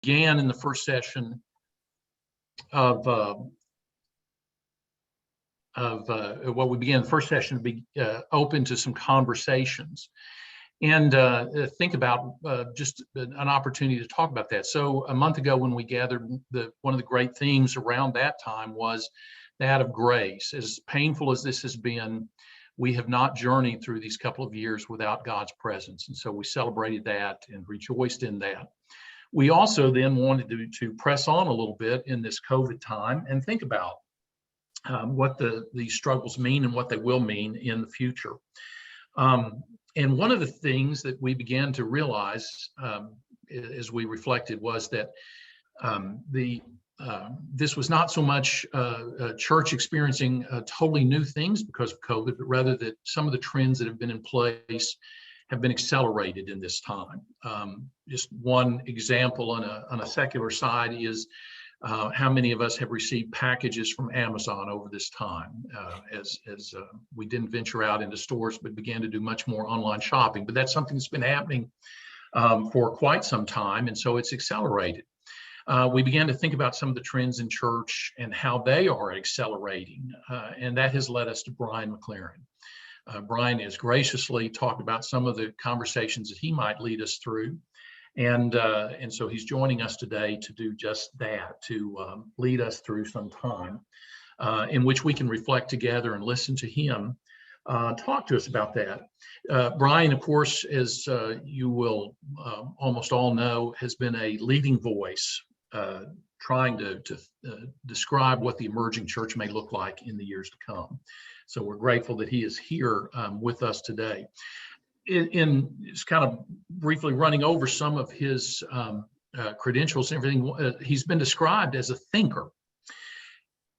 began in the first session of what we began the first session to be open to some conversations and think about just an opportunity to talk about that. So a month ago when we gathered, one of the great themes around that time was that of grace. As painful as this has been, we have not journeyed through these couple of years without God's presence. And so we celebrated that and rejoiced in that. We also then wanted to press on a little bit in this COVID time and think about what these struggles mean and what they will mean in the future. And one of the things that we began to realize as we reflected was that this was not so much a church experiencing totally new things because of COVID, but rather that some of the trends that have been in place have been accelerated in this time. Just one example on a secular side is how many of us have received packages from Amazon over this time as we didn't venture out into stores, but began to do much more online shopping. But that's something that's been happening for quite some time, and so it's accelerated. We began to think about some of the trends in church and how they are accelerating, and that has led us to Brian McLaren. Brian has graciously talked about some of the conversations that he might lead us through. And so he's joining us today to do just that, to lead us through some time in which we can reflect together and listen to him talk to us about that. Brian, of course, as you will almost all know, has been a leading voice trying to describe what the emerging church may look like in the years to come. So we're grateful that he is here with us today. In just kind of briefly running over some of his credentials and everything, he's been described as a thinker.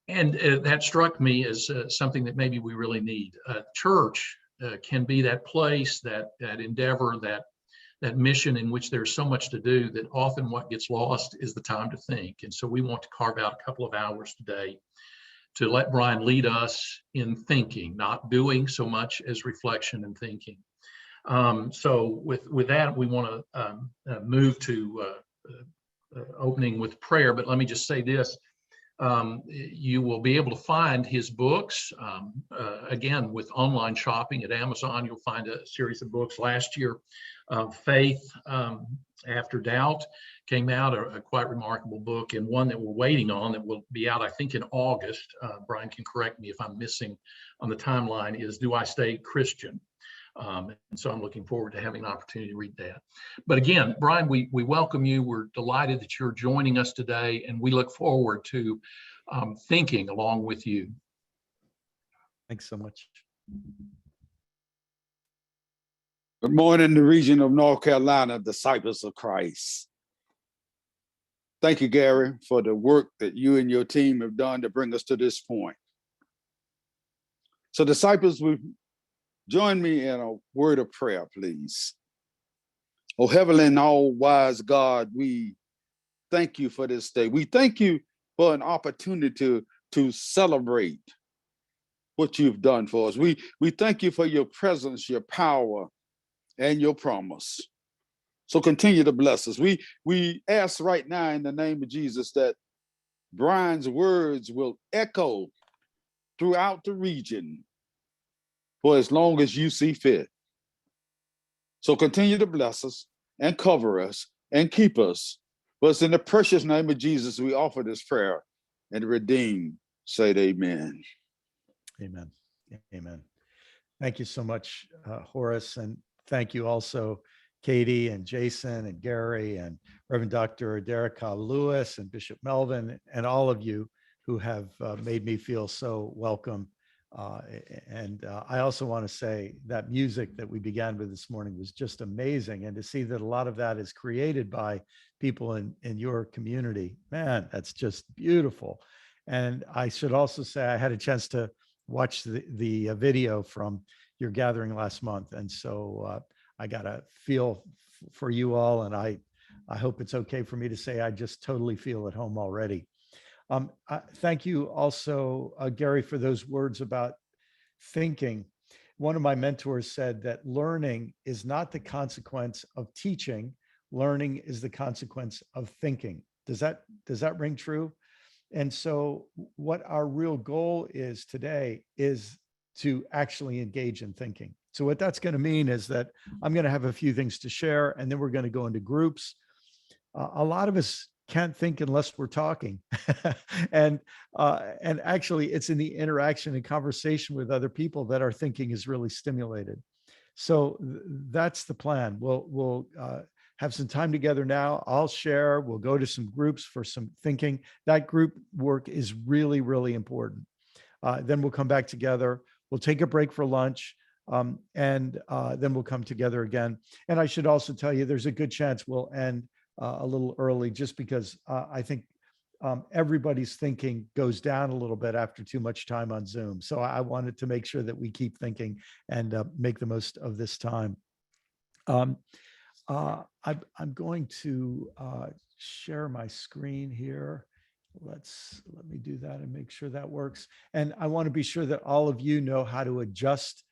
And that struck me as something that maybe we really need. Church can be that place, that endeavor, that mission in which there's so much to do that often what gets lost is the time to think. And so we want to carve out a couple of hours today to let Brian lead us in thinking, not doing so much as reflection and thinking. So with that, we want to move to opening with prayer, but let me just say this. You will be able to find his books, again, with online shopping at Amazon. You'll find a series of books. Last year, Faith After Doubt came out, a quite remarkable book, and one that we're waiting on that will be out, I think, in August. Brian can correct me if I'm missing on the timeline, is Do I Stay Christian? And so I'm looking forward to having an opportunity to read that. But again, Brian, we welcome you. We're delighted that you're joining us today, and we look forward to thinking along with you. Thanks so much. Good morning, the region of North Carolina, disciples of Christ. Thank you, Gary, for the work that you and your team have done to bring us to this point. So disciples, join me in a word of prayer, please. Oh, heavenly and all-wise God, we thank you for this day. We thank you for an opportunity to celebrate what you've done for us. We thank you for your presence, your power, and your promise. So continue to bless us. We ask right now in the name of Jesus that Brian's words will echo throughout the region for as long as you see fit. So continue to bless us and cover us and keep us. But it's in the precious name of Jesus we offer this prayer, and redeem said amen. Amen. Amen. Thank you so much, Horace, and thank you also, Katie and Jason and Gary and Reverend Dr. Derek Lewis and Bishop Melvin and all of you who have made me feel so welcome. I also want to say that music that we began with this morning was just amazing. And to see that a lot of that is created by people in your community, man, that's just beautiful. And I should also say I had a chance to watch the video from your gathering last month. And so I got a feel for you all. And I hope it's okay for me to say I just totally feel at home already. Thank you also, Gary, for those words about thinking. One of my mentors said that learning is not the consequence of teaching learning is the consequence of thinking. Does that ring true? And so what our real goal is today is to actually engage in thinking. So what that's going to mean is that I'm going to have a few things to share, and then we're going to go into groups. A lot of us can't think unless we're talking, and actually, it's in the interaction and conversation with other people that our thinking is really stimulated. So that's the plan. We'll have some time together now. I'll share. We'll go to some groups for some thinking. That group work is really, really important. Then we'll come back together. We'll take a break for lunch. And then we'll come together again. And I should also tell you, there's a good chance we'll end a little early, just because I think everybody's thinking goes down a little bit after too much time on Zoom. So I wanted to make sure that we keep thinking and make the most of this time. I'm going to share my screen here. Let me do that and make sure that works. And I want to be sure that all of you know how to adjust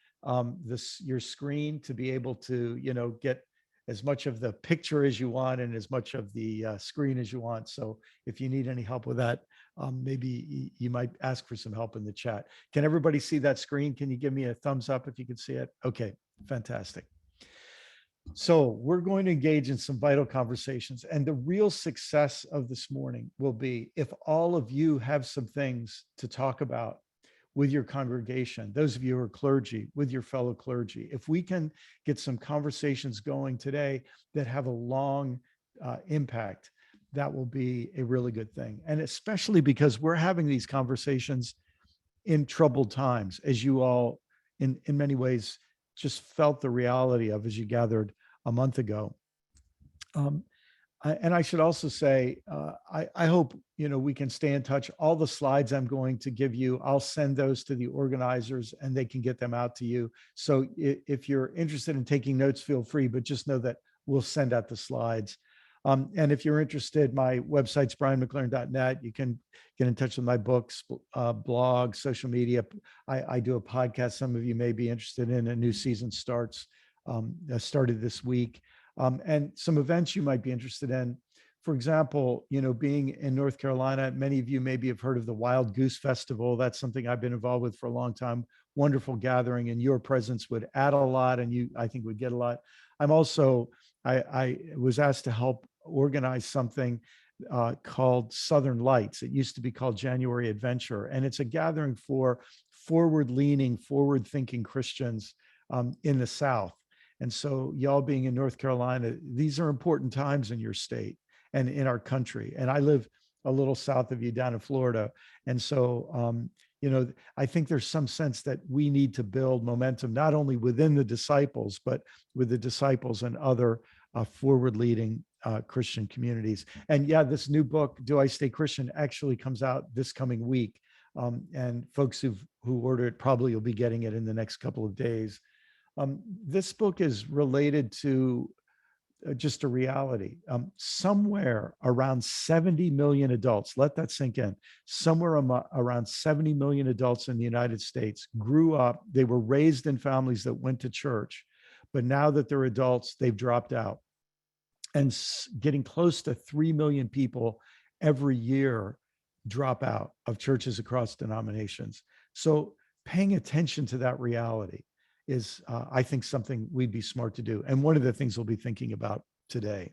your screen to be able to, get as much of the picture as you want and as much of the screen as you want. So if you need any help with that, maybe you might ask for some help in the chat. Can everybody see that screen? Can you give me a thumbs up if you can see it? Okay, fantastic. So we're going to engage in some vital conversations, and the real success of this morning will be if all of you have some things to talk about with your congregation, those of you who are clergy, with your fellow clergy. If we can get some conversations going today that have a long impact, that will be a really good thing. And especially because we're having these conversations in troubled times, as you all in many ways just felt the reality of as you gathered a month ago. And I should also say, I hope, we can stay in touch. All the slides I'm going to give you, I'll send those to the organizers and they can get them out to you. So if you're interested in taking notes, feel free, but just know that we'll send out the slides. And if you're interested, my website's brianmclaren.net. You can get in touch with my books, blog, social media. I do a podcast some of you may be interested in. A new season started this week. And some events you might be interested in. For example, being in North Carolina, many of you maybe have heard of the Wild Goose Festival. That's something I've been involved with for a long time. Wonderful gathering, and your presence would add a lot, and you, I think, would get a lot. I'm also, I was asked to help organize something called Southern Lights. It used to be called January Adventure, and it's a gathering for forward-leaning, forward-thinking Christians in the South. And so y'all being in North Carolina, these are important times in your state and in our country. And I live a little south of you down in Florida. And so, I think there's some sense that we need to build momentum, not only within the disciples, but with the disciples and other forward-leading Christian communities. And yeah, this new book, Do I Stay Christian, actually comes out this coming week. And folks who order it probably will be getting it in the next couple of days. This book is related to just a reality. Somewhere around 70 million adults, let that sink in, somewhere around 70 million adults in the United States grew up, they were raised in families that went to church, but now that they're adults, they've dropped out. And getting close to 3 million people every year drop out of churches across denominations. So paying attention to that reality is, I think, something we'd be smart to do. And one of the things we'll be thinking about today.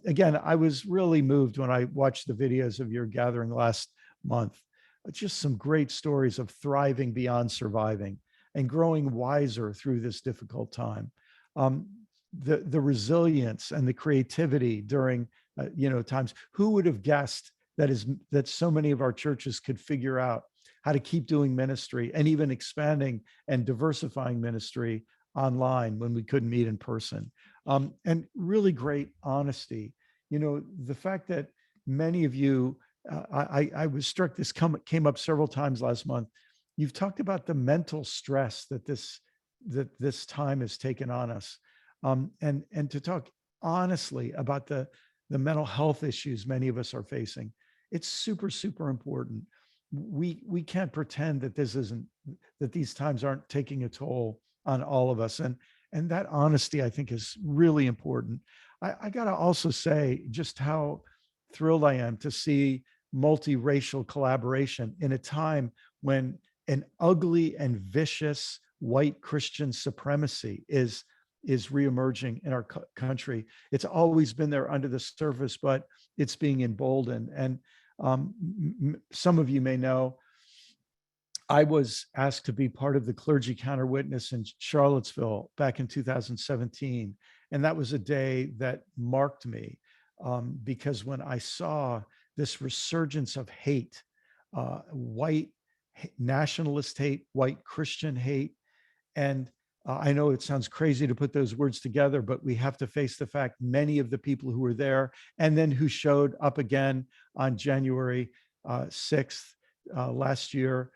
Again, I was really moved when I watched the videos of your gathering last month. Just some great stories of thriving beyond surviving and growing wiser through this difficult time. The resilience and the creativity during times. Who would have guessed that so many of our churches could figure out how to keep doing ministry and even expanding and diversifying ministry online when we couldn't meet in person. And really great honesty. The fact that many of you, I was struck, this came up several times last month. You've talked about the mental stress that this time has taken on us. And to talk honestly about the mental health issues many of us are facing. It's super, super important. We can't pretend that that these times aren't taking a toll on all of us. And that honesty, I think, is really important. I got to also say just how thrilled I am to see multiracial collaboration in a time when an ugly and vicious white Christian supremacy is reemerging in our country. It's always been there under the surface, but it's being emboldened. And some of you may know, I was asked to be part of the clergy counter witness in Charlottesville back in 2017. And that was a day that marked me because when I saw this resurgence of hate, white nationalist hate, white Christian hate, and I know it sounds crazy to put those words together, but we have to face the fact many of the people who were there and then who showed up again on January 6th last year,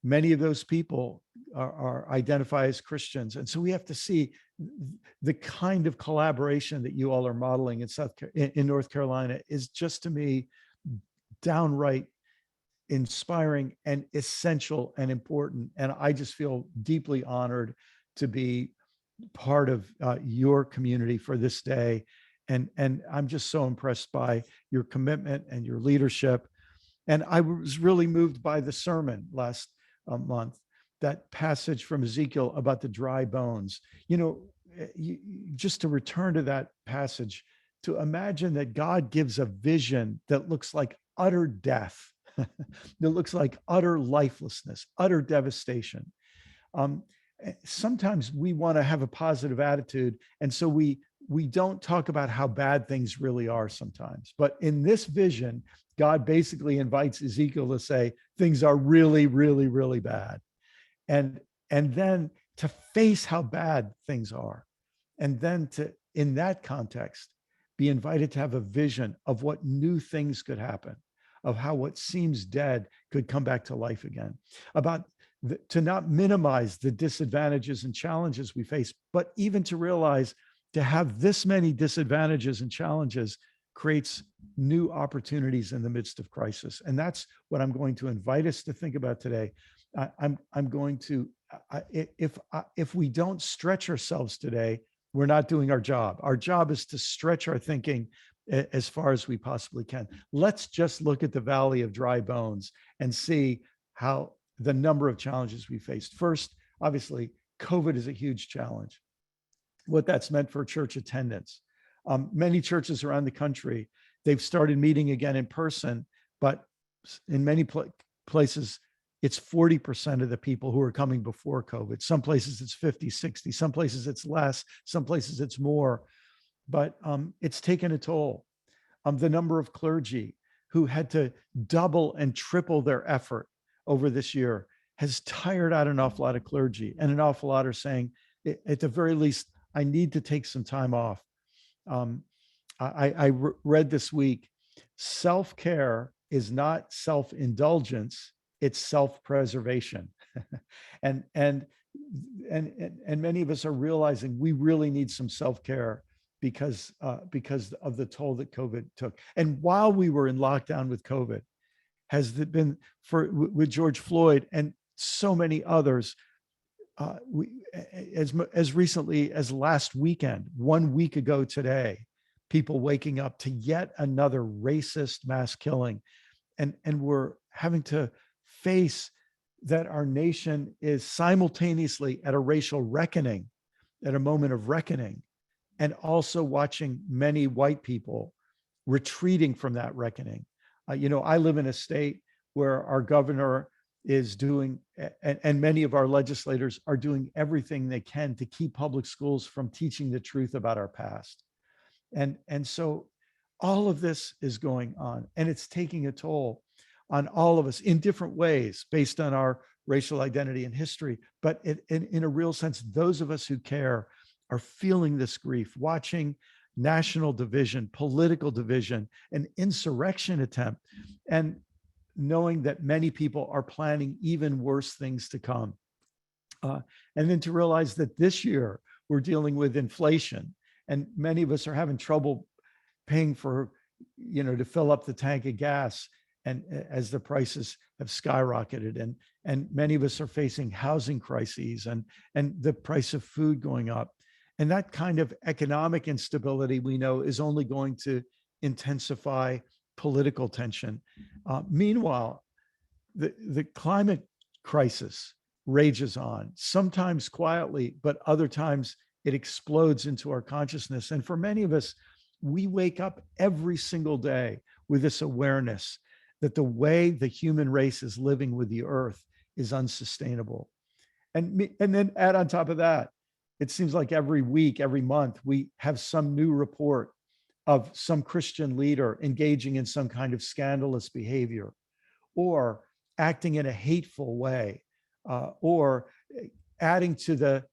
many of those people are identify as Christians. And so we have to see the kind of collaboration that you all are modeling in North Carolina is just, to me, downright inspiring and essential and important. And I just feel deeply honored to be part of your community for this day. And I'm just so impressed by your commitment and your leadership. And I was really moved by the sermon last month, that passage from Ezekiel about the dry bones. Just to return to that passage, to imagine that God gives a vision that looks like utter death, that looks like utter lifelessness, utter devastation. Sometimes we want to have a positive attitude, and so we don't talk about how bad things really are sometimes. But in this vision, God basically invites Ezekiel to say things are really, really, really bad, and then to face how bad things are, and then to, in that context, be invited to have a vision of what new things could happen, of how what seems dead could come back to life again, to not minimize the disadvantages and challenges we face, but even to realize to have this many disadvantages and challenges creates new opportunities in the midst of crisis. And that's what I'm going to invite us to think about today. I'm going to, if we don't stretch ourselves today, we're not doing our job. Our job is to stretch our thinking as far as we possibly can. Let's just look at the valley of dry bones and see how the number of challenges we faced. First, obviously, COVID is a huge challenge. What that's meant for church attendance. Many churches around the country, they've started meeting again in person, but in many places, it's 40% of the people who are coming before COVID. Some places it's 50, 60, some places it's less, some places it's more, but it's taken a toll. The number of clergy who had to double and triple their effort over this year has tired out an awful lot of clergy, and an awful lot are saying, at the very least, I need to take some time off. I read this week, self-care is not self-indulgence, it's self-preservation. and many of us are realizing we really need some self-care because of the toll that COVID took. And while we were in lockdown with COVID, has been with George Floyd and so many others, as recently as last weekend, 1 week ago today, people waking up to yet another racist mass killing. And we're having to face that our nation is simultaneously at a racial reckoning, at a moment of reckoning, and also watching many white people retreating from that reckoning. I live in a state where our governor is doing, and many of our legislators are doing everything they can to keep public schools from teaching the truth about our past. And so all of this is going on, and it's taking a toll on all of us in different ways based on our racial identity and history. But in a real sense, those of us who care are feeling this grief, watching national division, political division, an insurrection attempt, and knowing that many people are planning even worse things to come. And then to realize that this year we're dealing with inflation, and many of us are having trouble paying for, to fill up the tank of gas, and as the prices have skyrocketed, and many of us are facing housing crises and the price of food going up. And that kind of economic instability, we know, is only going to intensify political tension. Meanwhile, the climate crisis rages on, sometimes quietly, but other times it explodes into our consciousness. And for many of us, we wake up every single day with this awareness that the way the human race is living with the earth is unsustainable. And then add on top of that, it seems like every week, every month, we have some new report of some Christian leader engaging in some kind of scandalous behavior, or acting in a hateful way, or adding to the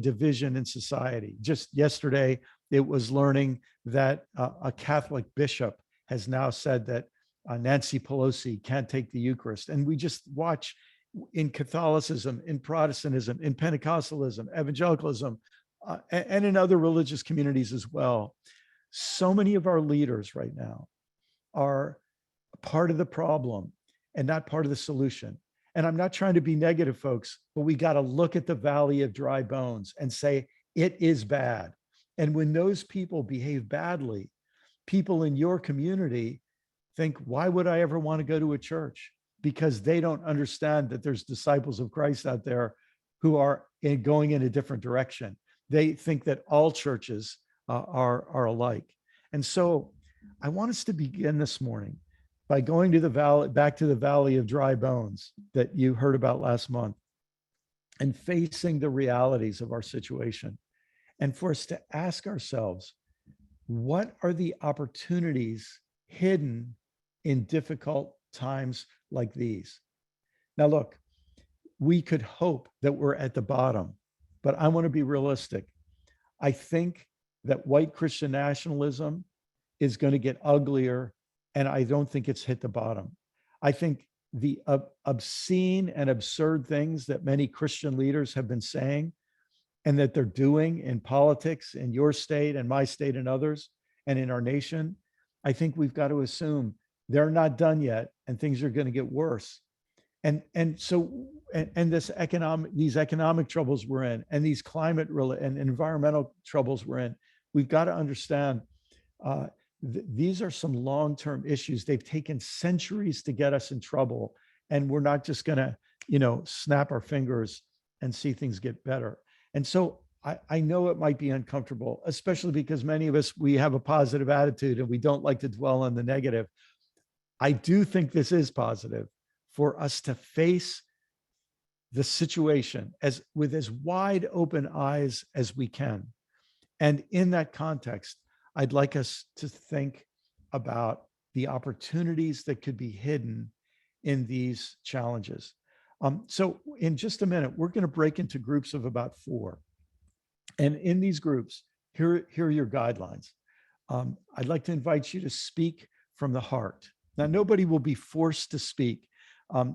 division in society. Just yesterday, it was learning that a Catholic bishop has now said that Nancy Pelosi can't take the Eucharist. And we just watch in Catholicism, in Protestantism, in Pentecostalism, evangelicalism, and in other religious communities as well. So many of our leaders right now are part of the problem and not part of the solution. And I'm not trying to be negative, folks, but we got to look at the valley of dry bones and say, it is bad. And when those people behave badly, people in your community think, why would I ever want to go to a church? Because they don't understand that there's disciples of Christ out there who are going in a different direction. They think that all churches are alike. And so I want us to begin this morning by going to the valley, back to the valley of dry bones that you heard about last month, and facing the realities of our situation. And for us to ask ourselves, what are the opportunities hidden in difficult times like these? Now, look, we could hope that we're at the bottom, but I want to be realistic. I think that white Christian nationalism is going to get uglier, and I don't think it's hit the bottom. I think the obscene and absurd things that many Christian leaders have been saying and that they're doing in politics in your state and my state and others and in our nation, I think we've got to assume they're not done yet and things are going to get worse. And these economic troubles we're in, and these climate and environmental troubles we're in, we've got to understand these are some long-term issues. They've taken centuries to get us in trouble, and we're not just going to, snap our fingers and see things get better. And so I know it might be uncomfortable, especially because many of us, we have a positive attitude and we don't like to dwell on the negative. I do think this is positive for us to face the situation with as wide open eyes as we can. And in that context, I'd like us to think about the opportunities that could be hidden in these challenges. So in just a minute, we're going to break into groups of about 4. And in these groups, here are your guidelines. I'd like to invite you to speak from the heart. Now, nobody will be forced to speak.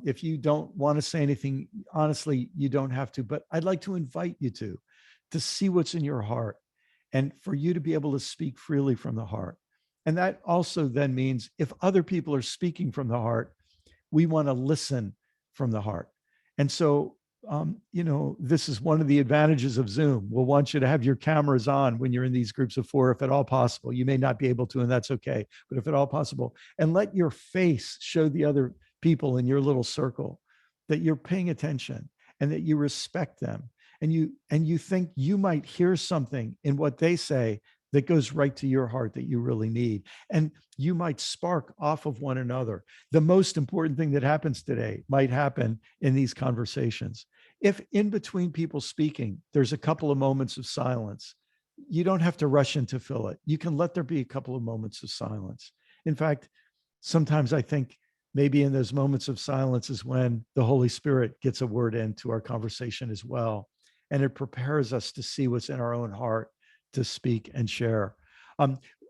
If you don't want to say anything, honestly, you don't have to, but I'd like to invite you to see what's in your heart and for you to be able to speak freely from the heart. And that also then means if other people are speaking from the heart, we want to listen from the heart. And so, this is one of the advantages of Zoom. We'll want you to have your cameras on when you're in these groups of 4, if at all possible. You may not be able to, and that's okay, but if at all possible, and let your face show the other people in your little circle that you're paying attention and that you respect them. And you think you might hear something in what they say that goes right to your heart that you really need. And you might spark off of one another. The most important thing that happens today might happen in these conversations. If in between people speaking, there's a couple of moments of silence, you don't have to rush in to fill it. You can let there be a couple of moments of silence. In fact, sometimes I think maybe in those moments of silence is when the Holy Spirit gets a word into our conversation as well. And it prepares us to see what's in our own heart to speak and share.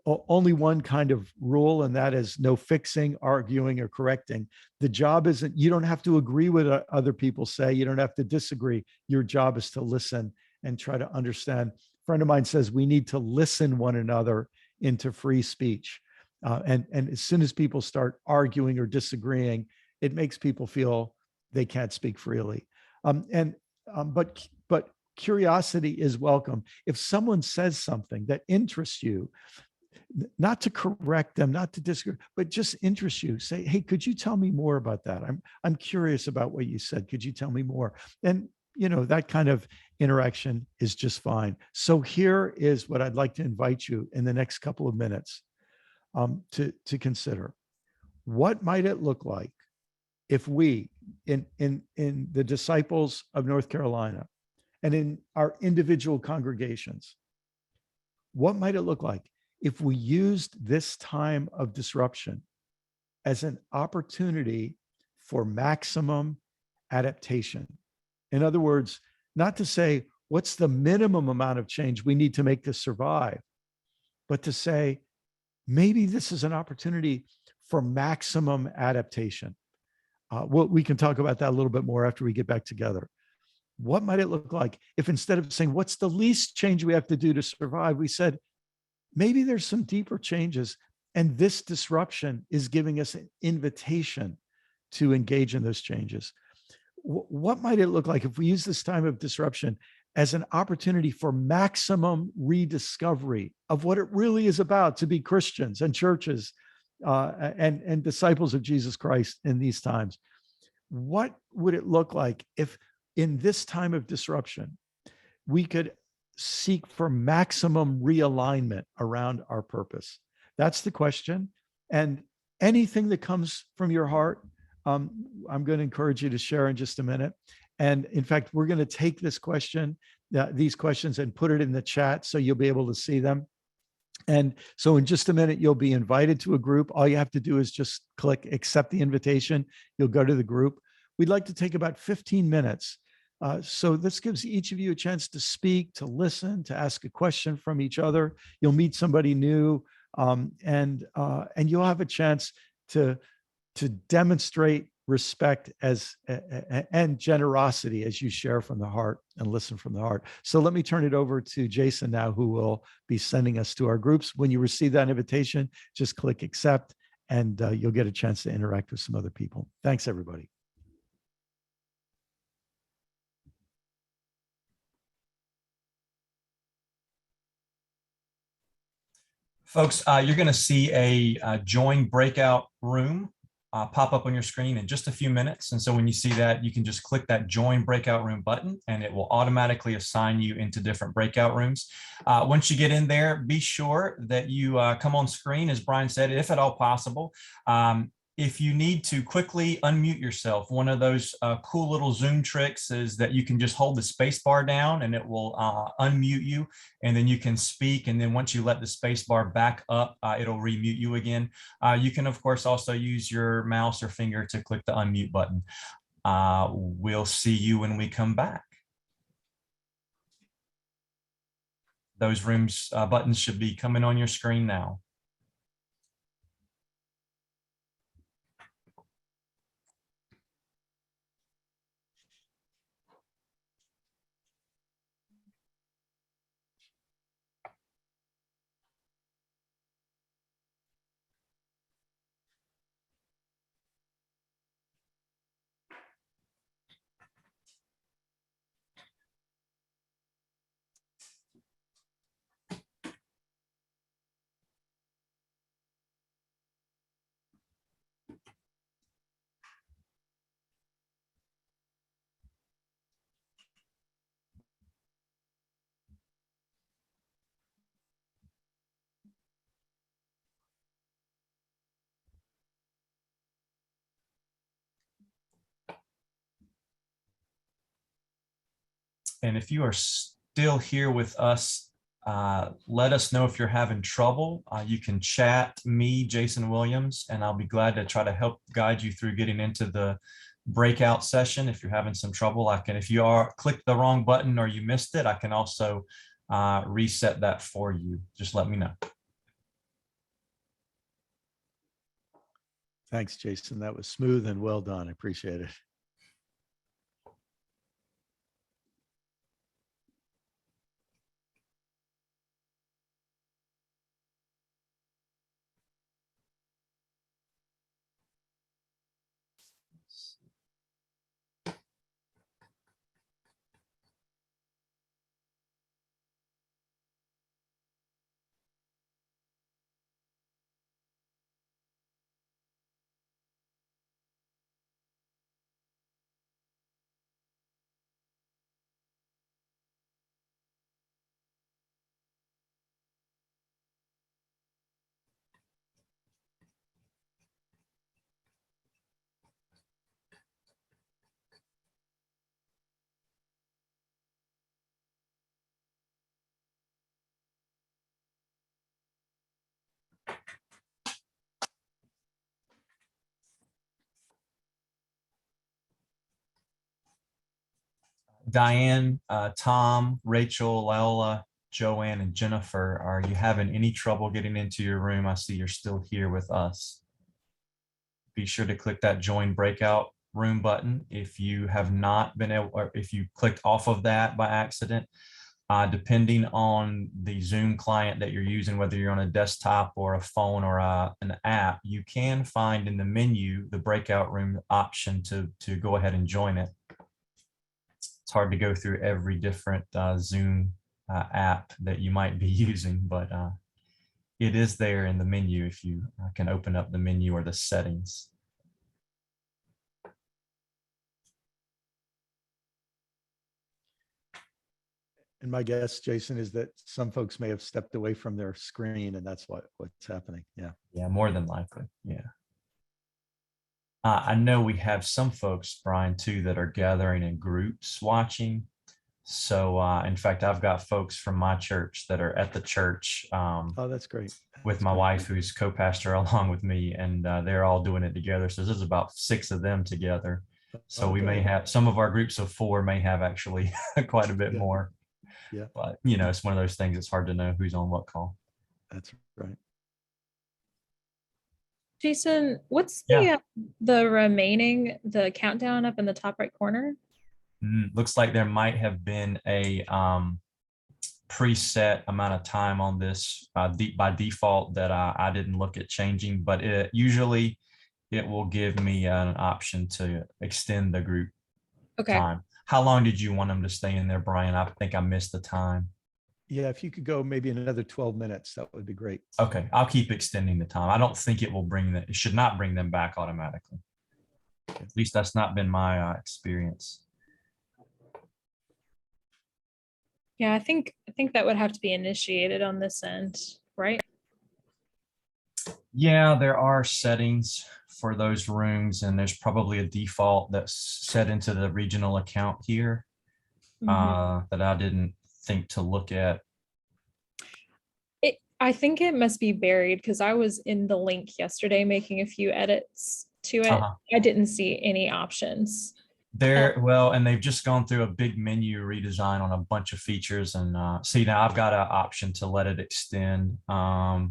Only one kind of rule, and that is no fixing, arguing, or correcting. The job isn't, you don't have to agree with what other people say. You don't have to disagree. Your job is to listen and try to understand. A friend of mine says we need to listen one another into free speech. And as soon as people start arguing or disagreeing, it makes people feel they can't speak freely. But curiosity is welcome. If someone says something that interests you, not to correct them, not to disagree, but just interest you, say, hey, could you tell me more about that? I'm curious about what you said. Could you tell me more? And that kind of interaction is just fine. So here is what I'd like to invite you in the next couple of minutes to consider. What might it look like if we, in the disciples of North Carolina and in our individual congregations, what might it look like if we used this time of disruption as an opportunity for maximum adaptation? In other words, not to say, what's the minimum amount of change we need to make to survive, but to say, maybe this is an opportunity for maximum adaptation. We can talk about that a little bit more after we get back together. What might it look like if instead of saying, what's the least change we have to do to survive, we said, maybe there's some deeper changes, and this disruption is giving us an invitation to engage in those changes. What might it look like if we use this time of disruption as an opportunity for maximum rediscovery of what it really is about to be Christians and churches and disciples of Jesus Christ in these times? What would it look like if in this time of disruption, we could seek for maximum realignment around our purpose? That's the question. And anything that comes from your heart, I'm going to encourage you to share in just a minute. And in fact, we're going to take this question, these questions, and put it in the chat so you'll be able to see them. And so in just a minute, you'll be invited to a group. All you have to do is just click accept the invitation. You'll go to the group. We'd like to take about 15 minutes. So this gives each of you a chance to speak, to listen, to ask a question from each other. You'll meet somebody new, and you'll have a chance to demonstrate respect and generosity as you share from the heart and listen from the heart. So let me turn it over to Jason now, who will be sending us to our groups. When you receive that invitation, just click accept, and you'll get a chance to interact with some other people. Thanks, everybody. Folks, you're going to see a join breakout room pop up on your screen in just a few minutes. And so when you see that, you can just click that join breakout room button, and it will automatically assign you into different breakout rooms. Once you get in there, be sure that you come on screen, as Brian said, if at all possible. If you need to quickly unmute yourself, one of those cool little Zoom tricks is that you can just hold the space bar down and it will unmute you, and then you can speak. And then once you let the space bar back up, it'll remute you again. You can, of course, also use your mouse or finger to click the unmute button. We'll see you when we come back. Those rooms buttons should be coming on your screen now. And if you are still here with us, let us know if you're having trouble. You can chat me, Jason Williams, and I'll be glad to try to help guide you through getting into the breakout session. If you're having some trouble, if you clicked the wrong button or you missed it, I can also reset that for you. Just let me know. Thanks, Jason. That was smooth and well done. I appreciate it. Diane, Tom, Rachel, Lola, Joanne, and Jennifer, are you having any trouble getting into your room? I see you're still here with us. Be sure to click that join breakout room button. If you have not been able, or if you clicked off of that by accident, depending on the Zoom client that you're using, whether you're on a desktop or a phone or an app, you can find in the menu the breakout room option to go ahead and join it. It's hard to go through every different Zoom app that you might be using, but it is there in the menu if you can open up the menu or the settings. And my guess, Jason, is that some folks may have stepped away from their screen, and that's what's happening. Yeah. Yeah, more than likely. Yeah. I know we have some folks, Brian, too, that are gathering in groups watching. So in fact, I've got folks from my church that are at the church Oh, that's great. with That's my great. wife, who's co-pastor along with me, and they're all doing it together. So there's about 6 of them together. So we may Okay. have, some of our groups of 4 may have actually quite a bit Yeah. more. Yeah. But, you know, it's one of those things, it's hard to know who's on what call. That's right. Jason, what's Yeah. the remaining, the countdown up in the top right corner? Looks like there might have been a preset amount of time on this by default that I didn't look at changing, but usually it will give me an option to extend the group Okay. time. How long did you want them to stay in there, Brian? I think I missed the time. Yeah, if you could go maybe another 12 minutes, that would be great. Okay, I'll keep extending the time. I don't think it will bring that. It should not bring them back automatically. At least that's not been my experience. Yeah, I think that would have to be initiated on this end, right? Yeah, there are settings for those rooms, and there's probably a default that's set into the regional account here that I didn't think to look at. I think it must be buried because I was in the link yesterday making a few edits to it. I didn't see any options. There, well, and they've just gone through a big menu redesign on a bunch of features, and see, now I've got an option to let it extend. No,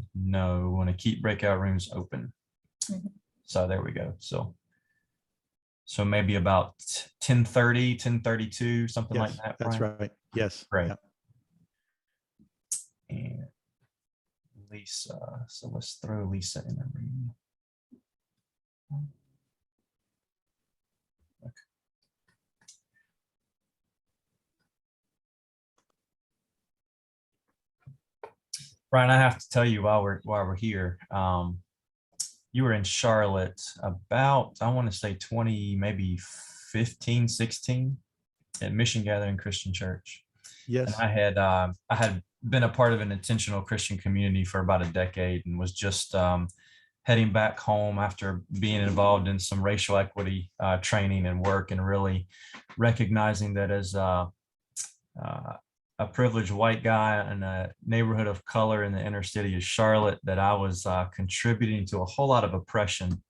want to keep breakout rooms open. So there we go. So maybe about 10:30, 10:32, something like Yes, that. that's Brian? right. Yes. Great. Yeah. And Lisa, so let's throw Lisa in the room. Okay. Brian, I have to tell you while we're here, you were in Charlotte about, I want to say 20, maybe 15, 16 at Mission Gathering Christian Church. Yes. And I had been a part of an intentional Christian community for about a decade and was just heading back home after being involved in some racial equity training and work, and really recognizing that as a privileged white guy in a neighborhood of color in the inner city of Charlotte, that I was contributing to a whole lot of oppression.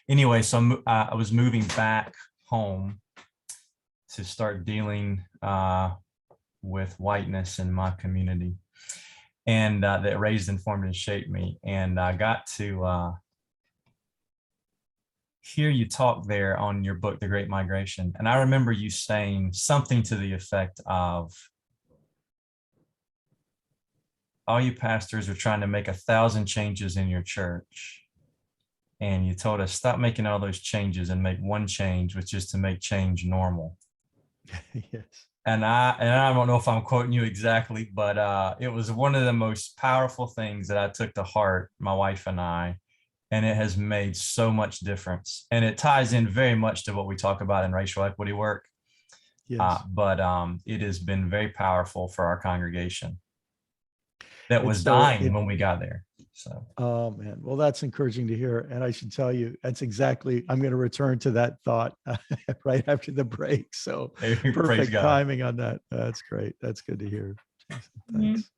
Anyway, so I was moving back home to start dealing with whiteness in my community, and that raised, informed, and shaped me. And I got to hear you talk there on your book, The Great Migration. And I remember you saying something to the effect of, all you pastors are trying to make 1,000 changes in your church. And you told us, stop making all those changes and make one change, which is to make change normal. Yes. And I don't know if I'm quoting you exactly, but it was one of the most powerful things that I took to heart, my wife and I, and it has made so much difference. And it ties in very much to what we talk about in racial equity work. Yes. But it has been very powerful for our congregation that was It's, dying when we got there. So, oh man, well, that's encouraging to hear. And I should tell you, that's exactly, I'm going to return to that thought right after the break. So praise perfect God. timing on that. That's great. That's good to hear. Jason, thanks.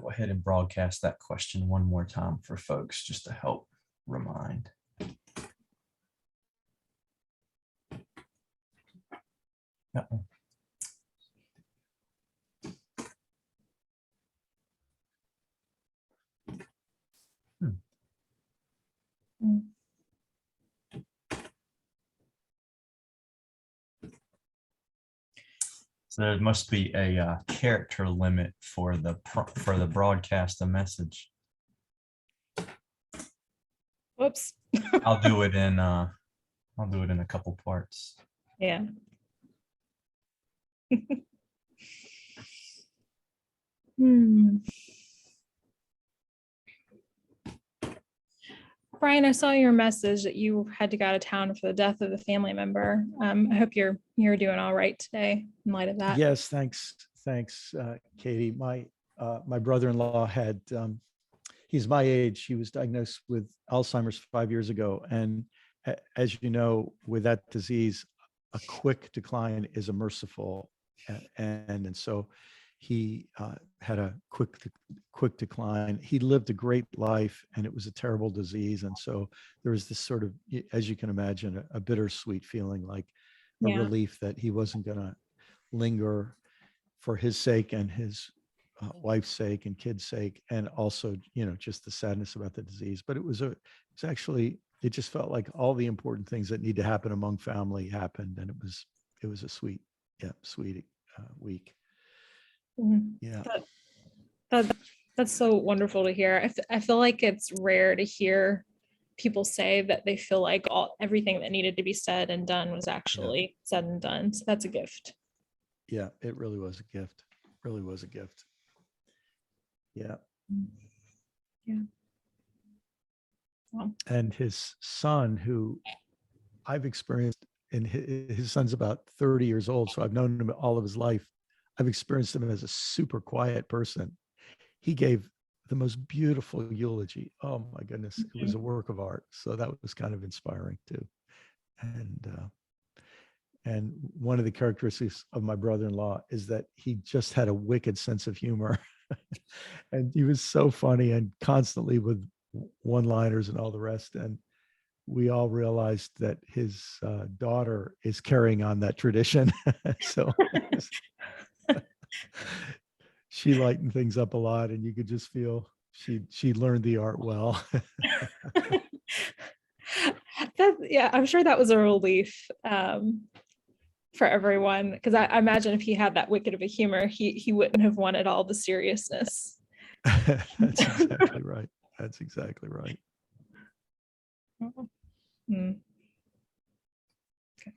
go ahead and broadcast that question one more time for folks just to help remind. Uh-oh. Mm. So there must be a character limit for the broadcast of message. Whoops. I'll do it in a couple parts. Yeah. Hmm. Brian, I saw your message that you had to go out of town for the death of a family member. I hope you're doing all right today in light of that. Yes, thanks, Katie. My brother-in-law had, he's my age. He was diagnosed with Alzheimer's 5 years ago, and as you know, with that disease, a quick decline is a merciful end, and so he had a quick decline. He lived a great life, and it was a terrible disease, and so there was this sort of, as you can imagine, a bittersweet feeling, like a Yeah. relief that he wasn't going to linger for his sake and his wife's sake and kids' sake, and also, just the sadness about the disease. But it just felt like all the important things that need to happen among family happened, and it was a sweet week. Mhm. Yeah. That's so wonderful to hear. I feel like it's rare to hear people say that they feel like everything that needed to be said and done was actually said and done. So that's a gift. Yeah, it really was a gift. Really was a gift. Yeah. Yeah. Wow. And his son, who I've experienced, and his son's about 30 years old, so I've known him all of his life. I've experienced him as a super quiet person. He gave the most beautiful eulogy. Oh my goodness, it was a work of art. So that was kind of inspiring too. And one of the characteristics of my brother-in-law is that he just had a wicked sense of humor. And he was so funny and constantly with one-liners and all the rest. And we all realized that his daughter is carrying on that tradition. So she lightened things up a lot, and you could just feel she learned the art well. Yeah, I'm sure that was a relief for everyone, because I imagine if he had that wicked of a humor, he wouldn't have wanted all the seriousness. That's exactly right. That's exactly right. Hmm. Okay.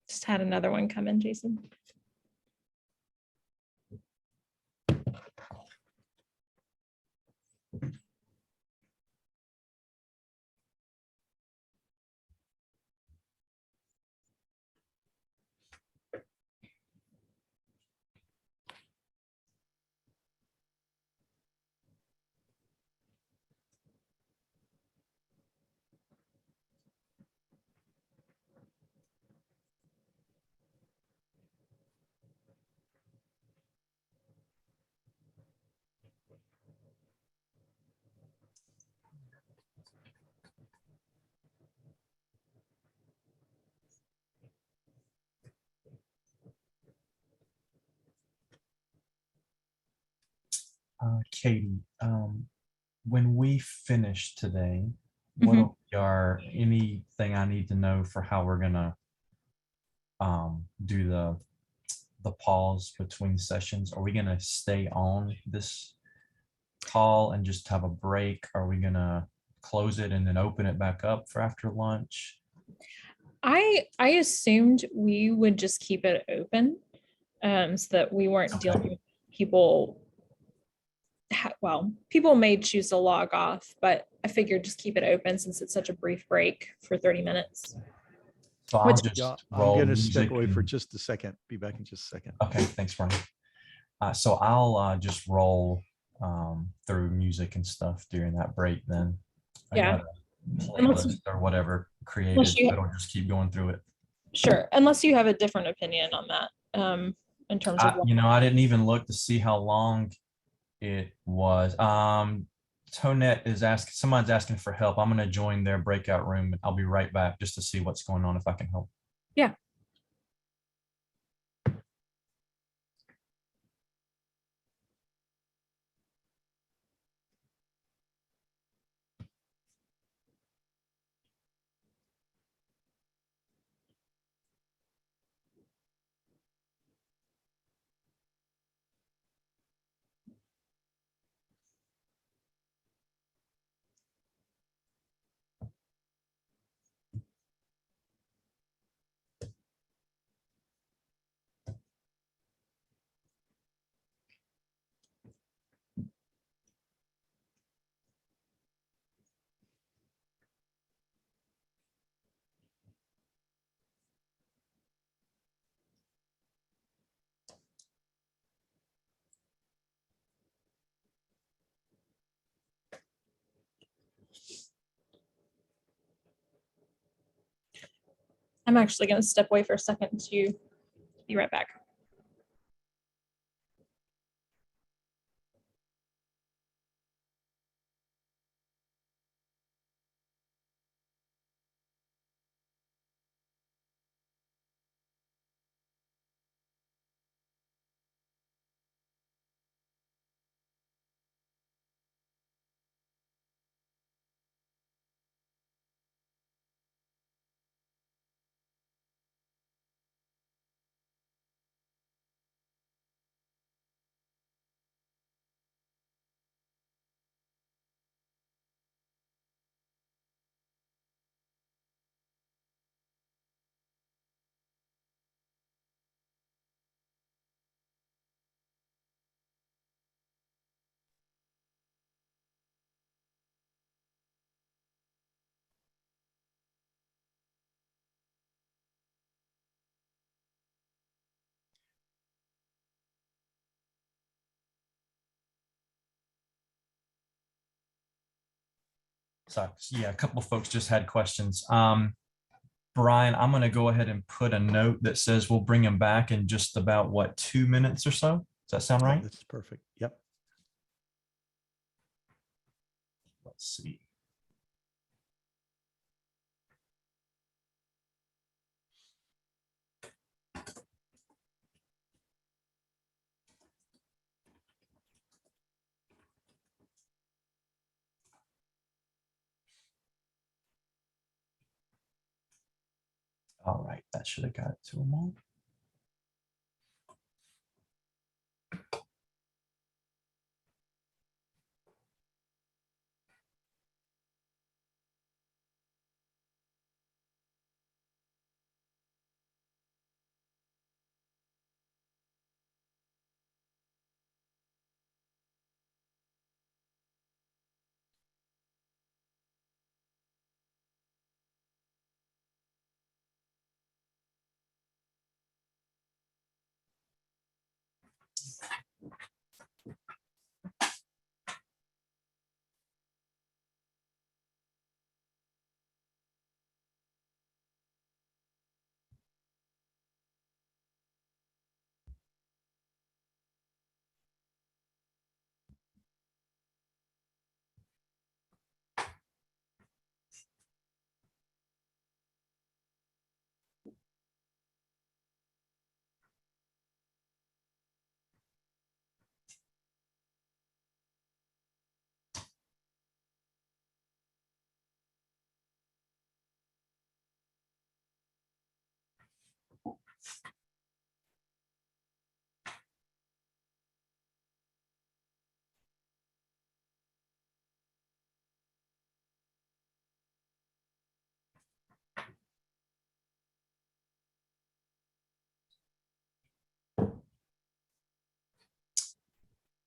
Just had another one come in, Jason. Katie, when we finish today, what are anything I need to know for how we're gonna do the pause between sessions? Are we gonna stay on this call and just have a break? Are we gonna close it and then open it back up for after lunch? I assumed we would just keep it open, so that we weren't dealing with people. Well, people may choose to log off, but I figured just keep it open since it's such a brief break for 30 minutes. So I'll just I'm roll going to music step away for and- just a second. Be back in just a second. Okay, thanks, Bernie. So I'll just roll through music and stuff during that break then. I Yeah. got a playlist or whatever created, you- it'll just keep going through it. Sure, unless you have a different opinion on that, in terms of. I didn't even look to see how long it was. Tonette is asking, someone's asking for help. I'm going to join their breakout room. And I'll be right back just to see what's going on, if I can help. Yeah. I'm actually going to step away for a second to be right back. So yeah, a couple of folks just had questions. Brian, I'm going to go ahead and put a note that says we'll bring him back in just about 2 minutes or so. Does that sound right? That's perfect. Yep. Let's see. All right, that should have got it to them all.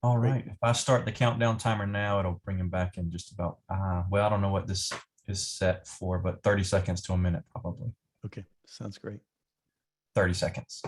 All Great. right, if I start the countdown timer now, it'll bring him back in just about, well, I don't know what this is set for, but 30 seconds to a minute, probably. Okay. Sounds great. 30 seconds.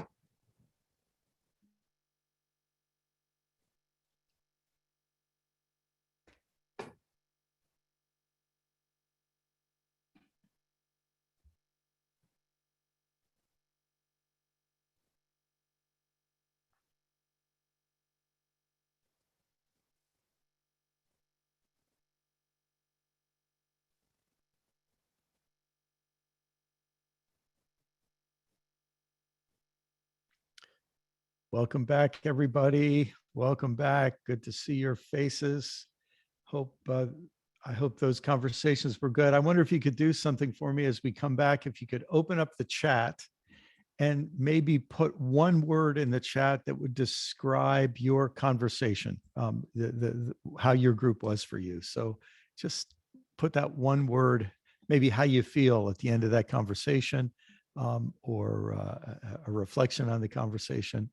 Welcome back, everybody. Welcome back. Good to see your faces. I hope those conversations were good. I wonder if you could do something for me as we come back. If you could open up the chat and maybe put one word in the chat that would describe your conversation, how your group was for you. So just put that one word, maybe how you feel at the end of that conversation, or a reflection on the conversation.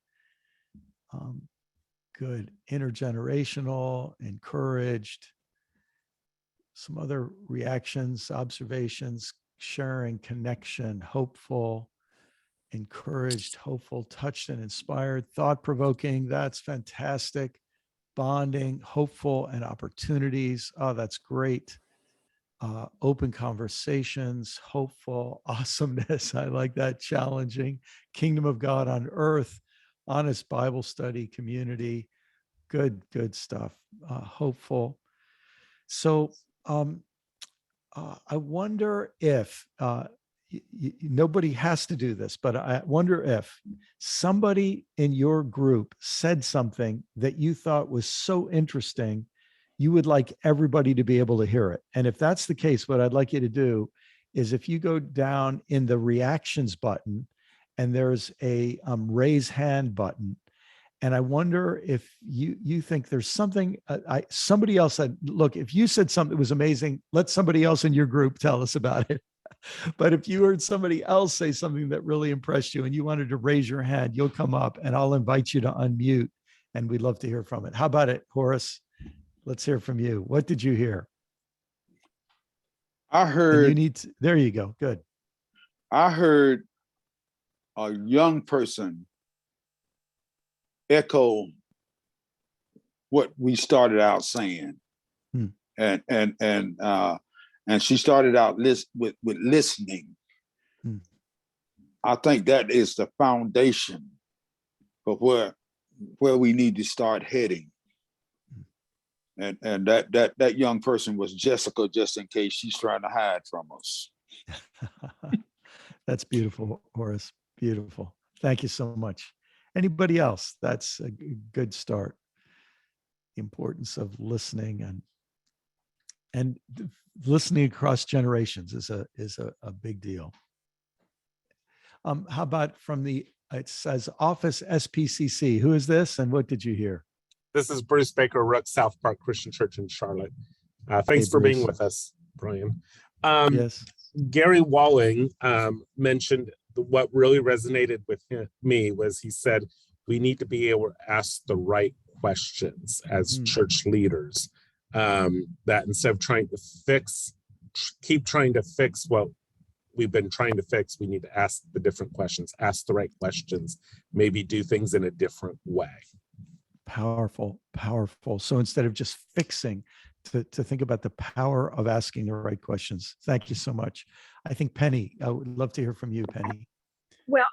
Good. Intergenerational, encouraged. Some other reactions, observations, sharing, connection, hopeful, encouraged, hopeful, touched and inspired, thought-provoking. That's fantastic. Bonding, hopeful, and opportunities. Oh, that's great. Open conversations, hopeful, awesomeness. I like that. Challenging. Kingdom of God on earth. Honest Bible study, community. Good stuff. Hopeful. So I wonder if nobody has to do this, but I wonder if somebody in your group said something that you thought was so interesting, you would like everybody to be able to hear it. And if that's the case, what I'd like you to do is if you go down in the reactions button and there's a raise hand button, and I wonder if you think there's something, somebody else said, look, if you said something that was amazing, let somebody else in your group tell us about it. But if you heard somebody else say something that really impressed you and you wanted to raise your hand, you'll come up and I'll invite you to unmute and we'd love to hear from it. How about it, Horace? Let's hear from you. What did you hear? I And heard, there you go. Good. I heard a young person echo what we started out saying. Hmm. And she started out with listening. Hmm. I think that is the foundation for where we need to start heading. And that young person was Jessica, just in case she's trying to hide from us. That's beautiful, Horace. Beautiful. Thank you so much. Anybody else? That's a good start. The importance of listening and listening across generations is a big deal. How about it says Office SPCC. Who is this and what did you hear? This is Bruce Baker Rook, South Park Christian Church in Charlotte. Thanks Hey, for being Bruce. with us, Brian. Yes. Gary Walling mentioned what really resonated with me was he said, we need to be able to ask the right questions as church leaders, that instead of trying to keep trying to fix what we've been trying to fix, we need to ask the different questions, ask the right questions, maybe do things in a different way. Powerful. So instead of just fixing, to think about the power of asking the right questions. Thank you so much. I think Penny, I would love to hear from you, Penny. Well,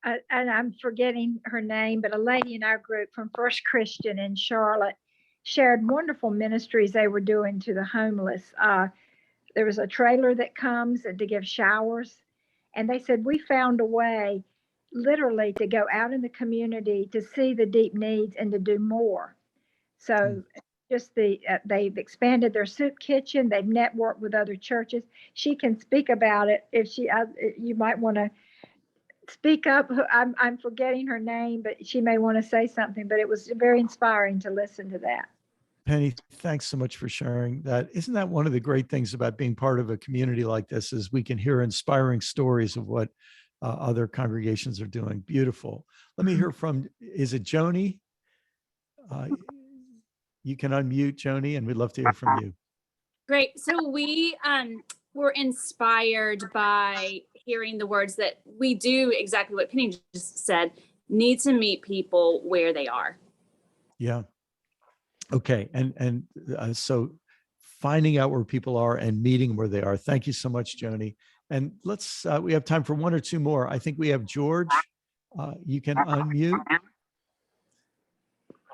and I'm forgetting her name, but a lady in our group from First Christian in Charlotte shared wonderful ministries they were doing to the homeless. There was a trailer that comes to give showers, and they said, we found a way literally to go out in the community to see the deep needs and to do more. So just they've expanded their soup kitchen. They've networked with other churches. She can speak about it if you might want to speak up. I'm forgetting her name, but she may want to say something, but it was very inspiring to listen to that. Penny, thanks so much for sharing that. Isn't that one of the great things about being part of a community like this is we can hear inspiring stories of what other congregations are doing. Beautiful. Let me hear from, is it Joni? You can unmute, Joni, and we'd love to hear from you. Great. So we were inspired by hearing the words that we do exactly what Penny just said, need to meet people where they are. Yeah. Okay. And so finding out where people are and meeting where they are. Thank you so much, Joni. And we have time for one or two more. I think we have George. You can unmute.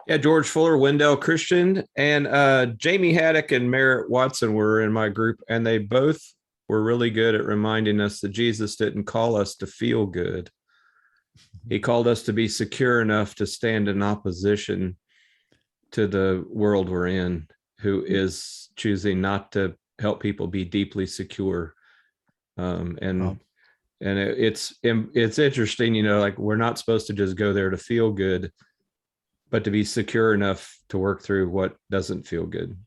Yeah, George Fuller, Wendell Christian, and Jamie Haddock and Merritt Watson were in my group, and they both were really good at reminding us that Jesus didn't call us to feel good. He called us to be secure enough to stand in opposition to the world we're in, who is choosing not to help people be deeply secure. And it's interesting, you know, like we're not supposed to just go there to feel good, but to be secure enough to work through what doesn't feel good.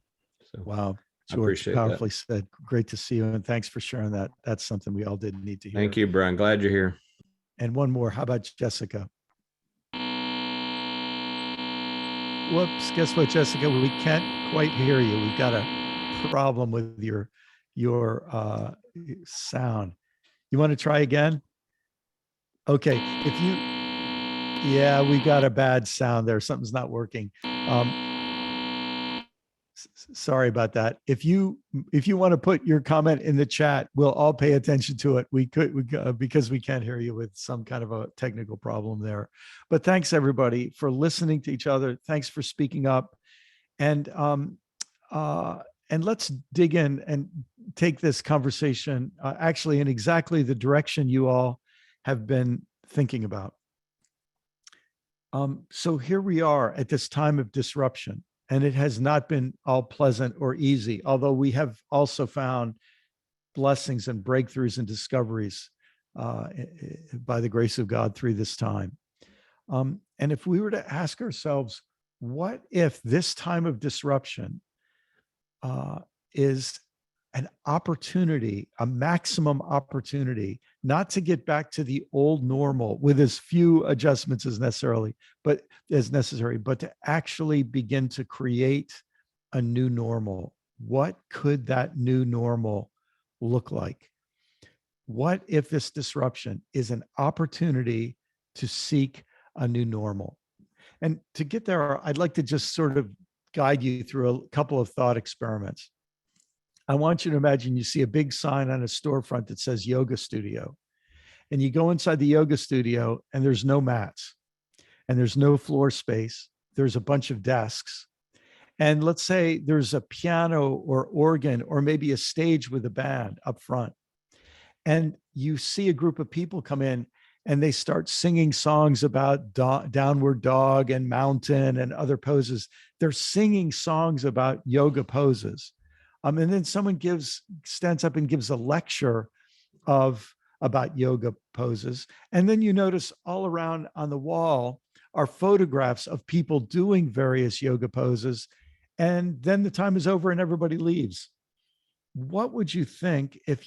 So Wow. I George, appreciate that. powerfully said. Great to see you. And thanks for sharing that. That's something we all did need to hear. Thank you, Brian. Glad you're here. And one more. How about Jessica? Whoops. Guess what, Jessica? We can't quite hear you. We've got a problem with your sound. You want to try again? Okay. Yeah, we got a bad sound there. Something's not working. Sorry about that. If you want to put your comment in the chat, we'll all pay attention to it. We because we can't hear you with some kind of a technical problem there. But thanks everybody for listening to each other. Thanks for speaking up, and let's dig in and take this conversation actually in exactly the direction you all have been thinking about. So here we are at this time of disruption. And it has not been all pleasant or easy, although we have also found blessings and breakthroughs and discoveries by the grace of God through this time. And if we were to ask ourselves, what if this time of disruption is an opportunity, a maximum opportunity, not to get back to the old normal with as few adjustments as necessary, but to actually begin to create a new normal? What could that new normal look like? What if this disruption is an opportunity to seek a new normal? And to get there, I'd like to just sort of guide you through a couple of thought experiments. I want you to imagine you see a big sign on a storefront that says yoga studio. And you go inside the yoga studio and there's no mats and there's no floor space. There's a bunch of desks. And let's say there's a piano or organ or maybe a stage with a band up front. And you see a group of people come in and they start singing songs about downward dog and mountain and other poses. They're singing songs about yoga poses. And then someone stands up and gives a lecture about yoga poses. And then you notice all around on the wall are photographs of people doing various yoga poses. And then the time is over and everybody leaves. What would you think if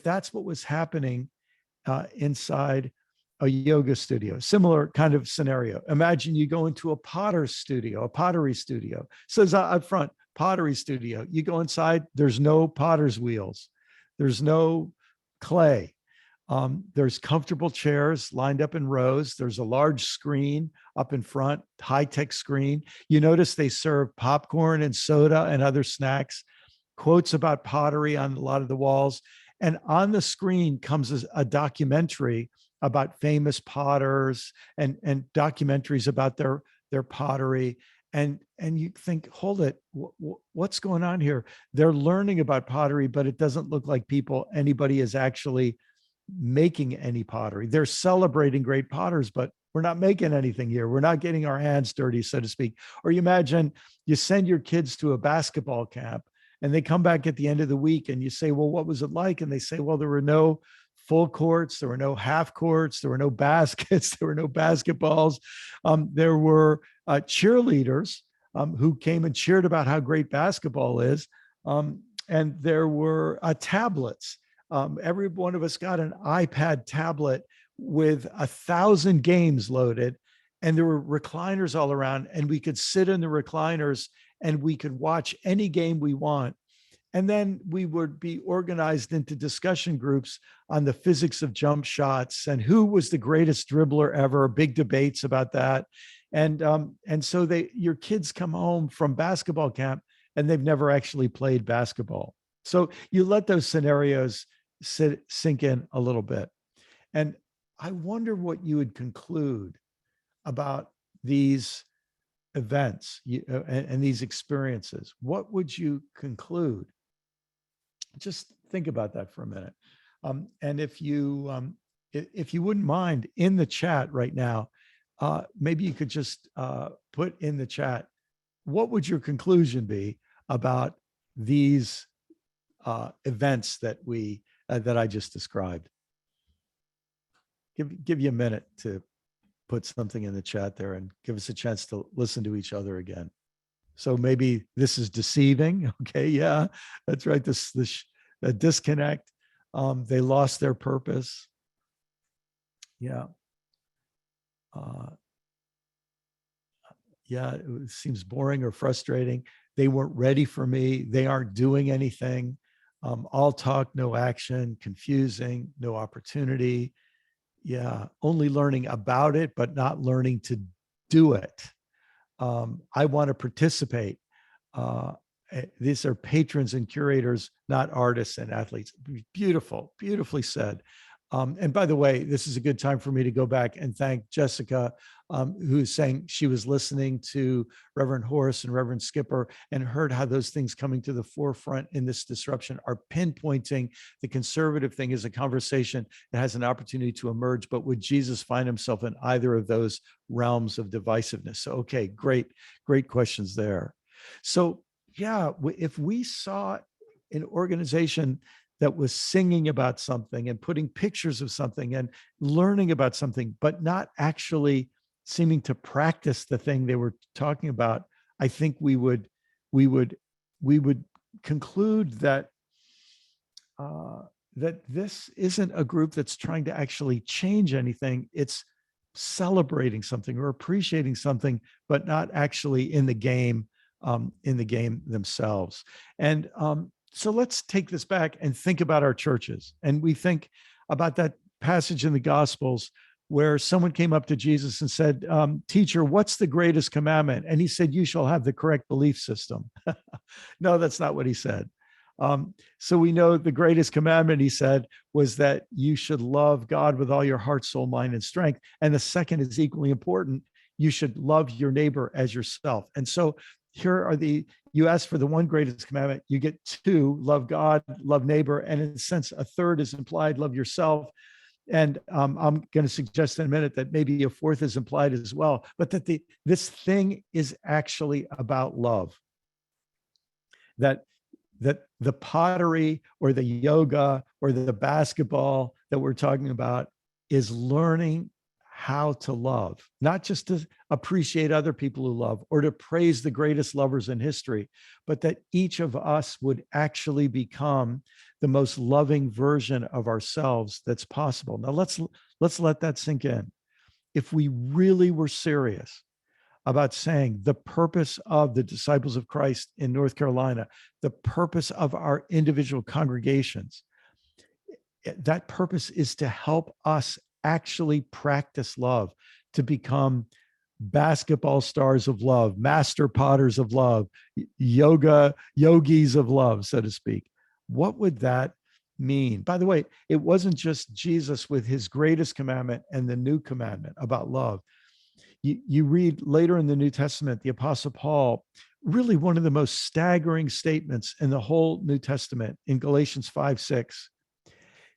that's what was happening inside a yoga studio? Similar kind of scenario. Imagine you go into a pottery studio. It says up front, pottery studio. You go inside, there's no potter's wheels. There's no clay. There's comfortable chairs lined up in rows. There's a large screen up in front, high-tech screen. You notice they serve popcorn and soda and other snacks, quotes about pottery on a lot of the walls. And on the screen comes a documentary about famous potters and documentaries about their pottery. And you think, hold it, what's going on here? They're learning about pottery, but it doesn't look like anybody is actually making any pottery. They're celebrating great potters, but we're not making anything here. We're not getting our hands dirty, so to speak. Or you imagine you send your kids to a basketball camp and they come back at the end of the week and you say, well, what was it like? And they say, well, there were no full courts, there were no half courts, there were no baskets, there were no basketballs. There were cheerleaders who came and cheered about how great basketball is. And there were tablets. Every one of us got an iPad tablet with 1,000 games loaded, and there were recliners all around, and we could sit in the recliners and we could watch any game we want. And then we would be organized into discussion groups on the physics of jump shots and who was the greatest dribbler ever, big debates about that. And so your kids come home from basketball camp and they've never actually played basketball. So you let those scenarios sink in a little bit. And I wonder what you would conclude about these events and these experiences. What would you conclude? Just think about that for a minute. And if you if you wouldn't mind, in the chat right now, maybe you could just put in the chat, what would your conclusion be about these events that that I just described? Give you a minute to put something in the chat there and give us a chance to listen to each other again. So maybe this is deceiving. Okay, yeah, that's right. This disconnect. They lost their purpose. Yeah. Yeah, it seems boring or frustrating. They weren't ready for me. They aren't doing anything. All talk, no action, confusing, no opportunity. Yeah, only learning about it, but not learning to do it. I want to participate. These are patrons and curators, not artists and athletes. Beautiful, beautifully said. And by the way, this is a good time for me to go back and thank Jessica, who's saying she was listening to Reverend Horace and Reverend Skipper and heard how those things coming to the forefront in this disruption are pinpointing the conservative thing as a conversation that has an opportunity to emerge. But would Jesus find himself in either of those realms of divisiveness? So, okay, great questions there. So yeah, if we saw an organization that was singing about something and putting pictures of something and learning about something, but not actually seeming to practice the thing they were talking about, I think we would conclude that that this isn't a group that's trying to actually change anything. It's celebrating something or appreciating something, but not actually in the game themselves. And so let's take this back and think about our churches. And we think about that passage in the Gospels where someone came up to Jesus and said, teacher, what's the greatest commandment? And he said, you shall have the correct belief system. No, that's not what he said. So we know the greatest commandment, he said, was that you should love God with all your heart, soul, mind, and strength. And the second is equally important. You should love your neighbor as yourself. And so here are you ask for the one greatest commandment, you get two, love God, love neighbor. And in a sense, a third is implied, love yourself. And I'm going to suggest in a minute that maybe a fourth is implied as well, but that this thing is actually about love. That the pottery or the yoga or the basketball that we're talking about is learning how to love, not just to appreciate other people who love or to praise the greatest lovers in history, but that each of us would actually become the most loving version of ourselves that's possible. Now let's let that sink in. If we really were serious about saying the purpose of the Disciples of Christ in North Carolina, the purpose of our individual congregations, that purpose is to help us actually practice love, to become basketball stars of love, master potters of love, yogis of love, so to speak. What would that mean? By the way, it wasn't just Jesus with his greatest commandment and the new commandment about love. You read later in the New Testament, the Apostle Paul, really one of the most staggering statements in the whole New Testament in Galatians 5:6.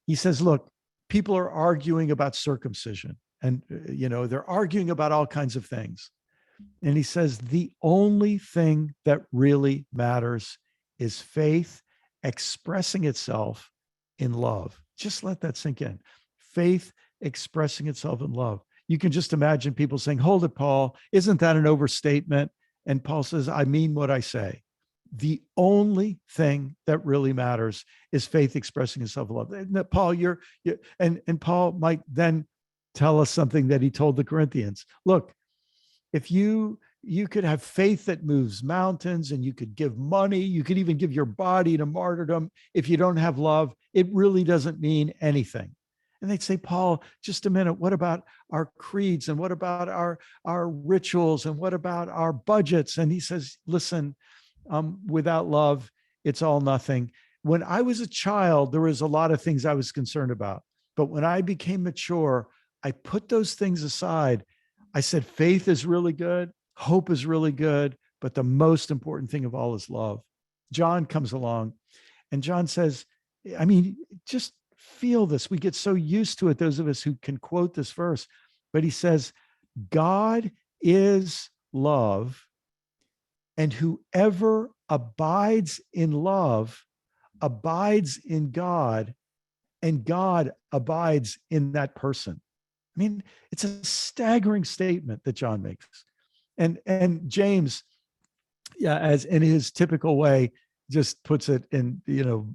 He says, look, people are arguing about circumcision and, they're arguing about all kinds of things. And he says, the only thing that really matters is faith expressing itself in love. Just let that sink in. Faith expressing itself in love. You can just imagine people saying, hold it, Paul, isn't that an overstatement? And Paul says, I mean what I say. The only thing that really matters is faith expressing itself in love. And Paul, and Paul might then tell us something that he told the Corinthians. Look, if you could have faith that moves mountains and you could give money, you could even give your body to martyrdom. If you don't have love, it really doesn't mean anything. And they'd say, Paul, just a minute, what about our creeds? And what about our rituals? And what about our budgets? And he says, listen, without love, it's all nothing. When I was a child, there was a lot of things I was concerned about. But when I became mature, I put those things aside. I said, faith is really good. Hope is really good. But the most important thing of all is love. John comes along and John says, I mean, just feel this. We get so used to it, those of us who can quote this verse, but he says, God is love, and whoever abides in love abides in God, and God abides in that person. I mean, it's a staggering statement that John makes. And James, yeah, as in his typical way, just puts it in,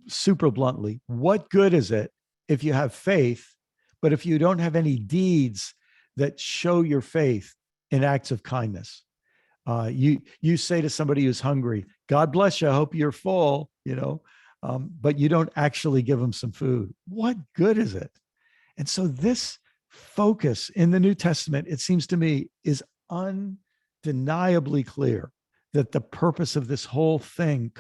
super bluntly. What good is it if you have faith, but if you don't have any deeds that show your faith in acts of kindness? You say to somebody who's hungry, God bless you, I hope you're full, but you don't actually give them some food. What good is it? And so this focus in the New Testament, it seems to me, is undeniably clear that the purpose of this whole thing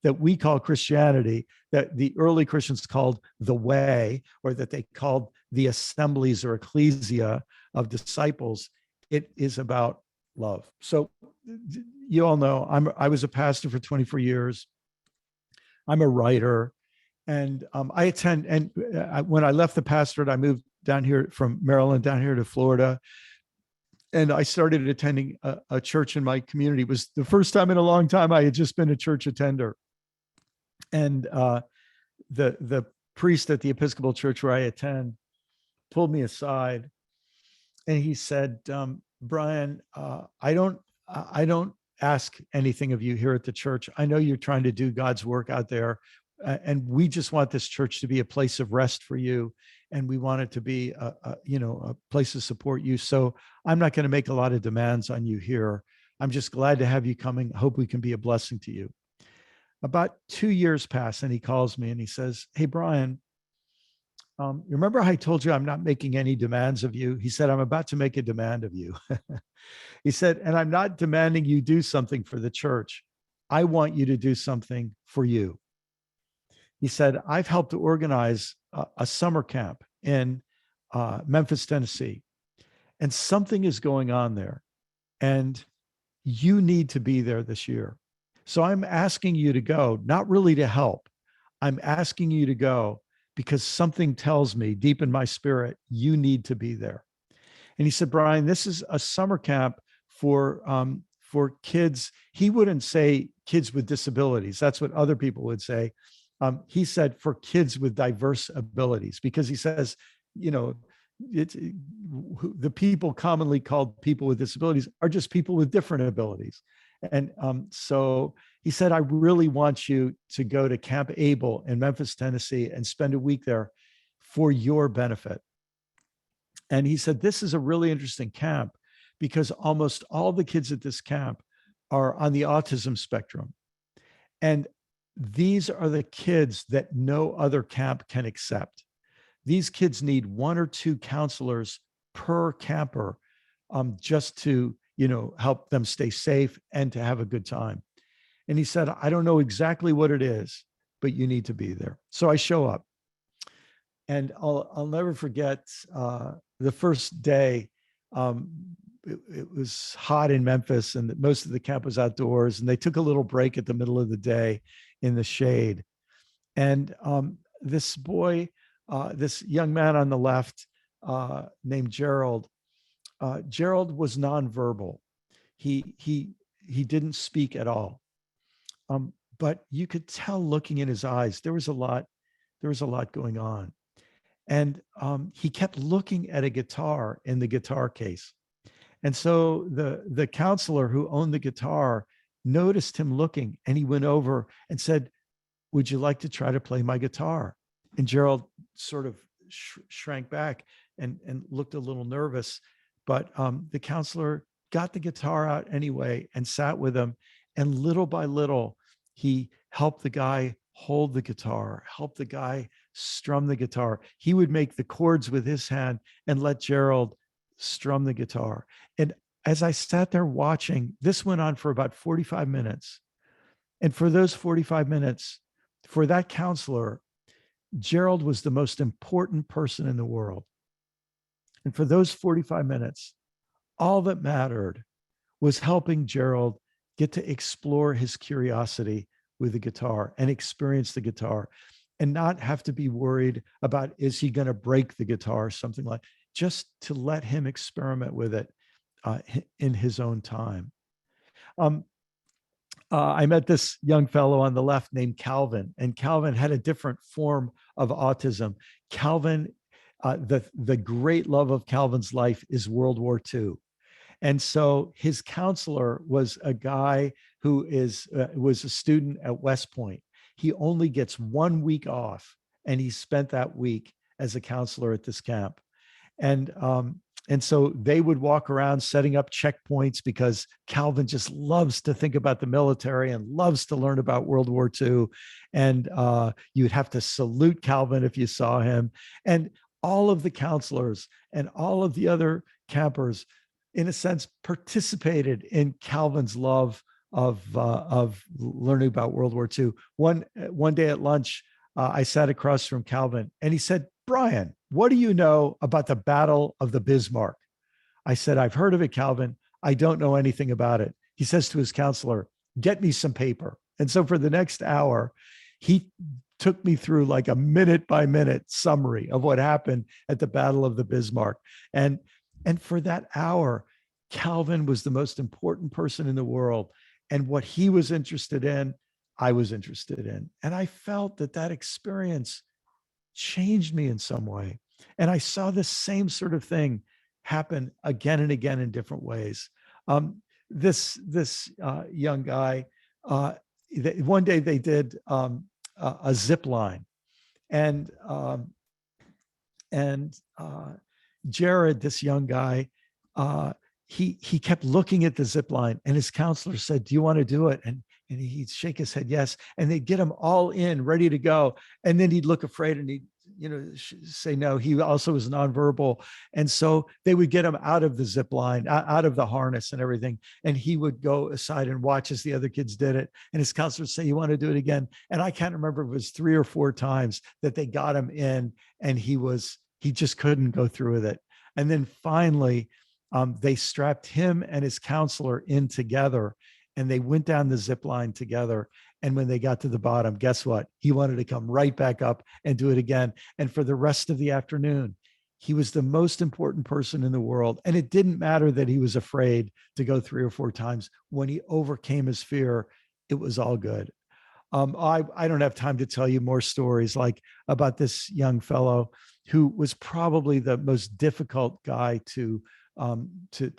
that we call Christianity, that the early Christians called the way, or that they called the assemblies or ecclesia of disciples, it is about love. So you all know I was a pastor for 24 years. I'm a writer, and I attend. And when I left the pastorate, I moved down here from Maryland down here to Florida, and I started attending a church in my community. It was the first time in a long time I had just been a church attender. And the priest at the Episcopal church where I attend pulled me aside, and he said, Brian, I don't ask anything of you here at the church. I know you're trying to do God's work out there, and we just want this church to be a place of rest for you, and we want it to be a place to support you. So I'm not going to make a lot of demands on you here. I'm just glad to have you coming. Hope we can be a blessing to you. About 2 years pass, and he calls me and he says, hey, Brian, you remember I told you I'm not making any demands of you? He said, I'm about to make a demand of you. He said, and I'm not demanding you do something for the church. I want you to do something for you. He said, I've helped to organize a summer camp in Memphis, Tennessee, and something is going on there, and you need to be there this year. So I'm asking you to go, not really to help. I'm asking you to go because something tells me deep in my spirit, you need to be there. And he said, Brian, this is a summer camp for kids. He wouldn't say kids with disabilities. That's what other people would say. He said for kids with diverse abilities, because he says, the people commonly called people with disabilities are just people with different abilities. And so he said, I really want you to go to Camp Able in Memphis, Tennessee, and spend a week there for your benefit. And he said, this is a really interesting camp because almost all the kids at this camp are on the autism spectrum. And these are the kids that no other camp can accept. These kids need 1 or 2 counselors per camper just to, help them stay safe and to have a good time. And he said, I don't know exactly what it is, but you need to be there. So I show up, and I'll never forget the first day. It was hot in Memphis, and most of the camp was outdoors, and they took a little break at the middle of the day in the shade. And this boy, this young man on the left named Gerald, Gerald was nonverbal. He didn't speak at all. But you could tell looking in his eyes, there was a lot going on. And he kept looking at a guitar in the guitar case. And so the counselor who owned the guitar noticed him looking, and he went over and said, would you like to try to play my guitar? And Gerald sort of shrank back and looked a little nervous, but the counselor got the guitar out anyway and sat with him. And little by little, he helped the guy hold the guitar, helped the guy strum the guitar. He would make the chords with his hand and let Gerald strum the guitar. And as I sat there watching, this went on for about 45 minutes. And for those 45 minutes, for that counselor, Gerald was the most important person in the world. And for those 45 minutes, all that mattered was helping Gerald get to explore his curiosity with the guitar and experience the guitar. and not have to be worried about, is he going to break the guitar or something like, just to let him experiment with it in his own time. I met this young fellow on the left named Calvin, and Calvin had a different form of autism. Calvin, the great love of Calvin's life is World War II. And so his counselor was a guy who was a student at West Point. He only gets 1 week off, and he spent that week as a counselor at this camp. And so they would walk around setting up checkpoints, because Calvin just loves to think about the military and loves to learn about World War II. And you'd have to salute Calvin if you saw him. And all of the counselors and all of the other campers, in a sense, participated in Calvin's love of learning about World War II. One day at lunch, I sat across from Calvin, and he said, "Brian, what do you know about the Battle of the Bismarck?" I said, "I've heard of it, Calvin. I don't know anything about it." He says to his counselor, "Get me some paper." And so for the next hour, he took me through like a minute by minute summary of what happened at the Battle of the Bismarck. And for that hour, Calvin was the most important person in the world. And what he was interested in, I was interested in. And I felt that experience changed me in some way. And I saw the same sort of thing happen again and again in different ways. This young guy, one day they did a zip line, and Jared, this young guy, he kept looking at the zip line, and his counselor said, "Do you want to do it?" And he'd shake his head yes, and they'd get him all in, ready to go, and then he'd look afraid, and he'd say no. He also was nonverbal, and so they would get him out of the zip line, out of the harness and everything, and he would go aside and watch as the other kids did it. And his counselor would say, "You want to do it again?" And I can't remember if it was 3 or 4 times that they got him in, and he just couldn't go through with it. And then finally, they strapped him and his counselor in together, and they went down the zip line together. And when they got to the bottom, guess what? He wanted to come right back up and do it again. And for the rest of the afternoon, he was the most important person in the world. And it didn't matter that he was afraid to go 3 or 4 times. When he overcame his fear, it was all good. I don't have time to tell you more stories like about this young fellow who was probably the most difficult guy to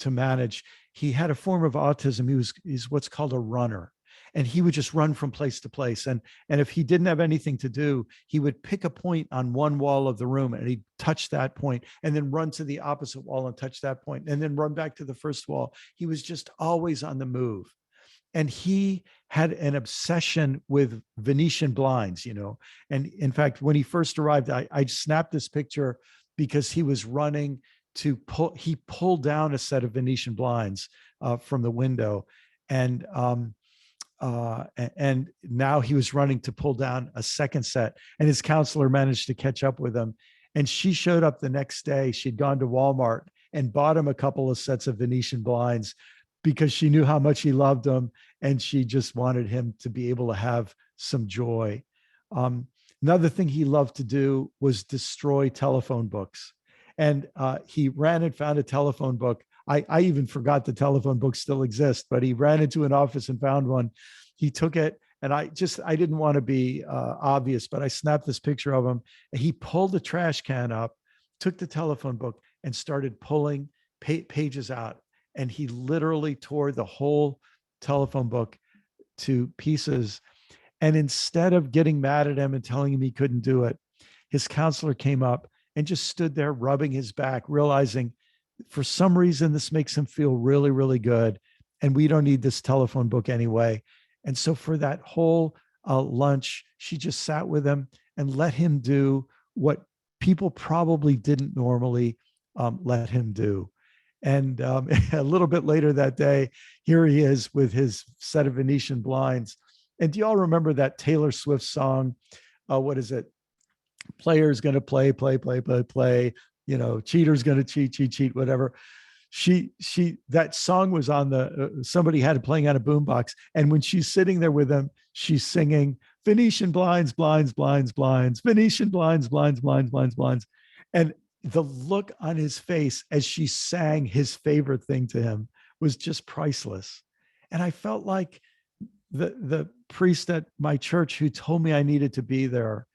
manage. He had a form of autism. He's what's called a runner. And he would just run from place to place. And if he didn't have anything to do, he would pick a point on one wall of the room, and he'd touch that point, and then run to the opposite wall and touch that point, and then run back to the first wall. He was just always on the move. And he had an obsession with Venetian blinds, And in fact, when he first arrived, I snapped this picture because he was running he pulled down a set of Venetian blinds from the window. And now he was running to pull down a second set, and his counselor managed to catch up with him. And she showed up the next day. She'd gone to Walmart and bought him a couple of sets of Venetian blinds because she knew how much he loved them, and she just wanted him to be able to have some joy. Another thing he loved to do was destroy telephone books. And he ran and found a telephone book. I even forgot the telephone books still exist, but he ran into an office and found one. He took it, and I didn't want to be obvious, but I snapped this picture of him. And he pulled the trash can up, took the telephone book, and started pulling pages out. And he literally tore the whole telephone book to pieces. And instead of getting mad at him and telling him he couldn't do it, his counselor came up and just stood there rubbing his back, realizing for some reason this makes him feel really, really good. And we don't need this telephone book anyway. And so for that whole lunch, she just sat with him and let him do what people probably didn't normally let him do. And a little bit later that day, here he is with his set of Venetian blinds. And do y'all remember that Taylor Swift song? What is it? Player's going to play, cheater's going to cheat, whatever. That song was on somebody had it playing on a boombox. And when she's sitting there with him, she's singing, Venetian blinds, blinds, blinds, blinds, Venetian blinds, blinds, blinds, blinds, blinds. And the look on his face as she sang his favorite thing to him was just priceless. And I felt like the priest at my church who told me I needed to be there,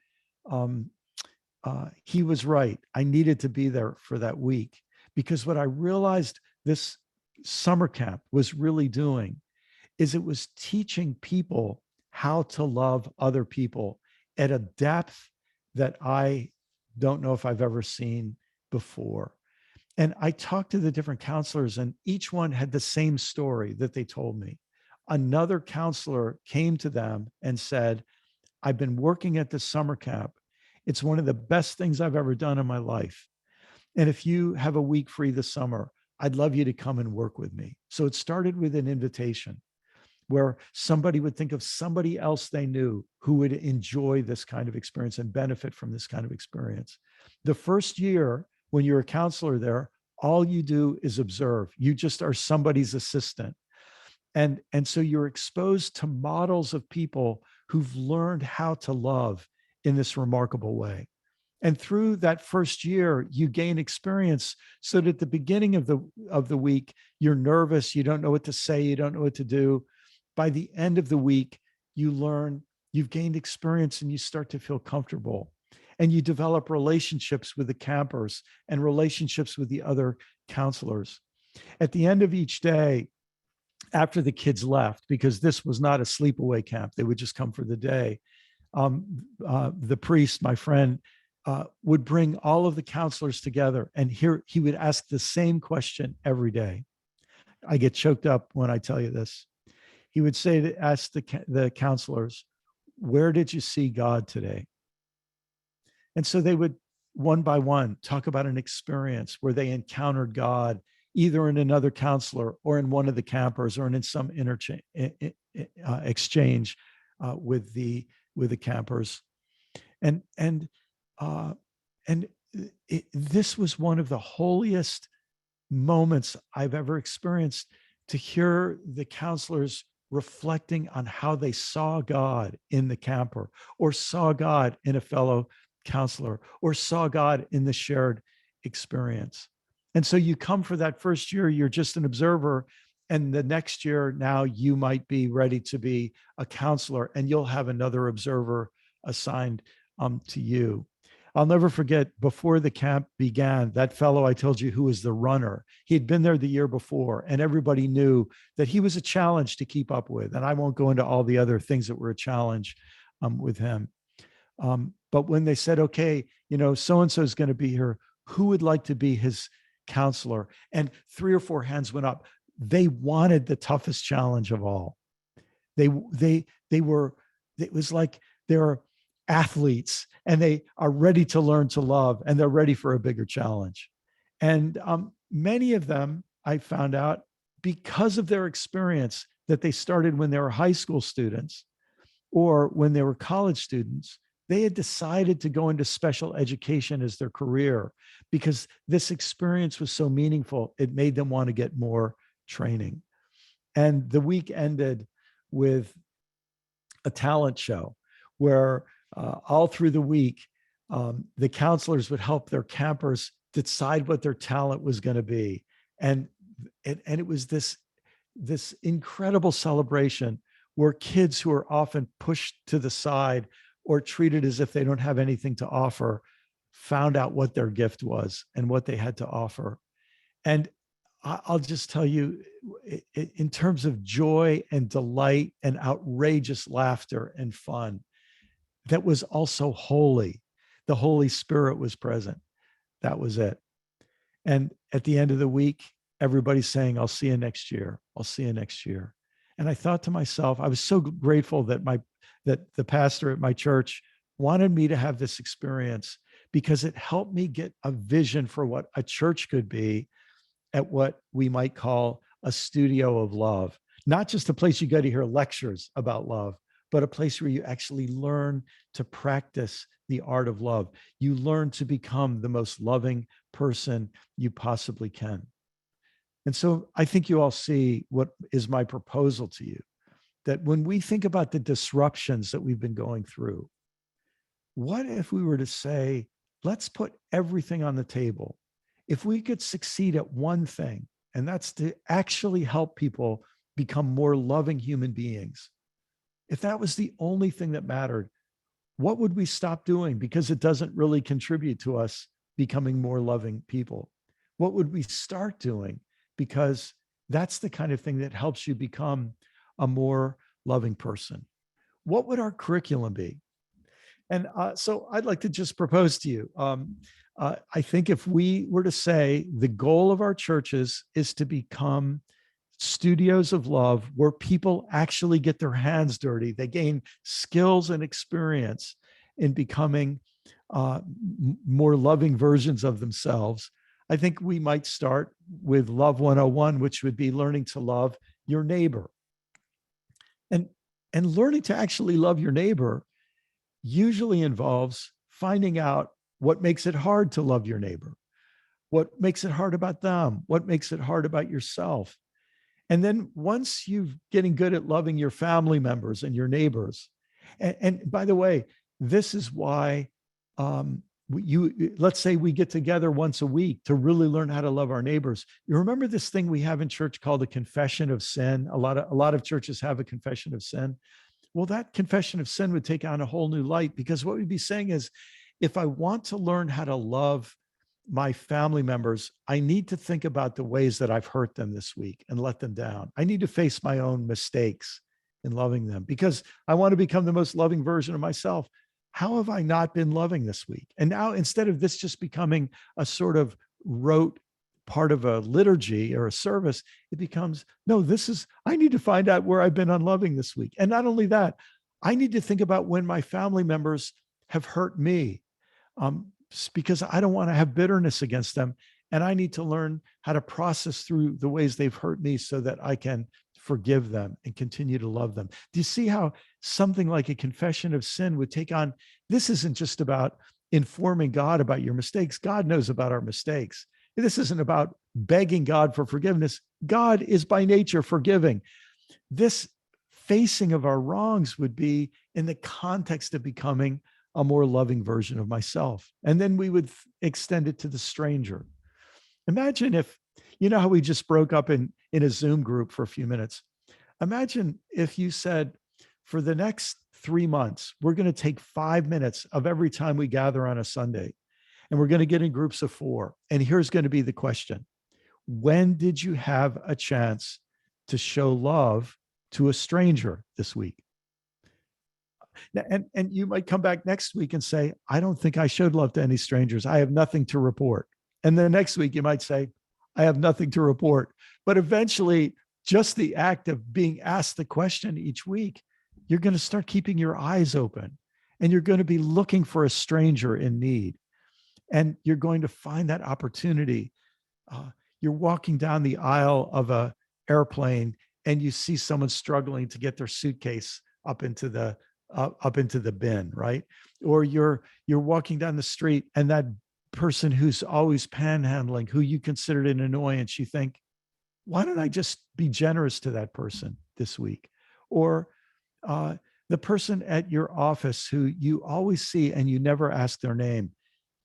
he was right. I needed to be there for that week, because what I realized this summer camp was really doing is it was teaching people how to love other people at a depth that I don't know if I've ever seen before. And I talked to the different counselors, and each one had the same story that they told me. Another counselor came to them and said, I've been working at this summer camp. It's one of the best things I've ever done in my life. And if you have a week free this summer, I'd love you to come and work with me. So it started with an invitation where somebody would think of somebody else they knew who would enjoy this kind of experience and benefit from this kind of experience. The first year, when you're a counselor there, all you do is observe. You just are somebody's assistant. And so you're exposed to models of people who've learned how to love in this remarkable way. And through that first year, you gain experience so that at the beginning of the week, you're nervous, you don't know what to say, you don't know what to do. By the end of the week, you learn, you've gained experience, and you start to feel comfortable. And you develop relationships with the campers and relationships with the other counselors. At the end of each day, after the kids left, because this was not a sleepaway camp, they would just come for the day, the priest, my friend, would bring all of the counselors together, and here he would ask the same question every day. I get choked up when I tell you this. He would ask the counselors, where did you see God today? And so they would, one by one, talk about an experience where they encountered God, either in another counselor or in one of the campers or in some exchange with the campers. And this was one of the holiest moments I've ever experienced, to hear the counselors reflecting on how they saw God in the camper, or saw God in a fellow counselor, or saw God in the shared experience. And so you come for that first year, you're just an observer. And the next year, now you might be ready to be a counselor, and you'll have another observer assigned to you. I'll never forget, before the camp began, that fellow I told you who was the runner, he had been there the year before, and everybody knew that he was a challenge to keep up with. And I won't go into all the other things that were a challenge with him. But when they said, okay, so-and-so is going to be here, who would like to be his counselor? And 3 or 4 hands went up. They wanted the toughest challenge of all. They were, it was like they're athletes, and they are ready to learn to love, and they're ready for a bigger challenge. And many of them, I found out, because of their experience that they started when they were high school students or when they were college students, they had decided to go into special education as their career, because this experience was so meaningful. It made them want to get more training. And the week ended with a talent show where all through the week, the counselors would help their campers decide what their talent was going to be. And it was this incredible celebration where kids who are often pushed to the side or treated as if they don't have anything to offer found out what their gift was and what they had to offer. And I'll just tell you, in terms of joy and delight and outrageous laughter and fun, that was also holy. The Holy Spirit was present. That was it. And at the end of the week, everybody's saying, I'll see you next year. I'll see you next year. And I thought to myself, I was so grateful that the pastor at my church wanted me to have this experience, because it helped me get a vision for what a church could be at what we might call a studio of love. Not just a place you go to hear lectures about love, but a place where you actually learn to practice the art of love. You learn to become the most loving person you possibly can. And so I think you all see what is my proposal to you, that when we think about the disruptions that we've been going through, what if we were to say, let's put everything on the table? If we could succeed at one thing, and that's to actually help people become more loving human beings, if that was the only thing that mattered, what would we stop doing because it doesn't really contribute to us becoming more loving people? What would we start doing because that's the kind of thing that helps you become a more loving person? What would our curriculum be? And so I'd like to just propose to you. I think if we were to say the goal of our churches is to become studios of love where people actually get their hands dirty, they gain skills and experience in becoming more loving versions of themselves, I think we might start with Love 101, which would be learning to love your neighbor. And learning to actually love your neighbor usually involves finding out what makes it hard to love your neighbor, what makes it hard about them, what makes it hard about yourself. And then once you're getting good at loving your family members and your neighbors, and by the way, this is why let's say we get together once a week to really learn how to love our neighbors. You remember this thing we have in church called a confession of sin? A lot of churches have a confession of sin. Well, that confession of sin would take on a whole new light, because what we'd be saying is, if I want to learn how to love my family members, I need to think about the ways that I've hurt them this week and let them down. I need to face my own mistakes in loving them because I want to become the most loving version of myself. How have I not been loving this week? And now, instead of this just becoming a sort of rote part of a liturgy or a service, it becomes, no, I need to find out where I've been unloving this week. And not only that, I need to think about when my family members have hurt me, because I don't want to have bitterness against them. And I need to learn how to process through the ways they've hurt me so that I can forgive them and continue to love them. Do you see how something like a confession of sin would take on? This isn't just about informing God about your mistakes. God knows about our mistakes. This isn't about begging God for forgiveness. God is by nature forgiving. This facing of our wrongs would be in the context of becoming a more loving version of myself. And then we would extend it to the stranger. Imagine if, you know how we just broke up in a Zoom group for a few minutes. Imagine if you said, for the next 3 months, we're going to take 5 minutes of every time we gather on a Sunday, and we're going to get in groups of 4. And here's going to be the question. When did you have a chance to show love to a stranger this week? And you might come back next week and say, I don't think I showed love to any strangers. I have nothing to report. And then next week you might say, I have nothing to report. But eventually, just the act of being asked the question each week, you're going to start keeping your eyes open, and you're going to be looking for a stranger in need. And you're going to find that opportunity. You're walking down the aisle of an airplane and you see someone struggling to get their suitcase up into the bin, right? Or you're walking down the street, and that person who's always panhandling, who you considered an annoyance, you think, why don't I just be generous to that person this week? Or the person at your office who you always see and you never ask their name,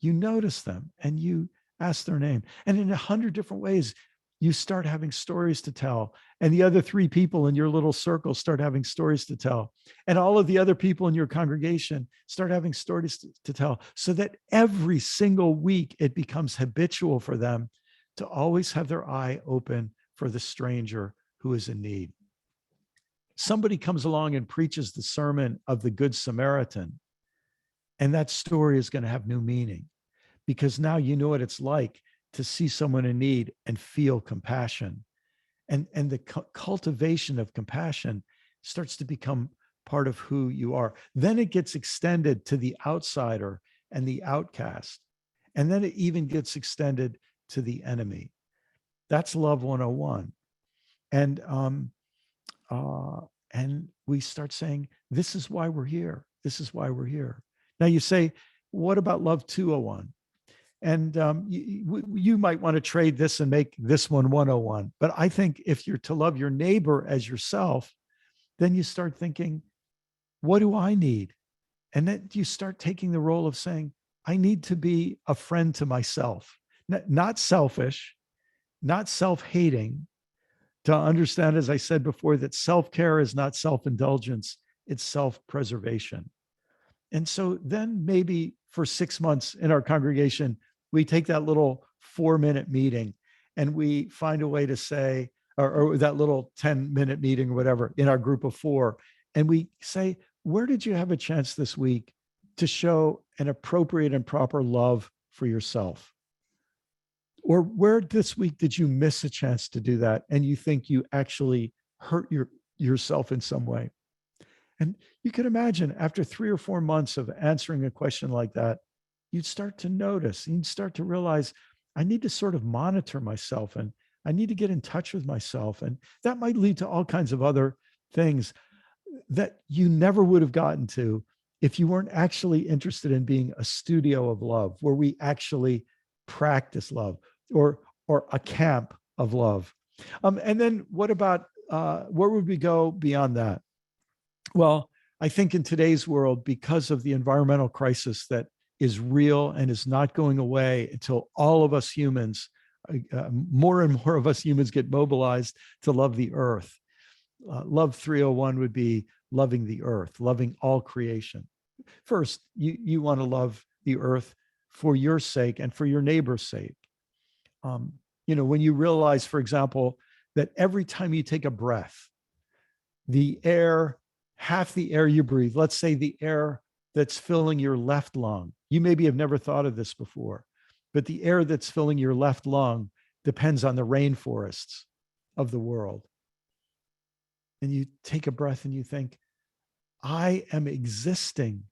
you notice them and you ask their name. And in 100 different ways, you start having stories to tell. And the other 3 people in your little circle start having stories to tell. And all of the other people in your congregation start having stories to tell, so that every single week it becomes habitual for them to always have their eye open for the stranger who is in need. Somebody comes along and preaches the sermon of the Good Samaritan, and that story is going to have new meaning, because now you know what it's like to see someone in need and feel compassion. And the cultivation of compassion starts to become part of who you are. Then it gets extended to the outsider and the outcast. And then it even gets extended to the enemy. That's Love 101. And we start saying, this is why we're here. This is why we're here. Now you say, what about Love 201? And you might want to trade this and make this one 101. But I think if you're to love your neighbor as yourself, then you start thinking, what do I need? And then you start taking the role of saying, I need to be a friend to myself, not selfish, not self-hating, to understand, as I said before, that self-care is not self-indulgence, it's self-preservation. And so then maybe for 6 months in our congregation, we take that little 4-minute meeting and we find a way to say, or that little 10-minute meeting or whatever in our group of 4. And we say, where did you have a chance this week to show an appropriate and proper love for yourself? Or where this week did you miss a chance to do that and you think you actually hurt yourself in some way? And you can imagine after 3 or 4 months of answering a question like that, you'd start to notice, you'd start to realize, I need to sort of monitor myself and I need to get in touch with myself. And that might lead to all kinds of other things that you never would have gotten to if you weren't actually interested in being a studio of love, where we actually practice love, or a camp of love. And then what about, where would we go beyond that? Well, I think in today's world, because of the environmental crisis that is real and is not going away until all of us humans, more and more of us humans get mobilized to love the earth. Love 301 would be loving the earth, loving all creation. First, you want to love the earth for your sake and for your neighbor's sake. When you realize, for example, that every time you take a breath, the air, half the air you breathe, let's say the air that's filling your left lung, you maybe have never thought of this before, but the air that's filling your left lung depends on the rainforests of the world. And you take a breath and you think, I am existing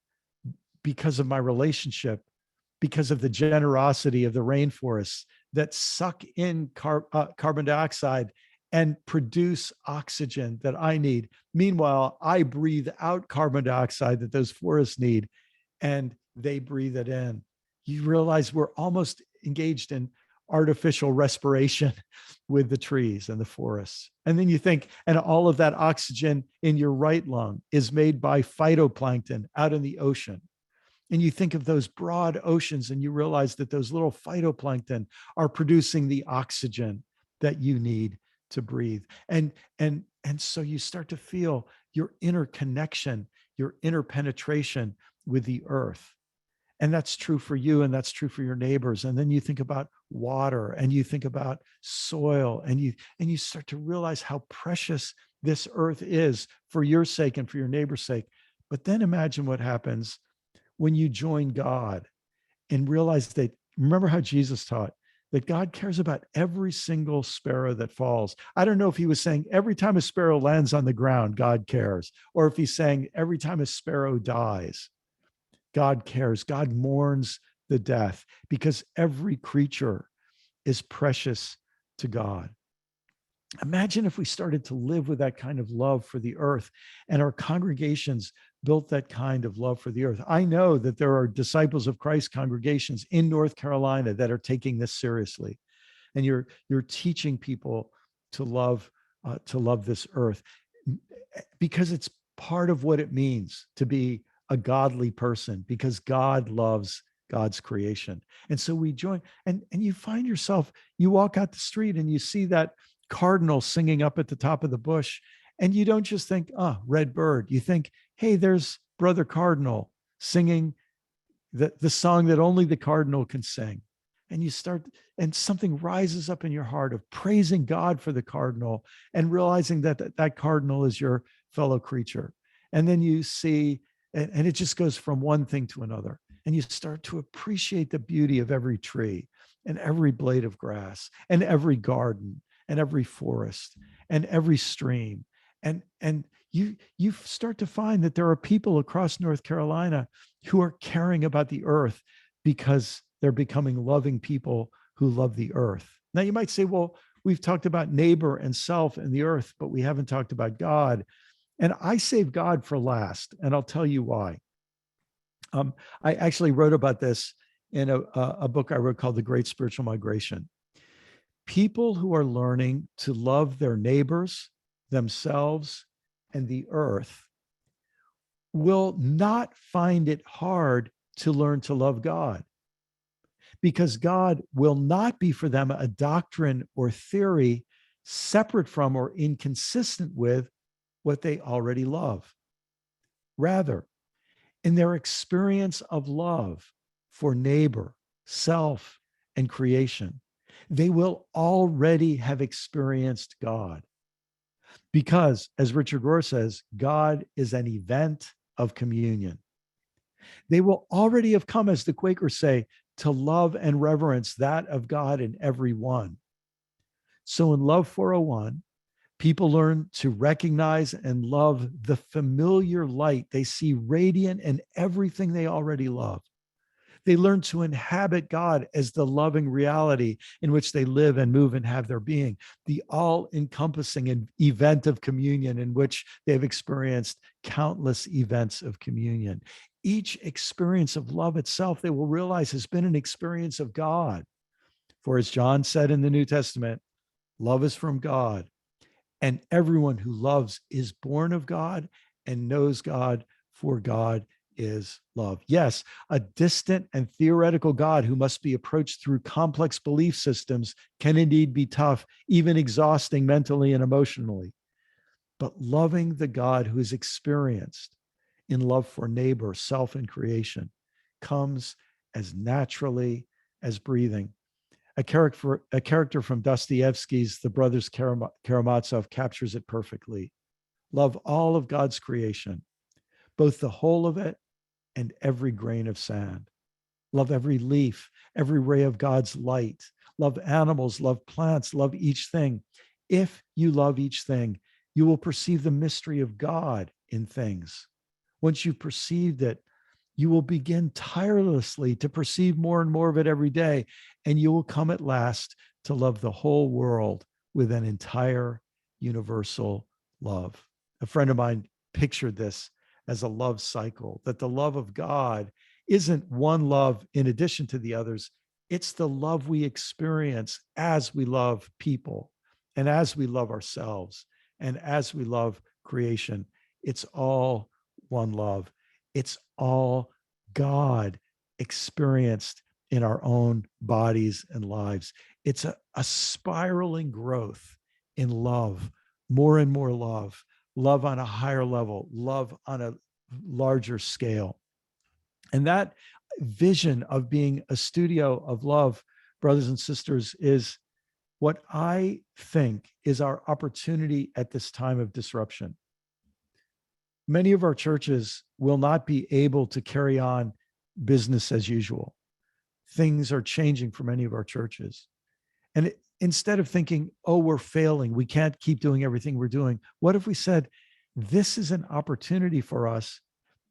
because of my relationship, because of the generosity of the rainforests that suck in carbon dioxide and produce oxygen that I need. Meanwhile, I breathe out carbon dioxide that those forests need, and they breathe it in. You realize we're almost engaged in artificial respiration with the trees and the forests. And then you think, and all of that oxygen in your right lung is made by phytoplankton out in the ocean. And you think of those broad oceans and you realize that those little phytoplankton are producing the oxygen that you need to breathe. And so you start to feel your interconnection, your interpenetration with the earth. And that's true for you, and that's true for your neighbors. And then you think about water, and you think about soil, and you start to realize how precious this earth is for your sake and for your neighbor's sake. But then imagine what happens when you join God and realize that, remember how Jesus taught that God cares about every single sparrow that falls. I don't know if he was saying every time a sparrow lands on the ground, God cares, or if he's saying every time a sparrow dies, God cares. God mourns the death because every creature is precious to God. Imagine if we started to live with that kind of love for the earth, and our congregations built that kind of love for the earth. I know that there are Disciples of Christ congregations in North Carolina that are taking this seriously, and you're teaching people to love this earth, because it's part of what it means to be a godly person, because God loves God's creation. And so we join, and you find yourself, you walk out the street and you see that cardinal singing up at the top of the bush, and you don't just think, red bird. You think, hey, there's Brother Cardinal singing the song that only the cardinal can sing. And you start, and something rises up in your heart of praising God for the cardinal and realizing that cardinal is your fellow creature. And then you see, and it just goes from one thing to another. And you start to appreciate the beauty of every tree and every blade of grass and every garden and every forest and every stream. And you start to find that there are people across North Carolina who are caring about the earth because they're becoming loving people who love the earth. Now you might say, well, we've talked about neighbor and self and the earth, but we haven't talked about God. And I save God for last, and I'll tell you why. I actually wrote about this in a book I wrote called The Great Spiritual Migration. People who are learning to love their neighbors, themselves, and the earth will not find it hard to learn to love God, because God will not be for them a doctrine or theory separate from or inconsistent with what they already love. Rather, in their experience of love for neighbor, self, and creation, they will already have experienced God. Because, as Richard Rohr says, God is an event of communion. They will already have come, as the Quakers say, to love and reverence that of God in every one. So in Love 401, people learn to recognize and love the familiar light they see radiant in everything they already love. They learn to inhabit God as the loving reality in which they live and move and have their being, the all-encompassing event of communion in which they've experienced countless events of communion. Each experience of love itself, they will realize, has been an experience of God. For as John said in the New Testament, love is from God, and everyone who loves is born of God and knows God, for God is love. Yes, a distant and theoretical God who must be approached through complex belief systems can indeed be tough, even exhausting mentally and emotionally. But loving the God who is experienced in love for neighbor, self, and creation comes as naturally as breathing. A character from Dostoevsky's The Brothers Karamazov captures it perfectly. Love all of God's creation, both the whole of it and every grain of sand. Love every leaf, every ray of God's light. Love animals, love plants, love each thing. If you love each thing, you will perceive the mystery of God in things. Once you've perceived it, you will begin tirelessly to perceive more and more of it every day, and you will come at last to love the whole world with an entire universal love. A friend of mine pictured this as a love cycle, that the love of God isn't one love in addition to the others. It's the love we experience as we love people and as we love ourselves and as we love creation. It's all one love. It's all God experienced in our own bodies and lives. It's a spiraling growth in love, more and more love on a higher level, love on a larger scale. And that vision of being a studio of love, brothers and sisters, is what I think is our opportunity at this time of disruption. Many of our churches will not be able to carry on business as usual. Things are changing for many of our churches. And instead of thinking, oh, we're failing, we can't keep doing everything we're doing, what if we said, this is an opportunity for us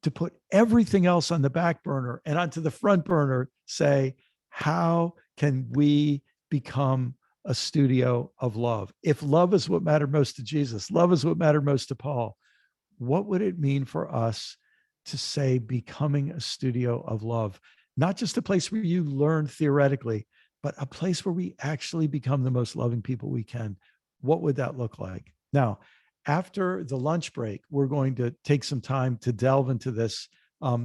to put everything else on the back burner and onto the front burner, say, how can we become a studio of love? If love is what mattered most to Jesus, love is what mattered most to Paul, what would it mean for us to say becoming a studio of love? Not just a place where you learn theoretically, but a place where we actually become the most loving people we can. What would that look like? Now, after the lunch break, we're going to take some time to delve into this a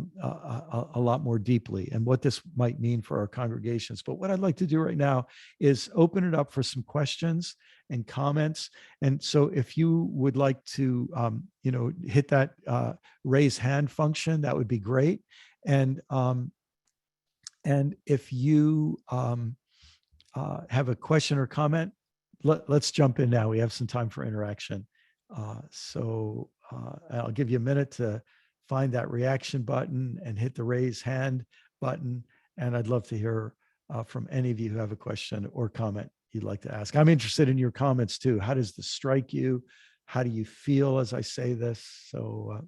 lot more deeply and what this might mean for our congregations. But what I'd like to do right now is open it up for some questions and comments. And so if you would like to, hit that raise hand function, that would be great. And if you have a question or comment, let's jump in now. We have some time for interaction. So I'll give you a minute to find that reaction button and hit the raise hand button. And I'd love to hear from any of you who have a question or comment you'd like to ask. I'm interested in your comments too. How does this strike you? How do you feel as I say this? So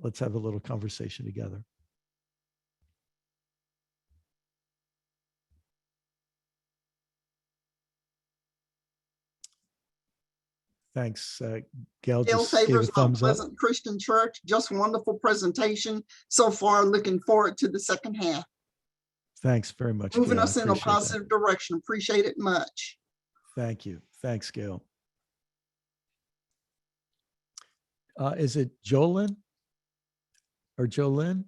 let's have a little conversation together. Thanks, Gail. Gail Just gave a Favors of thumbs up. Pleasant Christian Church. Just wonderful presentation so far. Looking forward to the second half. Thanks very much. Moving Gail. us in a positive direction. Appreciate it much. Thank you. Thanks, Gail. Is it Jolyn or Jolyn?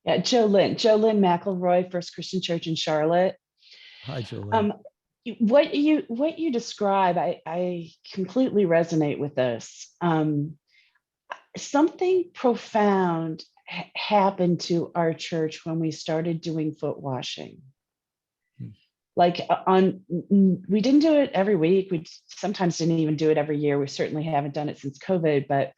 Yeah, Jolyn McElroy, First Christian Church in Charlotte. Hi, Jolyn. What you describe, I completely resonate with this. Something profound happened to our church when we started doing foot washing. Like we didn't do it every week. We sometimes didn't even do it every year. We certainly haven't done it since COVID, but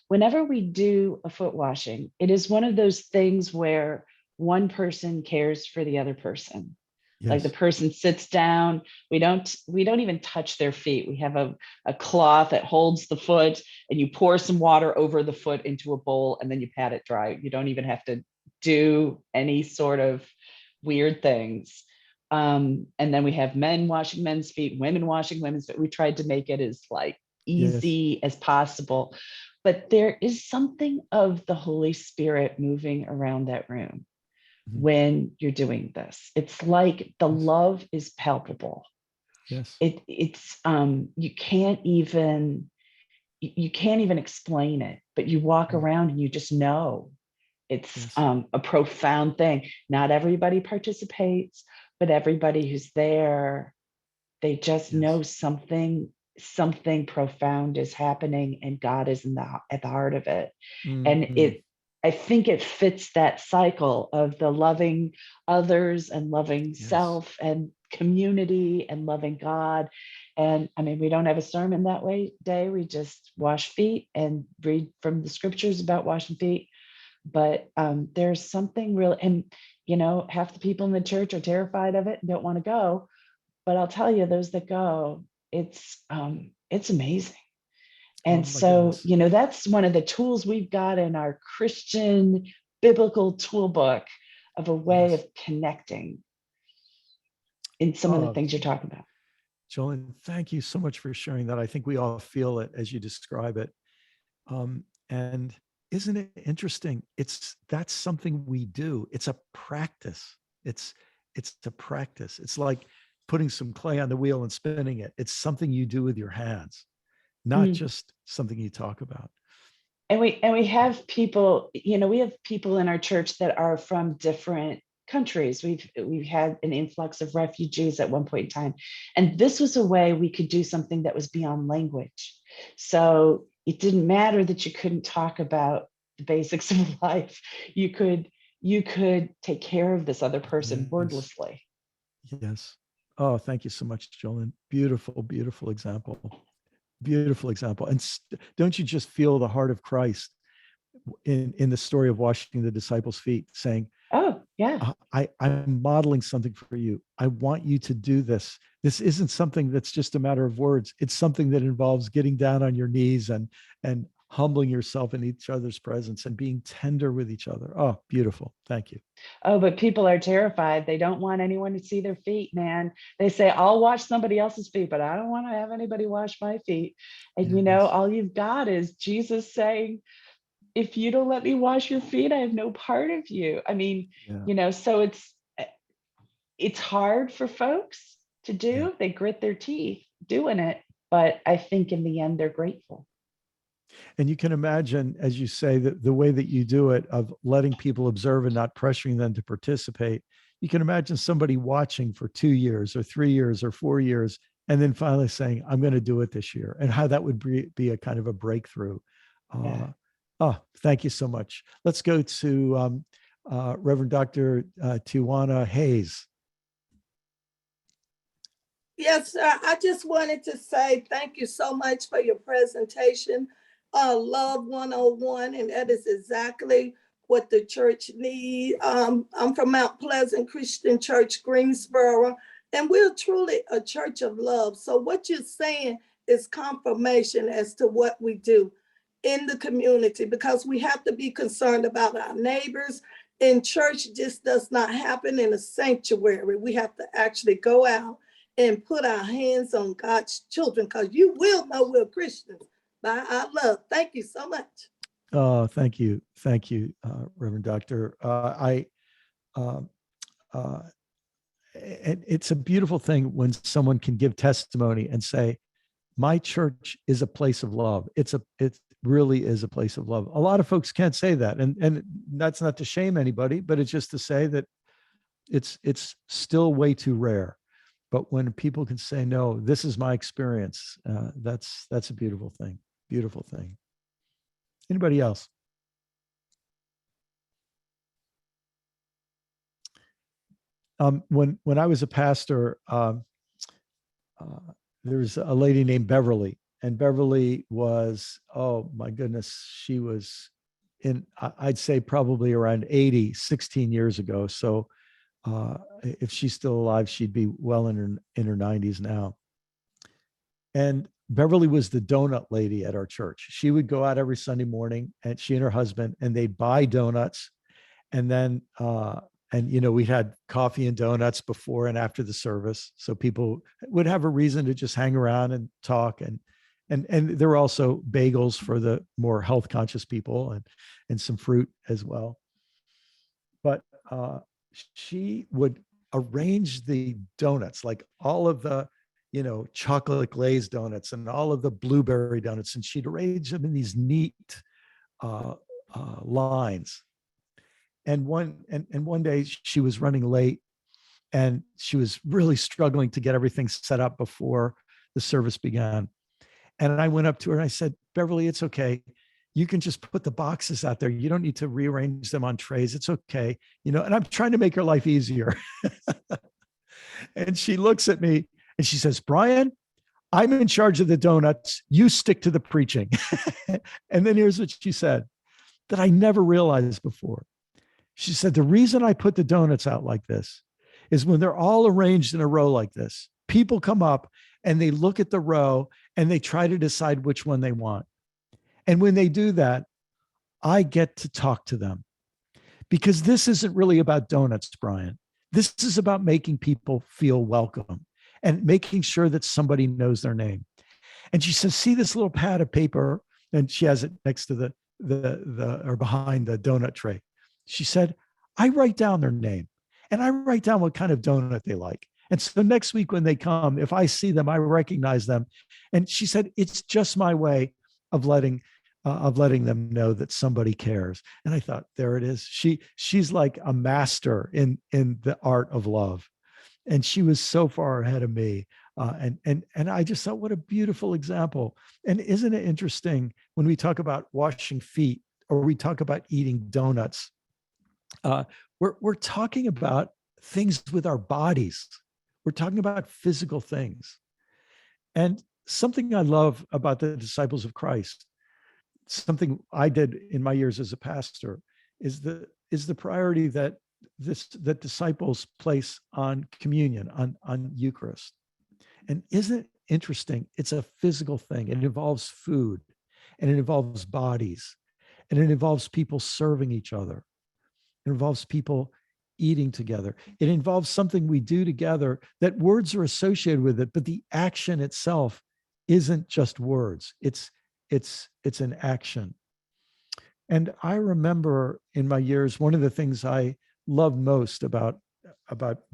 whenever we do a foot washing, it is one of those things where one person cares for the other person. Yes. Like the person sits down, we don't even touch their feet. We have a cloth that holds the foot, and you pour some water over the foot into a bowl, and then you pat it dry. You don't even have to do any sort of weird things. And then we have men washing men's feet, women washing women's feet. We tried to make it as like easy as possible, but there is something of the Holy Spirit moving around that room when you're doing this. It's like the love is palpable. Yes. It's you can't even explain it, but you walk around and you just know it's a profound thing. Not everybody participates, but everybody who's there, they just know something profound is happening, and God is at the heart of it. And I think it fits that cycle of the loving others and loving self and community and loving God. And I mean, we don't have a sermon that day. We just wash feet and read from the scriptures about washing feet. But there's something real, and half the people in the church are terrified of it and don't want to go. But I'll tell you, those that go, it's amazing. And so, that's one of the tools we've got in our Christian biblical toolbook of a way of connecting in some of the things you're talking about. Jolyn, thank you so much for sharing that. I think we all feel it as you describe it. And isn't it interesting? That's something we do. It's a practice. It's a practice. It's like putting some clay on the wheel and spinning it. It's something you do with your hands, not just something you talk about. And we have people, we have people in our church that are from different countries. We've had an influx of refugees at one point in time. And this was a way we could do something that was beyond language. So it didn't matter that you couldn't talk about the basics of life. You could take care of this other person wordlessly. Yes. Oh, thank you so much, Jolyn. Beautiful, beautiful example. Beautiful example. And don't you just feel the heart of Christ in the story of washing the disciples' feet, saying, oh, yeah, I'm modeling something for you. I want you to do this. This isn't something that's just a matter of words. It's something that involves getting down on your knees and humbling yourself in each other's presence and being tender with each other. Oh, beautiful. Thank you. Oh, but people are terrified. They don't want anyone to see their feet, man. They say, I'll wash somebody else's feet, but I don't want to have anybody wash my feet. And all you've got is Jesus saying, if you don't let me wash your feet, I have no part of you. I mean, so it's hard for folks to do. Yeah. They grit their teeth doing it, but I think in the end, they're grateful. And you can imagine, as you say, that the way that you do it, of letting people observe and not pressuring them to participate, you can imagine somebody watching for 2 years or 3 years or 4 years, and then finally saying, I'm going to do it this year, and how that would be a kind of a breakthrough. Oh, thank you so much. Let's go to Reverend Dr. Tijuana Hayes. Yes, sir. I just wanted to say thank you so much for your presentation. Love 101, and that is exactly what the church needs. I'm from Mount Pleasant Christian Church, Greensboro, and we're truly a church of love. So what you're saying is confirmation as to what we do in the community, because we have to be concerned about our neighbors. And church just does not happen in a sanctuary. We have to actually go out and put our hands on God's children, because you will know we're Christians by our love. Thank you so much. Oh, thank you. Thank you, Reverend Doctor. It's a beautiful thing when someone can give testimony and say, my church is a place of love. It's really is a place of love. A lot of folks can't say that. And that's not to shame anybody, but it's just to say that it's still way too rare. But when people can say, no, this is my experience, that's a beautiful thing. Beautiful thing. Anybody else? When I was a pastor, there was a lady named Beverly, and Beverly was, oh my goodness, she was I'd say probably around 80, 16 years ago. So if she's still alive, she'd be well in her 90s now. And Beverly was the donut lady at our church. She would go out every Sunday morning, and she and her husband, and they'd buy donuts. And then, we had coffee and donuts before and after the service. So people would have a reason to just hang around and talk. And there were also bagels for the more health conscious people, and some fruit as well. But she would arrange the donuts, like all of the, chocolate glazed donuts and all of the blueberry donuts. And she'd arrange them in these neat lines. And one day she was running late, and she was really struggling to get everything set up before the service began. And I went up to her and I said, Beverly, it's okay. You can just put the boxes out there. You don't need to rearrange them on trays. It's okay. And I'm trying to make her life easier. And she looks at me and she says, Brian, I'm in charge of the donuts. You stick to the preaching. And then here's what she said that I never realized before. She said, the reason I put the donuts out like this is when they're all arranged in a row like this, people come up and they look at the row and they try to decide which one they want. And when they do that, I get to talk to them, because this isn't really about donuts, Brian. This is about making people feel welcome and making sure that somebody knows their name. And she says, see this little pad of paper? And she has it next to or behind the donut tray. She said, I write down their name, and I write down what kind of donut they like. And so next week when they come, if I see them, I recognize them. And she said, it's just my way of letting them know that somebody cares. And I thought, there it is. She's like a master in the art of love. And she was so far ahead of me. And I just thought, what a beautiful example. And isn't it interesting when we talk about washing feet, or we talk about eating donuts, we're talking about things with our bodies. We're talking about physical things. And something I love about the disciples of Christ, something I did in my years as a pastor, is the priority that disciples place on communion, on Eucharist. And isn't it interesting? It's a physical thing. It involves food, and it involves bodies, and it involves people serving each other. It involves people eating together. It involves something we do together that words are associated with it, but the action itself isn't just words. It's an action. And I remember in my years, one of the things I loved most about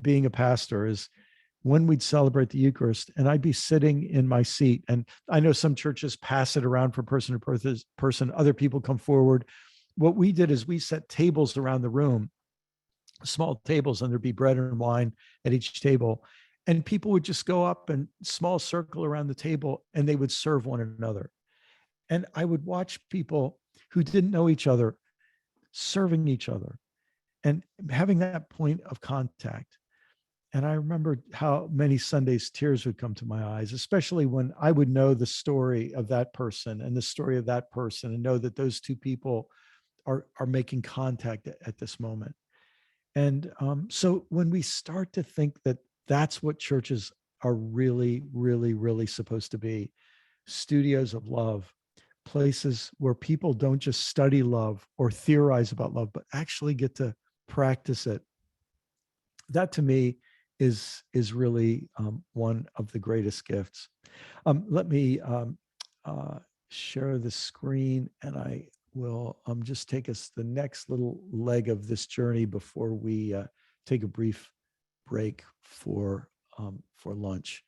being a pastor is when we'd celebrate the Eucharist, and I'd be sitting in my seat. And I know some churches pass it around from person to person. Other people come forward. What we did is we set tables around the room, small tables, and there'd be bread and wine at each table. And people would just go up and small circle around the table, and they would serve one another. And I would watch people who didn't know each other serving each other and having that point of contact. And I remember how many Sundays tears would come to my eyes, especially when I would know the story of that person and the story of that person, and know that those two people are making contact at this moment. And so when we start to think that that's what churches are really, really, really supposed to be, studios of love, places where people don't just study love or theorize about love, but actually get to practice it. That to me is really one of the greatest gifts. Let me share the screen, and I will just take us the next little leg of this journey before we take a brief break for lunch.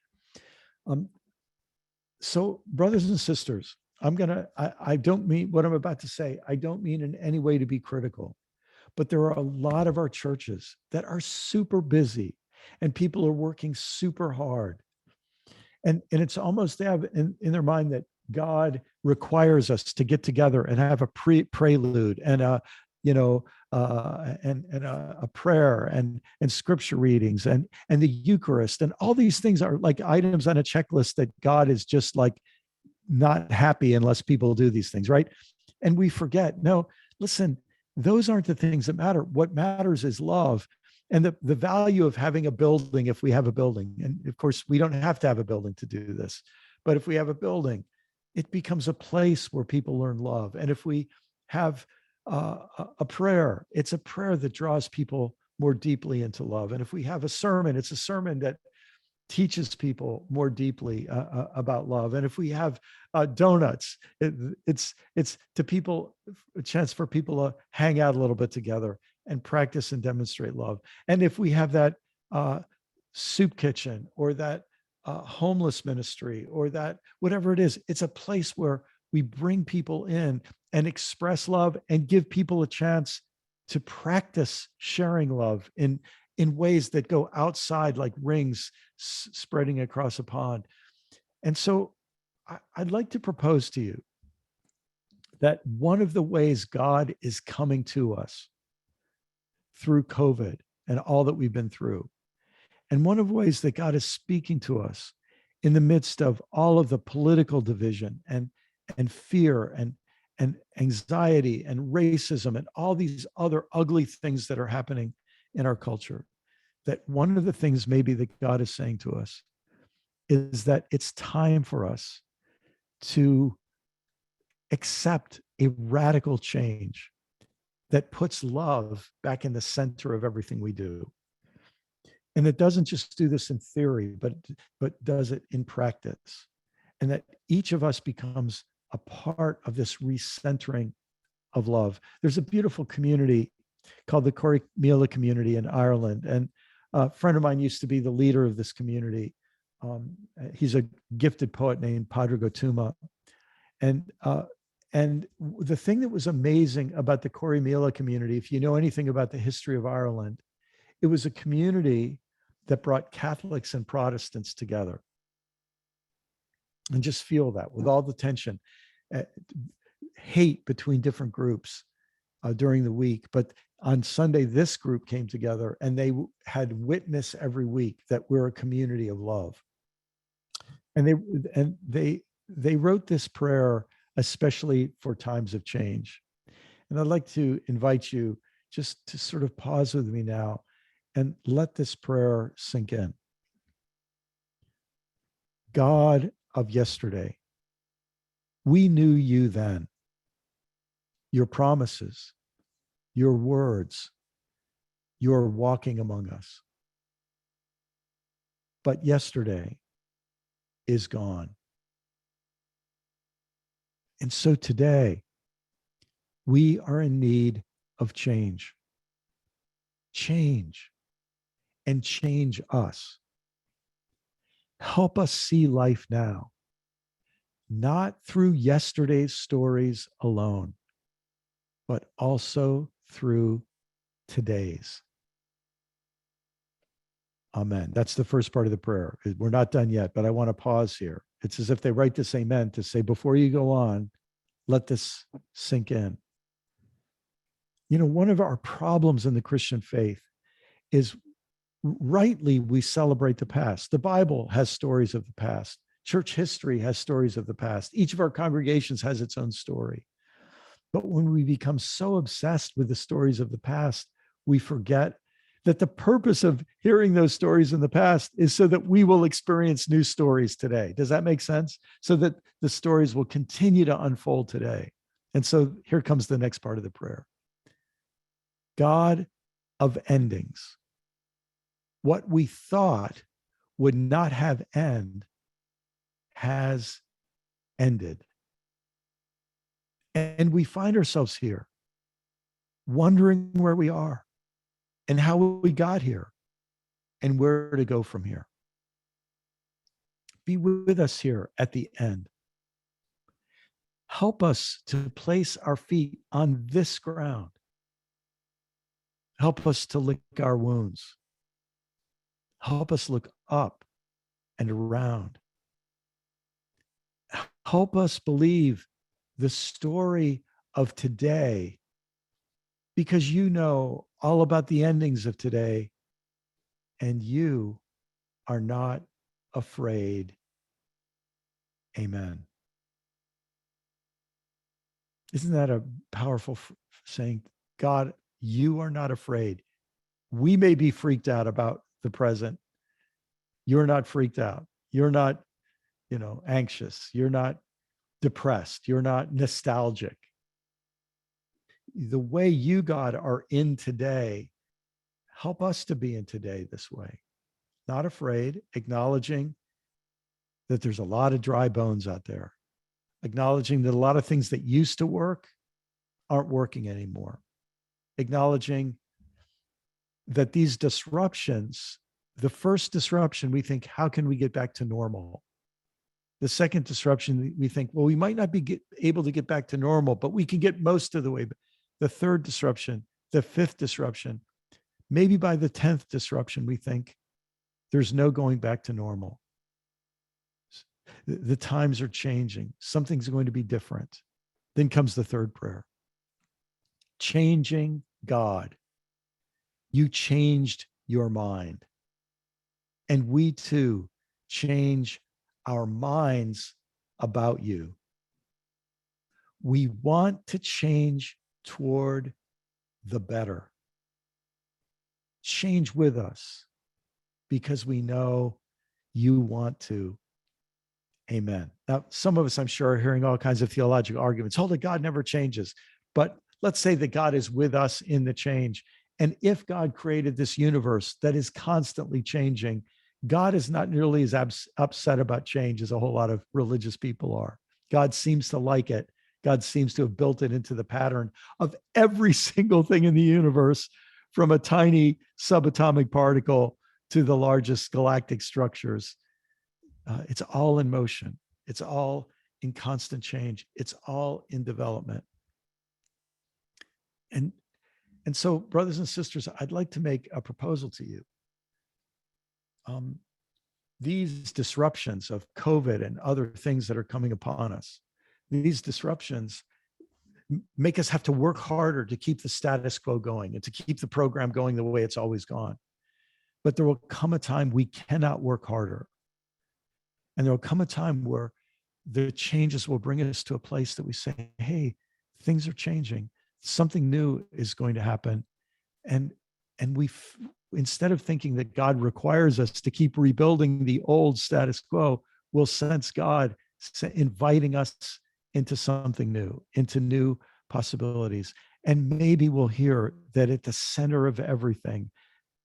So brothers and sisters, I don't mean what I'm about to say. I don't mean in any way to be critical, but there are a lot of our churches that are super busy and people are working super hard. And it's almost they have in their mind that God requires us to get together and have a prelude and a, you know, and a prayer and scripture readings and the Eucharist and all these things are like items on a checklist that God is just like not happy unless people do these things, right? And we forget, no, listen, those aren't the things that matter. What matters is love and the value of having a building if we have a building. And of course, we don't have to have a building to do this, but if we have a building, it becomes a place where people learn love. And if we have a prayer, it's a prayer that draws people more deeply into love. And if we have a sermon, it's a sermon that teaches people more deeply about love. And if we have donuts, it's to people a chance for people to hang out a little bit together and practice and demonstrate love. And if we have that soup kitchen or that homeless ministry or that whatever it is, it's a place where we bring people in and express love and give people a chance to practice sharing love in ways that go outside like rings spreading across a pond. And so I'd like to propose to you that one of the ways God is coming to us through COVID and all that we've been through, and one of the ways that God is speaking to us in the midst of all of the political division and fear and anxiety and racism and all these other ugly things that are happening in our culture, that one of the things maybe that God is saying to us is that it's time for us to accept a radical change that puts love back in the center of everything we do. And it doesn't just do this in theory, but does it in practice. And that each of us becomes a part of this recentering of love. There's a beautiful community called the Corrymeela community in Ireland. And a friend of mine used to be the leader of this community. He's a gifted poet named Pádraig Ó Tuama. And the thing that was amazing about the Corrymeela community, if you know anything about the history of Ireland, it was a community that brought Catholics and Protestants together. And just feel that with all the tension, hate between different groups during the week. But on Sunday, this group came together and they had witness every week that we're a community of love. And they wrote this prayer especially for times of change. And I'd like to invite you just to sort of pause with me now and let this prayer sink in. God of yesterday, we knew you then, your promises, your words, your walking among us. But yesterday is gone. And so today, we are in need of change. Change and change us. Help us see life now, not through yesterday's stories alone, but also through today's. Amen. That's the first part of the prayer. We're not done yet, but I want to pause here. It's as if they write this amen to say, before you go on, let this sink in. You know, one of our problems in the Christian faith is rightly we celebrate the past. The Bible has stories of the past. Church history has stories of the past. Each of our congregations has its own story. But when we become so obsessed with the stories of the past, we forget that the purpose of hearing those stories in the past is so that we will experience new stories today. Does that make sense? So that the stories will continue to unfold today. And so here comes the next part of the prayer. God of endings, what we thought would not have end has ended. And we find ourselves here, wondering where we are and how we got here and where to go from here. Be with us here at the end. Help us to place our feet on this ground. Help us to lick our wounds. Help us look up and around. Help us believe the story of today, because you know all about the endings of today, and you are not afraid. Amen. Isn't that a powerful saying? God, you are not afraid. We may be freaked out about the present. You're not freaked out. You're not, anxious. You're not depressed. You're not nostalgic. The way you, God, are in today, help us to be in today this way. Not afraid, acknowledging that there's a lot of dry bones out there, acknowledging that a lot of things that used to work aren't working anymore, acknowledging that these disruptions, the first disruption, we think, how can we get back to normal? The second disruption, we think, well, we might not be able to get back to normal, but we can get most of the way. The third disruption, the fifth disruption, maybe by the 10th disruption, we think there's no going back to normal. The times are changing. Something's going to be different. Then comes the third prayer. Changing God. You changed your mind. And we too change our minds about you. We want to change toward the better. Change with us because we know you want to. Amen. Now, some of us, I'm sure, are hearing all kinds of theological arguments. Hold it, God never changes. But let's say that God is with us in the change. And if God created this universe that is constantly changing, God is not nearly as upset about change as a whole lot of religious people are. God seems to like it. God seems to have built it into the pattern of every single thing in the universe, from a tiny subatomic particle to the largest galactic structures. It's all in motion. It's all in constant change. It's all in development. And so, brothers and sisters, I'd like to make a proposal to you. These disruptions of COVID and other things that are coming upon us, these disruptions make us have to work harder to keep the status quo going and to keep the program going the way it's always gone. But there will come a time we cannot work harder. And there will come a time where the changes will bring us to a place that we say, hey, things are changing. Something new is going to happen. And we, instead of thinking that God requires us to keep rebuilding the old status quo, we'll sense God inviting us into something new, into new possibilities. And maybe we'll hear that at the center of everything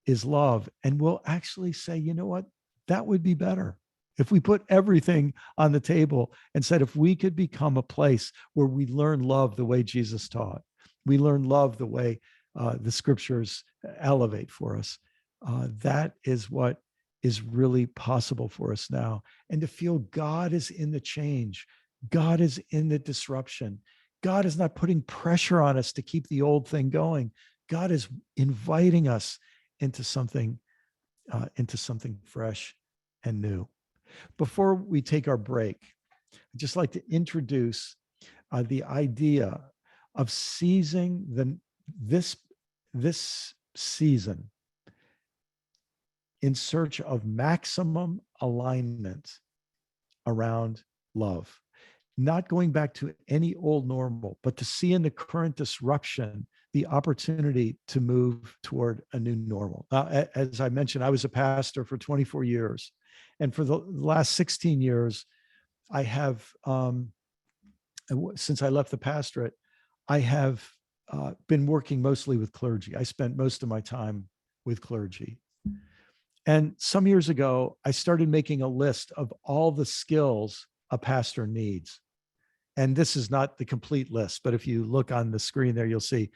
is love. And we'll actually say, you know what? That would be better. If we put everything on the table and said, if we could become a place where we learn love the way Jesus taught, we learn love the way the scriptures elevate for us, that is what is really possible for us now. And to feel God is in the change, God is in the disruption. God is not putting pressure on us to keep the old thing going. God is inviting us into something fresh and new. Before we take our break, I'd just like to introduce the idea of seizing this season in search of maximum alignment around love. Not going back to any old normal, but to see in the current disruption the opportunity to move toward a new normal. As I mentioned, I was a pastor for 24 years. And for the last 16 years, I have, since I left the pastorate, I have been working mostly with clergy. I spent most of my time with clergy. And some years ago, I started making a list of all the skills a pastor needs. And this is not the complete list, but if you look on the screen there, you'll see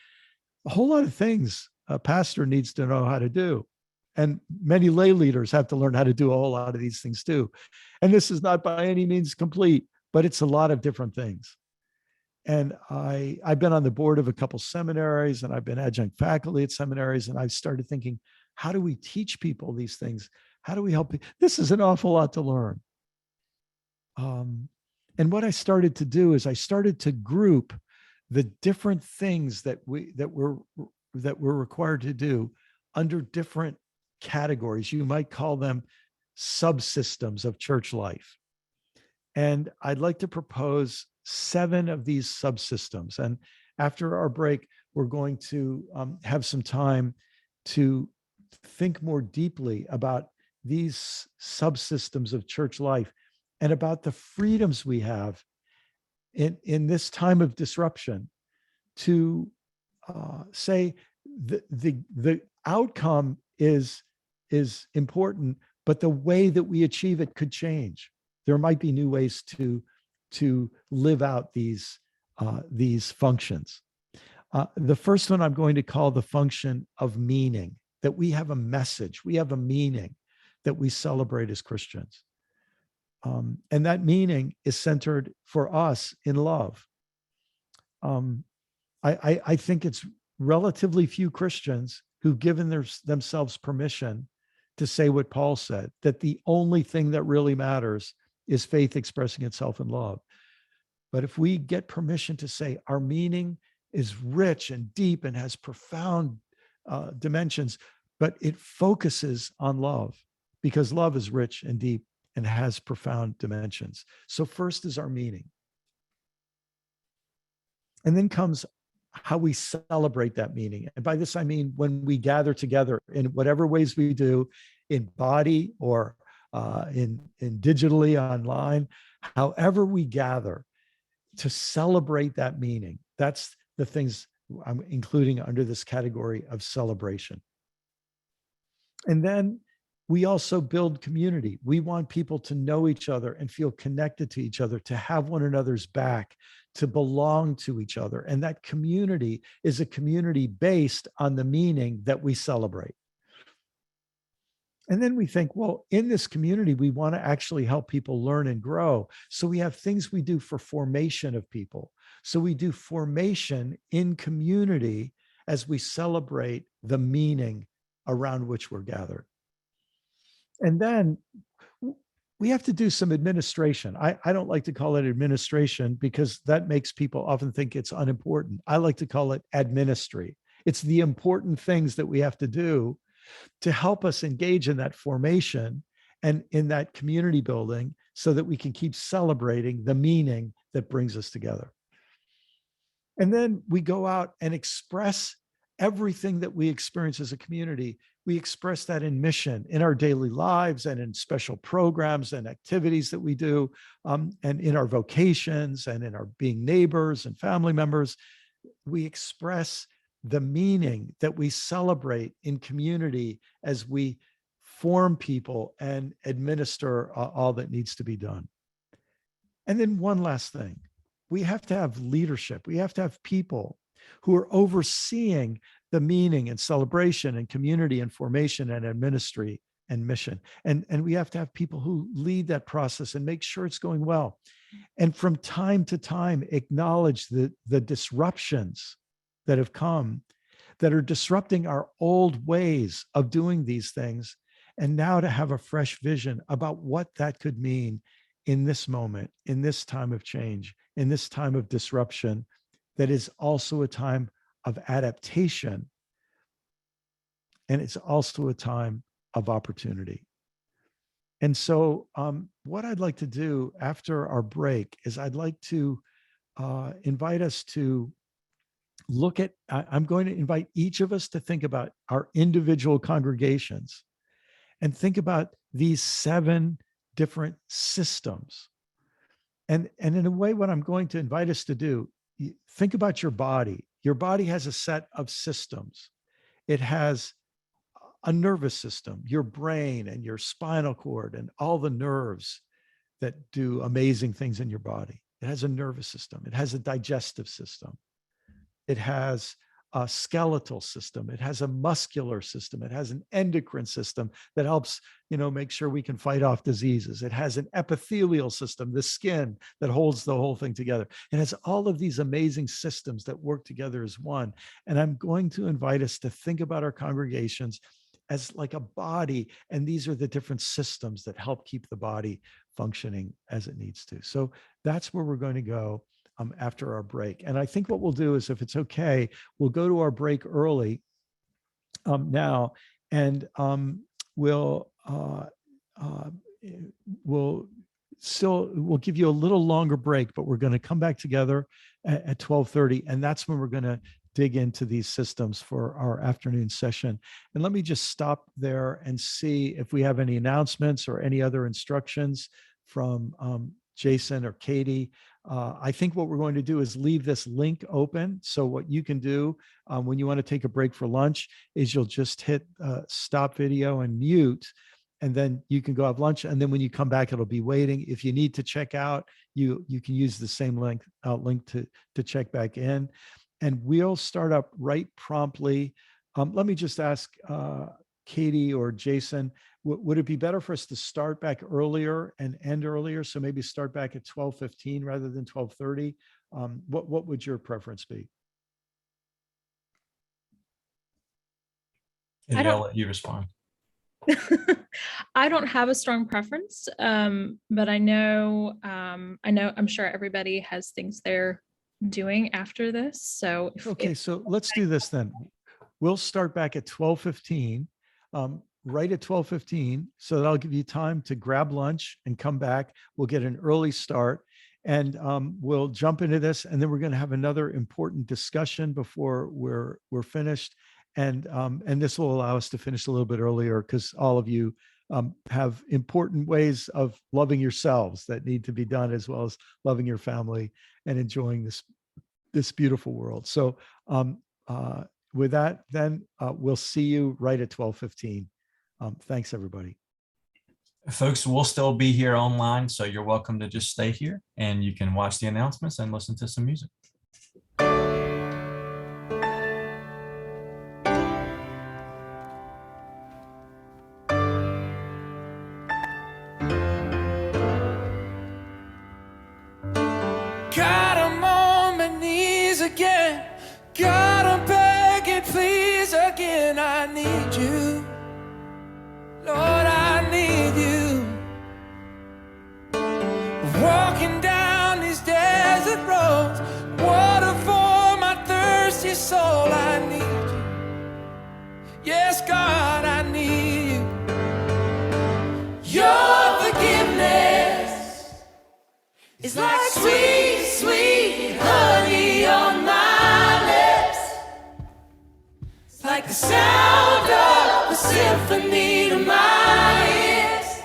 a whole lot of things a pastor needs to know how to do. And many lay leaders have to learn how to do a whole lot of these things too. And this is not by any means complete, but it's a lot of different things. and I've been on the board of a couple seminaries, and I've been adjunct faculty at seminaries, and I've started thinking, how do we teach people these things? How do we help? This is an awful lot to learn. And what I started to do is I started to group the different things that we're required to do under different categories. You might call them subsystems of church life. And I'd like to propose 7 of these subsystems. And after our break, we're going to have some time to think more deeply about these subsystems of church life and about the freedoms we have in this time of disruption to say the outcome is important, but the way that we achieve it could change. There might be new ways to live out these functions. The first one I'm going to call the function of meaning, that we have a message, we have a meaning that we celebrate as Christians. And that meaning is centered for us in love. I think it's relatively few Christians who've given themselves permission to say what Paul said, that the only thing that really matters is faith expressing itself in love. But if we get permission to say our meaning is rich and deep and has profound dimensions, but it focuses on love, because love is rich and deep and has profound dimensions. So first is our meaning. And then comes how we celebrate that meaning. And by this, I mean when we gather together in whatever ways we do, in body or in digitally online, however we gather to celebrate that meaning. That's the things I'm including under this category of celebration. And then we also build community. We want people to know each other and feel connected to each other, to have one another's back, to belong to each other. And that community is a community based on the meaning that we celebrate. And then we think, well, in this community, we want to actually help people learn and grow. So we have things we do for formation of people. So we do formation in community as we celebrate the meaning around which we're gathered. And then we have to do some administration. I don't like to call it administration because that makes people often think it's unimportant. I like to call it administry. It's the important things that we have to do to help us engage in that formation and in that community building so that we can keep celebrating the meaning that brings us together. And then we go out and express everything that we experience as a community. We express that in mission, in our daily lives, and in special programs and activities that we do, and in our vocations and in our being neighbors and family members. We express the meaning that we celebrate in community as we form people and administer all that needs to be done. And then one last thing, we have to have leadership. We have to have people who are overseeing the meaning and celebration and community and formation and ministry and mission. And we have to have people who lead that process and make sure it's going well. And from time to time, acknowledge the disruptions that have come that are disrupting our old ways of doing these things. And now to have a fresh vision about what that could mean in this moment, in this time of change, in this time of disruption, that is also a time of adaptation. And it's also a time of opportunity. And so what I'd like to do after our break is I'd like to invite us to look at, I'm going to invite each of us to think about our individual congregations and think about these 7 different systems. And in a way, what I'm going to invite us to do, think about your body. Your body has a set of systems. It has a nervous system, your brain and your spinal cord and all the nerves that do amazing things in your body. It has a nervous system. It has a digestive system. It has a skeletal system. It has a muscular system. It has an endocrine system that helps, make sure we can fight off diseases. It has an epithelial system, the skin that holds the whole thing together. It has all of these amazing systems that work together as one. And I'm going to invite us to think about our congregations as like a body. And these are the different systems that help keep the body functioning as it needs to. So that's where we're going to go after our break. And I think what we'll do is, if it's okay, we'll go to our break early now, and we'll give you a little longer break, but we're going to come back together at 12:30, and that's when we're going to dig into these systems for our afternoon session. And let me just stop there and see if we have any announcements or any other instructions from Jason or Katie. I think what we're going to do is leave this link open. So what you can do when you want to take a break for lunch is you'll just hit stop video and mute, and then you can go have lunch. And then when you come back, it'll be waiting. If you need to check out, you can use the same link to check back in. And we'll start up right promptly. Let me just ask Katie or Jason, would it be better for us to start back earlier and end earlier? So maybe start back at 12:15 rather than 12:30. What would your preference be? I'll let you respond. I don't have a strong preference, but I'm sure everybody has things they're doing after this. So so let's do this then. We'll start back at 12:15. Right at 12:15, so that'll give you time to grab lunch and come back. We'll get an early start, and we'll jump into this, and then we're going to have another important discussion before we're finished, and this will allow us to finish a little bit earlier, because all of you have important ways of loving yourselves that need to be done, as well as loving your family and enjoying this beautiful world. So with that, then we'll see you right at 12:15. Thanks, everybody. Folks, we'll still be here online, so you're welcome to just stay here, and you can watch the announcements and listen to some music. God, I'm on my knees again. God, I'm begging, please again. I need you. Lord, I need you. Walking down these desert roads, water for my thirsty soul. I need you. Yes, God, I need you. Your forgiveness is like sweet, sweet honey on my lips. It's like the sound of a symphony to my ears.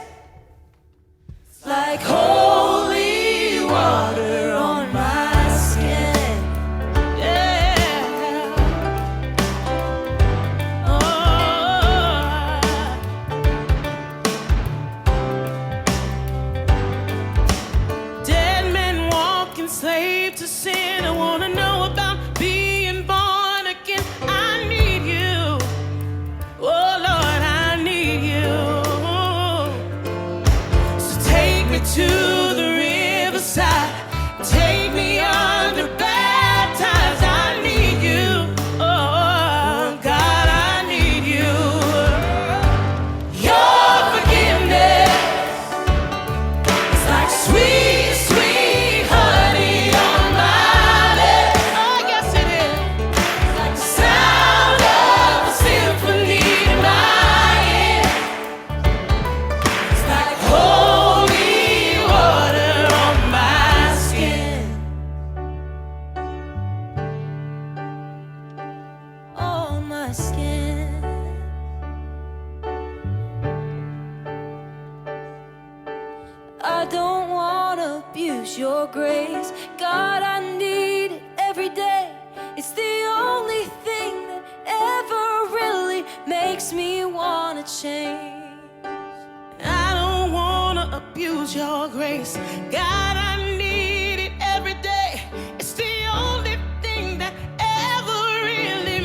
It's like holy water on my skin. Yeah. Dead men walking, slave to sin. I wanna know about being born again. I need you. Oh Lord, I need you. So take me to the riverside. Take me under baptized. I need you. Oh God, I need you. Your forgiveness is like sweet, sweet honey on my lips. Oh yes it is. It's like the sound of a symphony in my ears. It's like holy water on my skin. On my skin. I don't wanna abuse your grace. God, I need it every day. It's the only thing that ever really makes me wanna change. I don't wanna abuse your grace. God, I need it every day. It's the only thing that ever really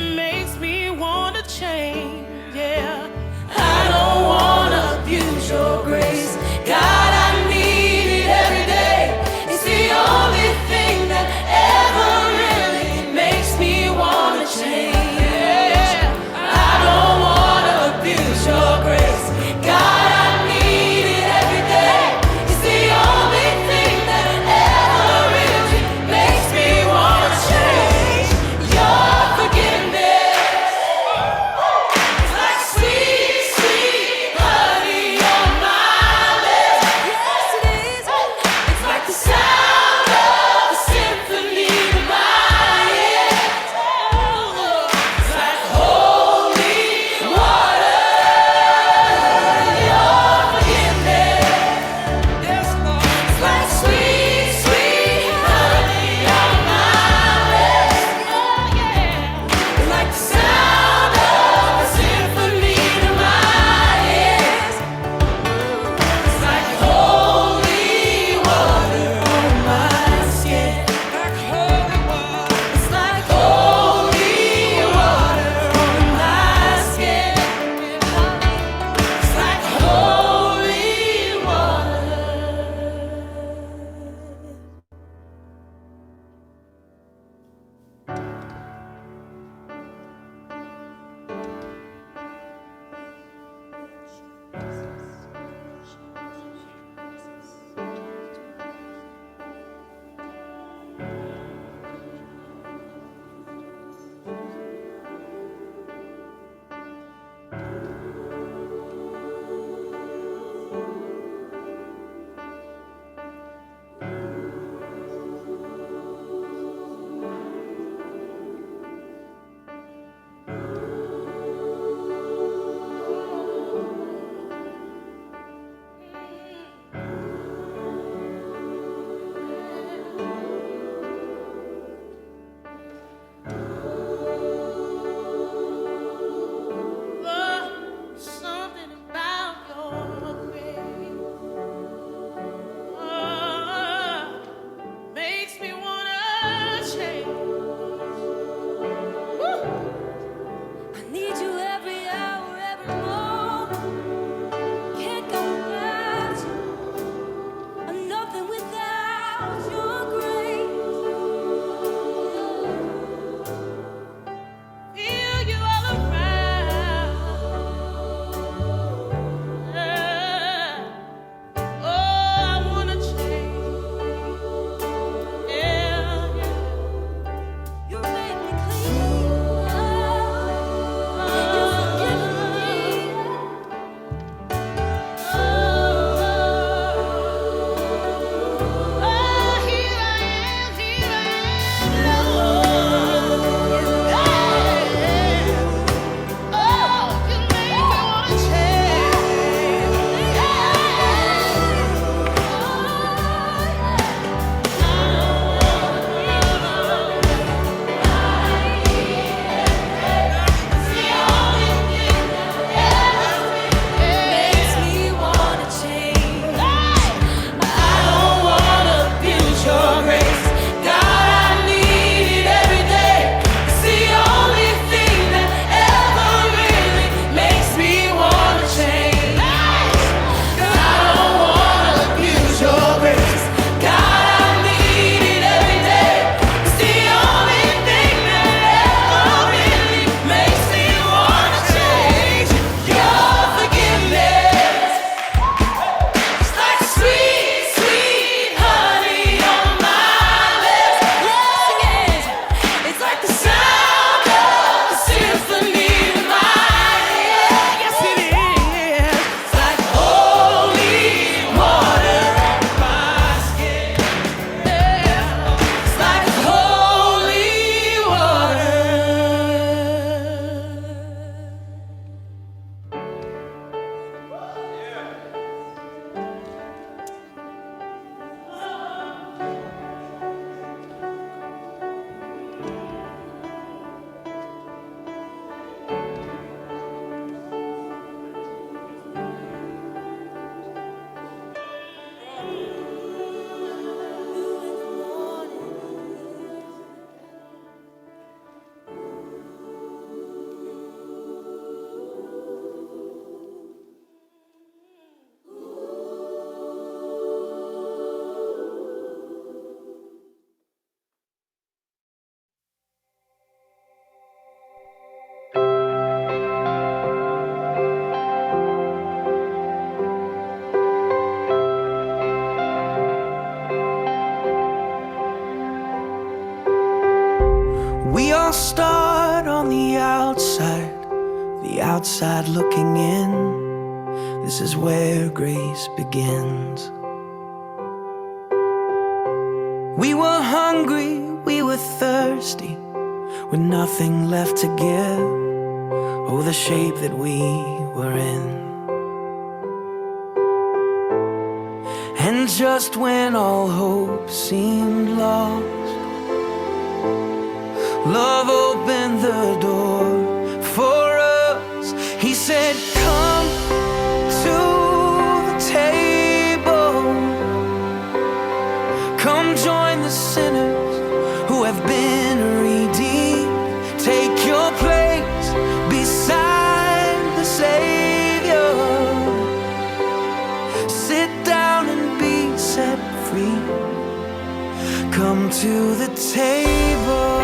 outside looking in. This is where grace begins. We were hungry, we were thirsty, with nothing left to give. Oh, the shape that we were in. And just when all hope seemed lost, love opened the door for us. He said, come to the table. Come join the sinners who have been redeemed. Take your place beside the Savior. Sit down and be set free. Come to the table.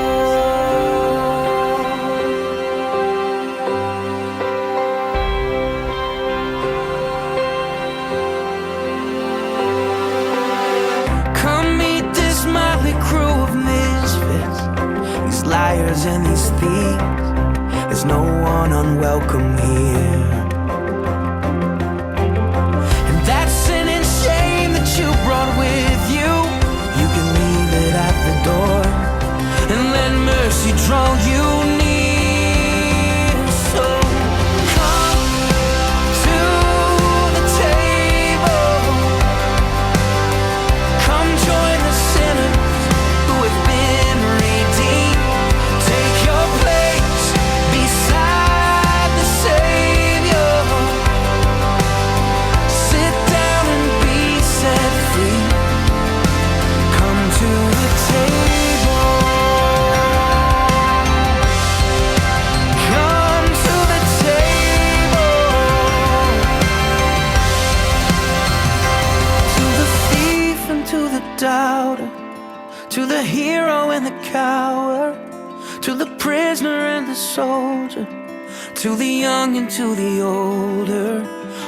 Liars and these thieves, there's no one unwelcome here. And that sin and shame that you brought with you, you can leave it at the door and let mercy draw you near. So come to the table. Come join the sinners who have been redeemed. Take your place beside the Savior. Sit down and be set free. Come to the table. Come to the table. To the thief and to the doubter, to the hero and the coward, to the prisoner and the soldier, to the young and to the older,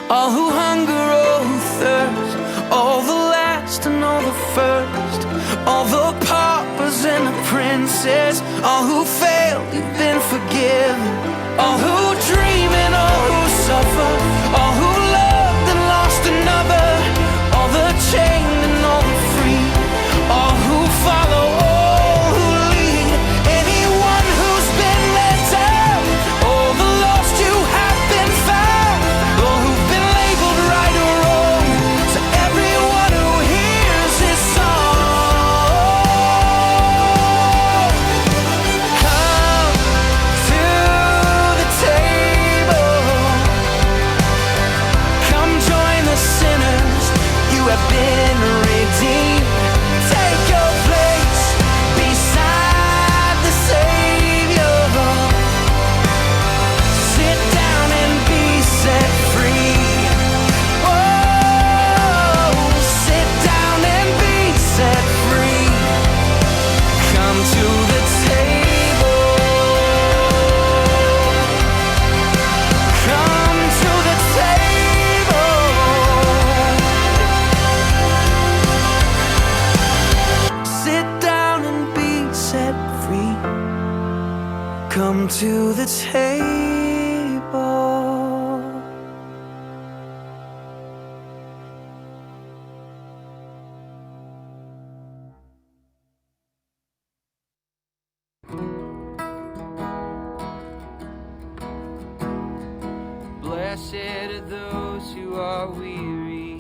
all who hunger, all who thirst, all the last and all the first, all the paupers and the princes, all who failed, you've been forgiven, all who dream and all who suffer, all who loved and lost another, all the chained and all the free, all who follow, all who lead, anyone who's been let down, all the lost you have been found, all who've been labeled right or wrong, to everyone who hears this song. Come to the table. Come join the sinners, you have been redeemed. Take your place beside the Savior. Sit down and be set free. Oh, sit down and be set free. Come to the table. Come to the table. Sit down and be set free. Come to the table. Blessed are those who are weary.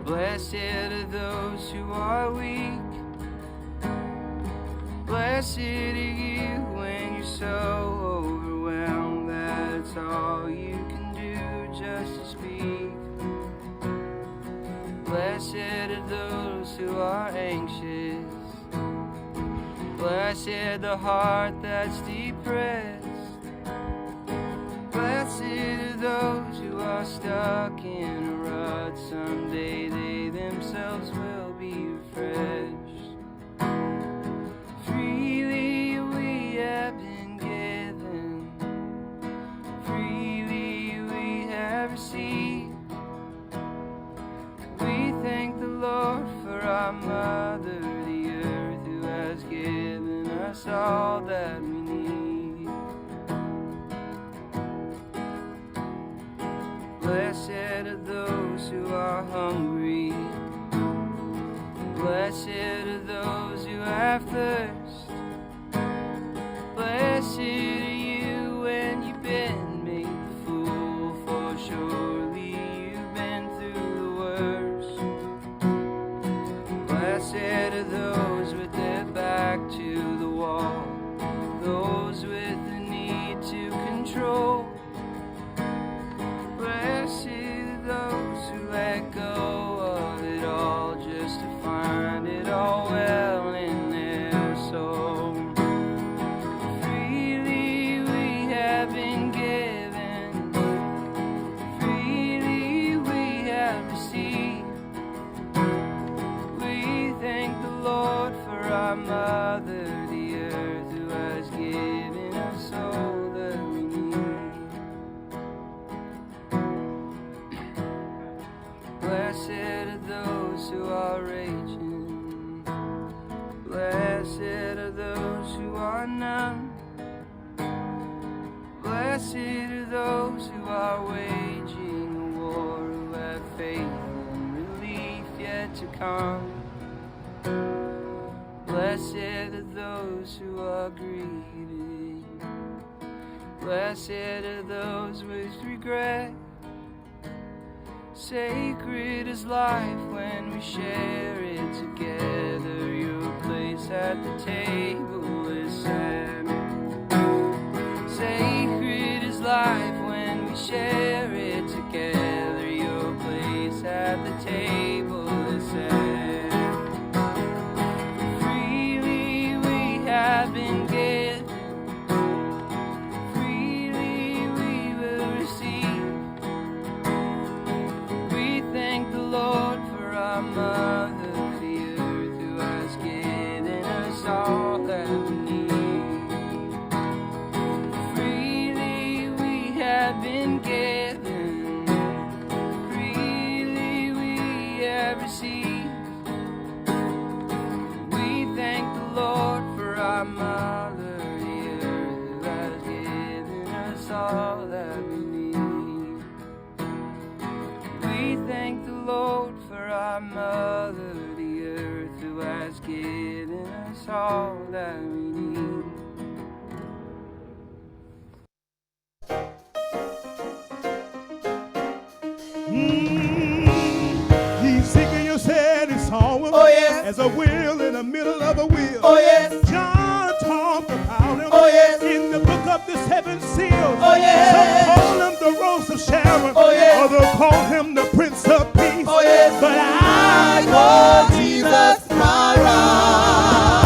Blessed are those who are weak. Blessed are you when you're so overwhelmed that it's all you can do just to speak. Blessed are those who are anxious. Blessed the heart that's depressed. Blessed are those who are stuck in a rut. Someday they themselves will be refreshed. Freely we have been given. Freely we have received. We thank the Lord for our mother, the earth, who has given us all that we need. Blessed are those who are hungry. Blessed are those who have thirst. Blessed are you when you've been made a fool, for surely you've been through the worst. Blessed are those with their back to the wall, those with the need to control. Blessed are those who let go of it all just to find it all well in their soul. Freely we have been given, freely we have received. We thank the Lord for our mother, the earth, who has given us all that we need. Blessed are those who are raging. Blessed are those who are numb. Blessed are those who are waging a war, who have faith and relief yet to come. Blessed are those who are grieving. Blessed are those with regret. Sacred is life when we share it together. Your place at the table is set. Sacred is life when we share it together. Your place at the table is set. Freely we have been given, freely we will receive. We thank the Lord for our mother, the earth, who has given us all that we need. Freely we have been given, freely we have received. We thank the Lord for our mother, the earth, who has given us all that we need. We thank the Lord for our mother, the earth, who has given us all that we need. Ezekiel said he saw him as a wheel in the middle of a wheel. John talked about him in the book of the seven seals. Some call him the Rose of Sharon, others call him the Prince of Peace. But I call Jesus my rock.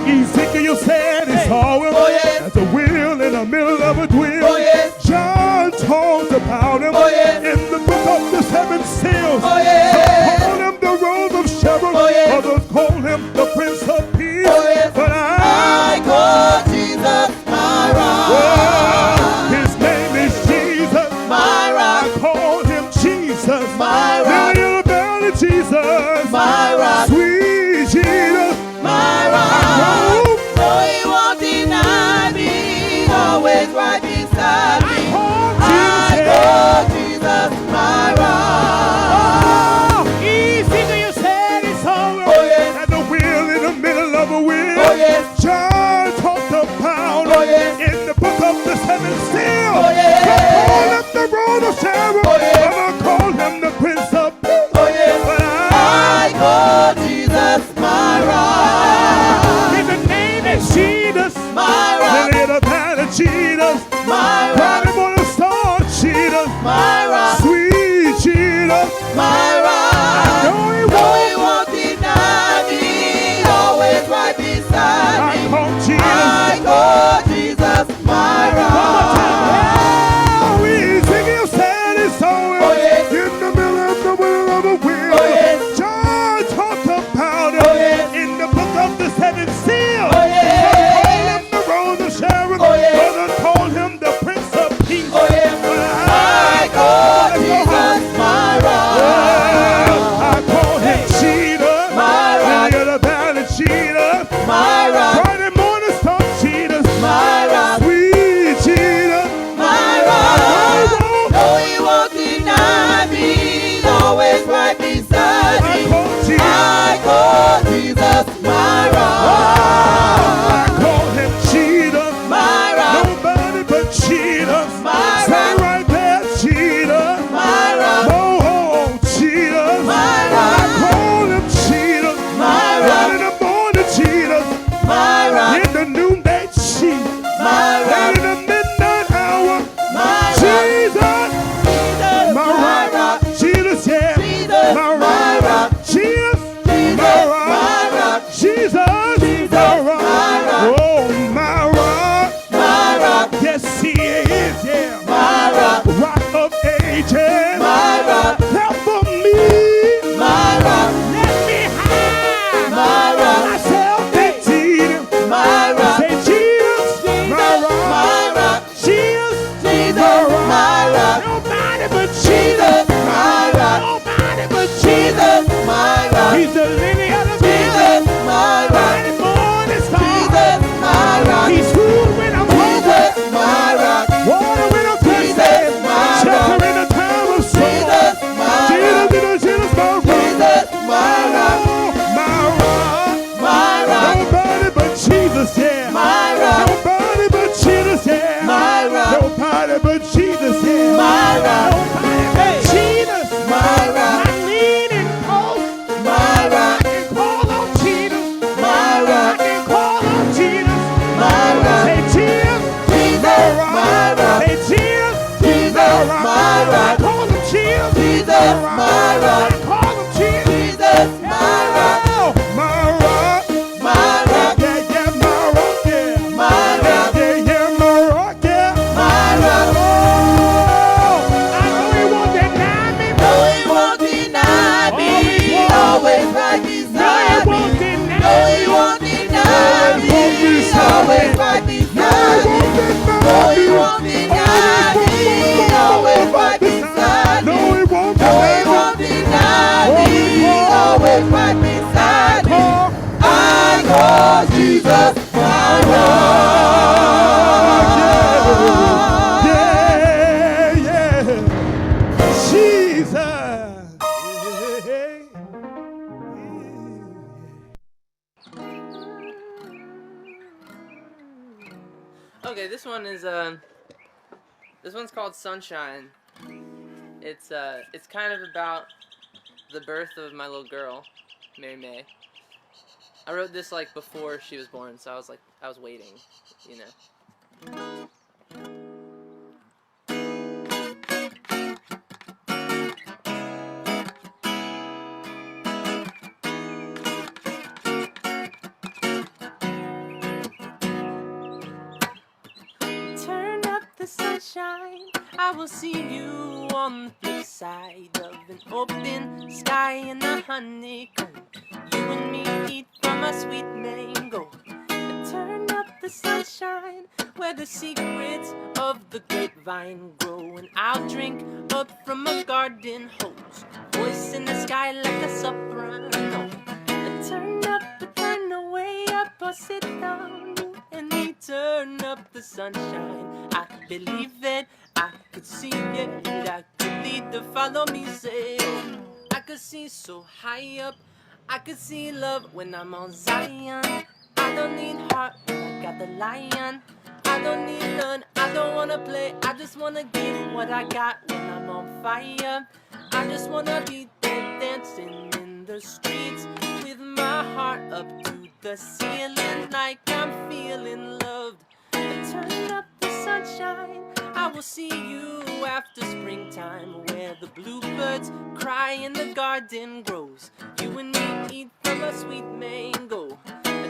Ezekiel said he saw him as a wheel in the middle of a wheel. John talked about him in the book of the seven seals. Some call him the Rose of Sharon, others call him the Prince of Peace. But I call Jesus my rock. His name is Jesus, my rock. I call him Jesus, my rock. Lily of the valley, Jesus, my rock. Sweet Jesus, my rock. No, he won't deny me, always right beside me. I call Jesus my rock. Ezekiel said he saw him at the wheel in the middle of a wheel. John talked about him in the book of the seven seals. Call him the Rose of Sharon, I call him the Prince of Peace. But I call Jesus my rock. His name is Jesus, my rock. Lily of the valley, Jesus, my rock. Bright morning star, Jesus, my rock. Sweet Jesus, my rock. I know he won't deny me, always right beside me. I call Jesus my rock. Ezekiel said he saw him in the middle of a wheel. John talked about him in the book of the seven seals. Call him the Rose of Sharon, others call him the Prince of Peace. But I call Jesus my rock. Jesus, my rock. Call him Jesus, my rock. My rock. My rock. Yeah, yeah, my rock. Yeah. My rock. Yeah, yeah, my rock. Yeah. My rock. Oh, I know he won't deny me. No, he won't deny me. Always right beside me. No, he won't deny me. Always right beside me. No, he won't deny me. Always right beside me. No, he won't deny me. Always right beside me. I call Jesus my rock. Yeah, yeah, Jesus. Okay, this one's called Sunshine. It's kind of about the birth of my little girl, Mary May. I wrote this like before she was born, so I was waiting, you know. Turn up the sunshine, I will see you on the flip side of an open sky and a honeycomb. You and me eat from a sweet mango. Turn up the sunshine, where the secrets of the grapevine grow. And I'll drink up from a garden hose, voice in the sky like a soprano. Turn up, turn away up, or sit down, you and me. Turn up the sunshine, I believe it, I could see it, I could lead to follow me, say, I could see so high up, I could see love when I'm on Zion. I don't need heart when I got the lion. I don't need none, I don't wanna play, I just wanna give what I got when I'm on fire. I just wanna be there dancing in the streets with my heart up to the ceiling like I'm feeling loved. Turn up the sunshine, I will see you after springtime, where the bluebirds cry and the garden grows. You and me eat from a sweet mango.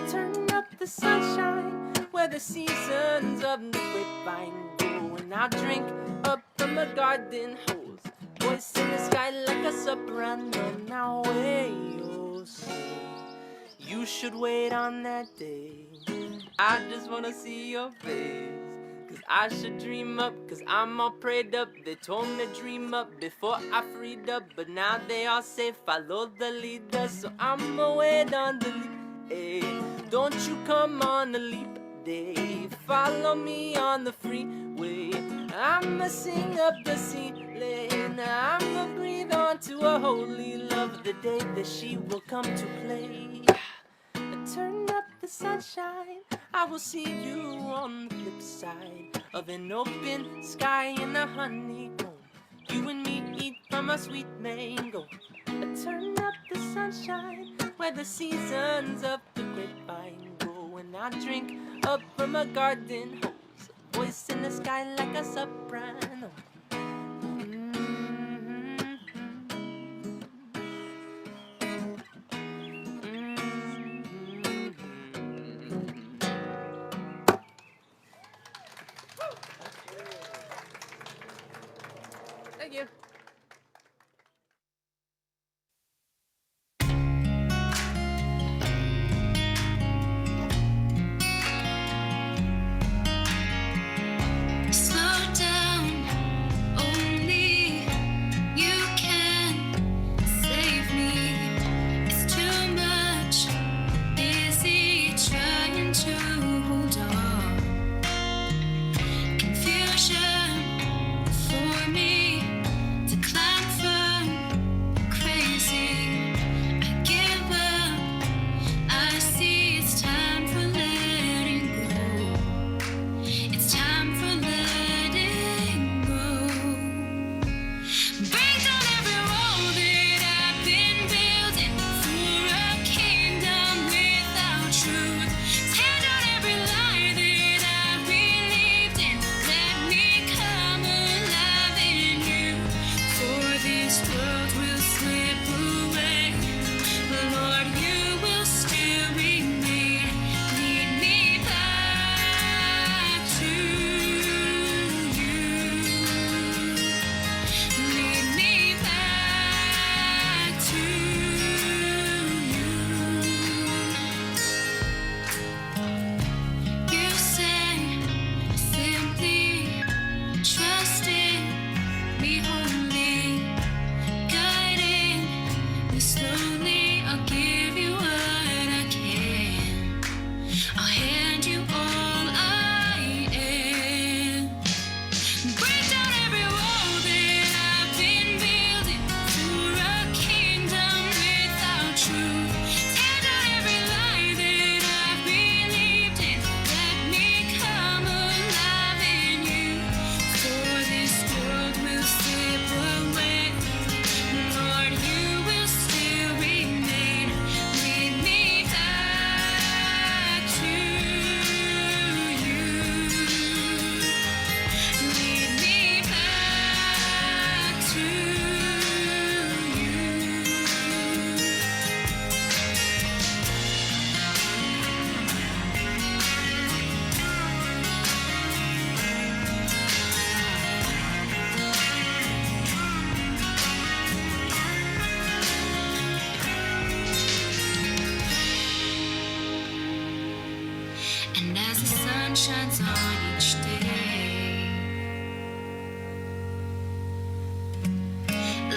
Turn up the sunshine, where the seasons of the grapevine go. And I'll drink up from a garden hose, voice in the sky like a soprano. Now wait, oh, say you should wait on that day. I just wanna see your face, cause I should dream up, cause I'm all prayed up. They told me dream up before I freed up, but now they all say follow the leader. So I'ma wait on the lead. Hey, don't you come on a leap day, follow me on the freeway. I'ma sing up the ceiling, I'ma breathe on to a holy love, the day that she will come to play. Turn up the sunshine, I will see you on the flip side of an open sky and a honeycomb. You and me eat from a sweet mango. Turn up the sunshine, where the seasons of the grapevine grow. And I drink up from a garden hose, voice in the sky like a soprano. Thank you. Slow down, only you can save me. It's too much, busy trying to hold on. Confusion for me to climb from, crazy. I give up. I see it's time for letting go. It's time for letting go. Break down every wall that I've been building for a kingdom without truth. Tear down every lie that I believed in. Let me come alive in you. For this world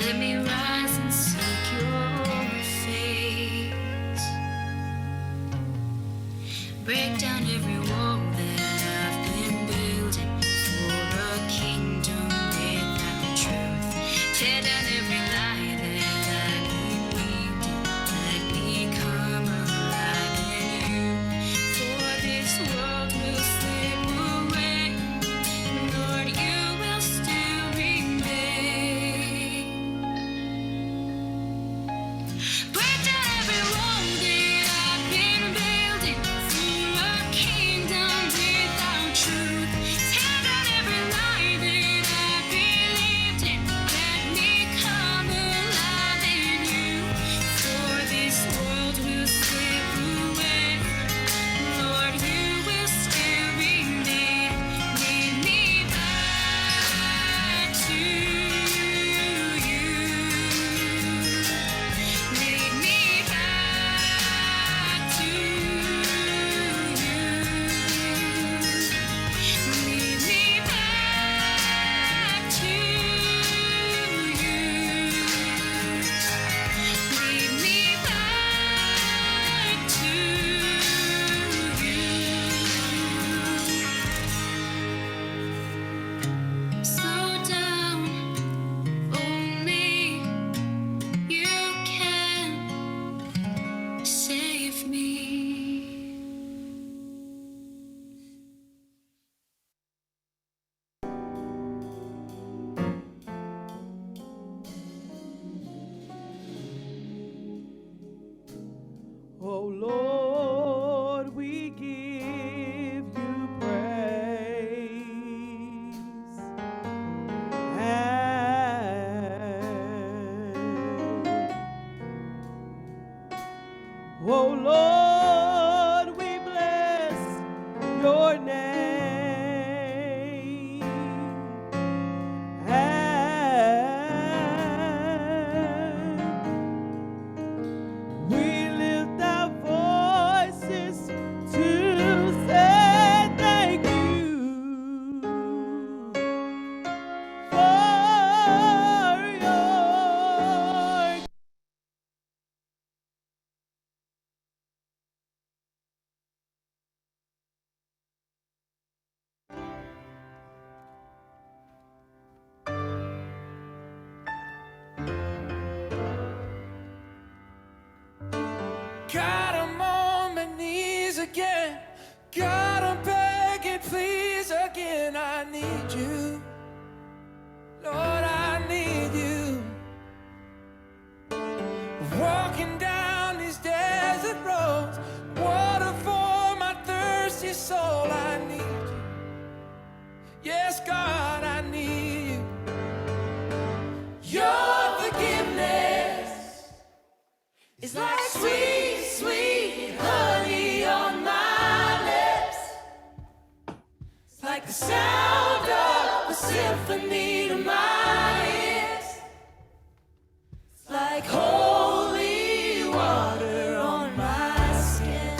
Let me rise and seek your face. Break down every wall that I've been building for a kingdom without truth. Tear down every lie that I've believed in. Let me come alive in you. For this world will slip away. Lord, you will still remain. Break down every wall that I've been building for a kingdom without truth. Tear down every lie that I believed in. Let me come alive in you. For this world will slip away. Lord, you will still remain. Lead me back to you. Lead me back to you. Lead me back to you. Lead me back to you. Slow down, only you can save me. Oh Lord, we give you praise. Oh Lord, we bless your name. And we lift our voices to say thank you for your God, I'm on my knees again. God, I'm begging, please again. I need you. Lord, I need you. Walking down these desert roads, water for my thirsty soul. I need you. Yes, God, I need you. Your forgiveness is like sweet, sweet honey on my lips. It's like the sound of a symphony to my ears. It's like holy water on my skin.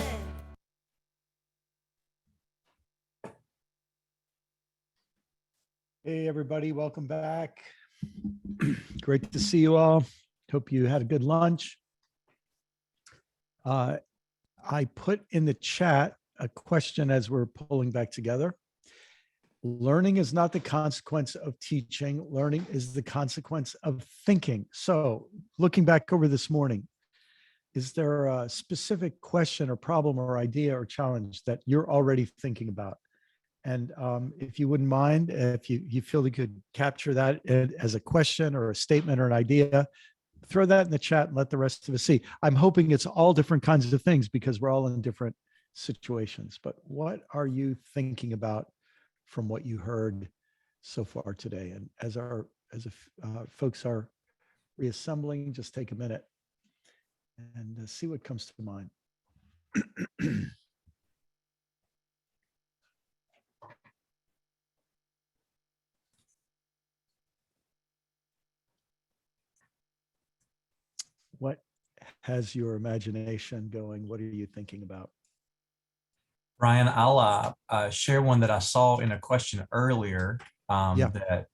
Hey, everybody, welcome back. Great to see you all. Hope you had a good lunch. I put in the chat a question as we're pulling back together. Learning is not the consequence of teaching. Learning is the consequence of thinking. So looking back over this morning, is there a specific question or problem or idea or challenge that you're already thinking about? And if you wouldn't mind, if you feel you could capture that as a question or a statement or an idea, throw that in the chat and let the rest of us see. I'm hoping it's all different kinds of things because we're all in different situations. But what are you thinking about from what you heard so far today? And as folks are reassembling, just take a minute and see what comes to mind. What has your imagination going? What are you thinking about? Brian, I'll share one that I saw in a question earlier Yeah. that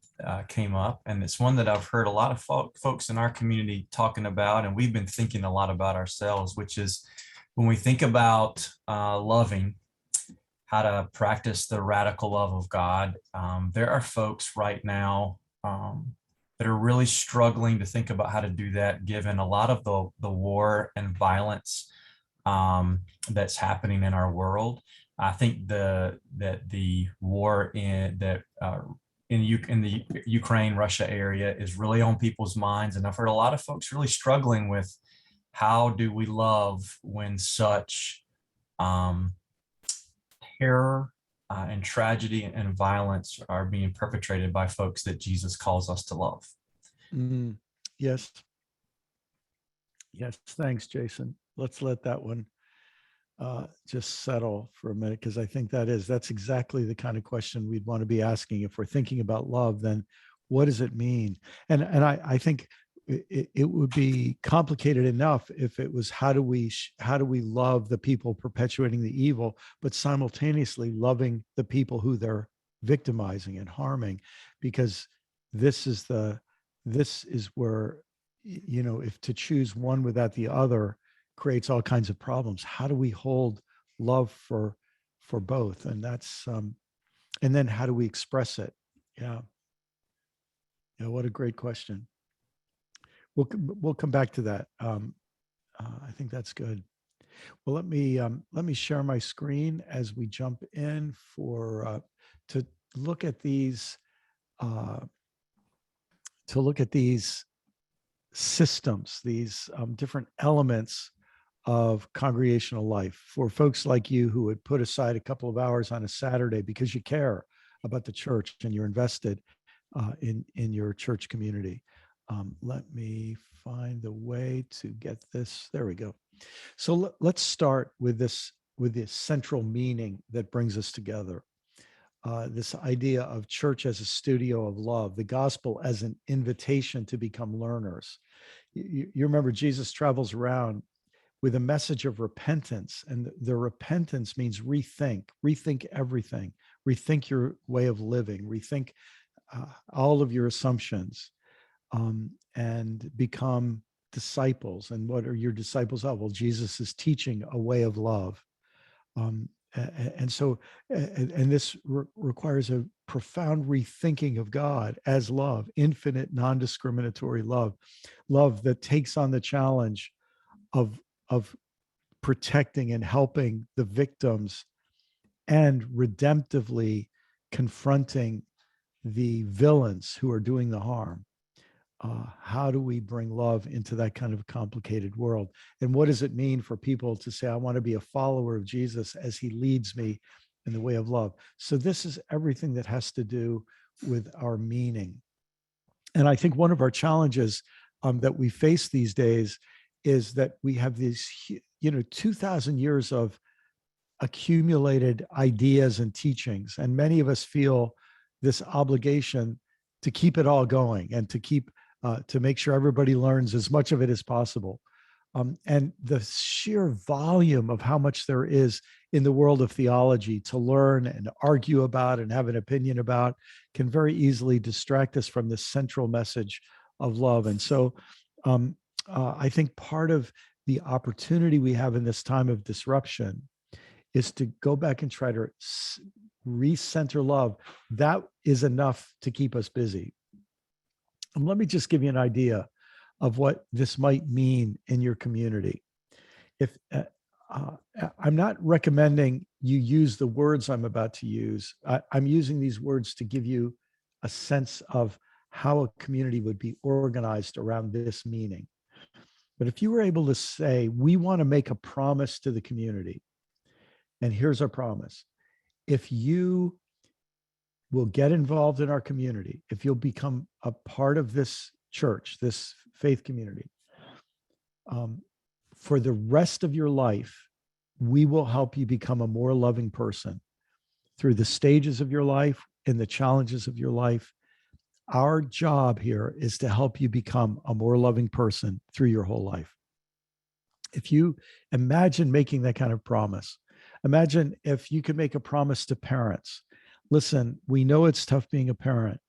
came up, and it's one that I've heard a lot of folks in our community talking about, and we've been thinking a lot about ourselves, which is when we think about loving, how to practice the radical love of God. There are folks right now that are really struggling to think about how to do that, given a lot of the war and violence that's happening in our world. I think that the war in the Ukraine-Russia area is really on people's minds, and I've heard a lot of folks really struggling with how do we love when such terror and tragedy and violence are being perpetrated by folks that Jesus calls us to love. Yes. Yes. Thanks, Jason. Let's let that one just settle for a minute, because I think that's exactly the kind of question we'd want to be asking. If we're thinking about love, then what does it mean? And I think it would be complicated enough if it was how do we love the people perpetuating the evil, but simultaneously loving the people who they're victimizing and harming, because this is where, if to choose one without the other creates all kinds of problems. How do we hold love for both? And that's and then how do we express it? Yeah, what a great question. We'll come back to that. I think that's good. Well, let me share my screen as we jump in to look at these systems, these different elements of congregational life for folks like you who would put aside a couple of hours on a Saturday because you care about the church and you're invested in your church community. Let me find the way to get this. There we go. So let's start with this central meaning that brings us together. This idea of church as a studio of love, the gospel as an invitation to become learners. You remember Jesus travels around with a message of repentance, and the repentance means rethink everything, rethink your way of living, rethink all of your assumptions, and become disciples. And what are your disciples of? Well, Jesus is teaching a way of love. And this requires a profound rethinking of God as love, infinite, non-discriminatory love that takes on the challenge of protecting and helping the victims and redemptively confronting the villains who are doing the harm. How do we bring love into that kind of complicated world? And what does it mean for people to say, I want to be a follower of Jesus as he leads me in the way of love? So this is everything that has to do with our meaning. And I think one of our challenges that we face these days is that we have these, 2,000 years of accumulated ideas and teachings. And many of us feel this obligation to keep it all going and to make sure everybody learns as much of it as possible. And the sheer volume of how much there is in the world of theology to learn and argue about and have an opinion about can very easily distract us from the central message of love. And so I think part of the opportunity we have in this time of disruption is to go back and try to recenter love. That is enough to keep us busy. And let me just give you an idea of what this might mean in your community. If I'm not recommending you use the words I'm about to use, I'm using these words to give you a sense of how a community would be organized around this meaning. But if you were able to say, we want to make a promise to the community, and here's our promise. If you will get involved in our community, if you'll become a part of this church, this faith community, for the rest of your life, we will help you become a more loving person through the stages of your life and the challenges of your life. Our job here is to help you become a more loving person through your whole life. If you imagine making that kind of promise, imagine if you could make a promise to parents. Listen, we know it's tough being a parent,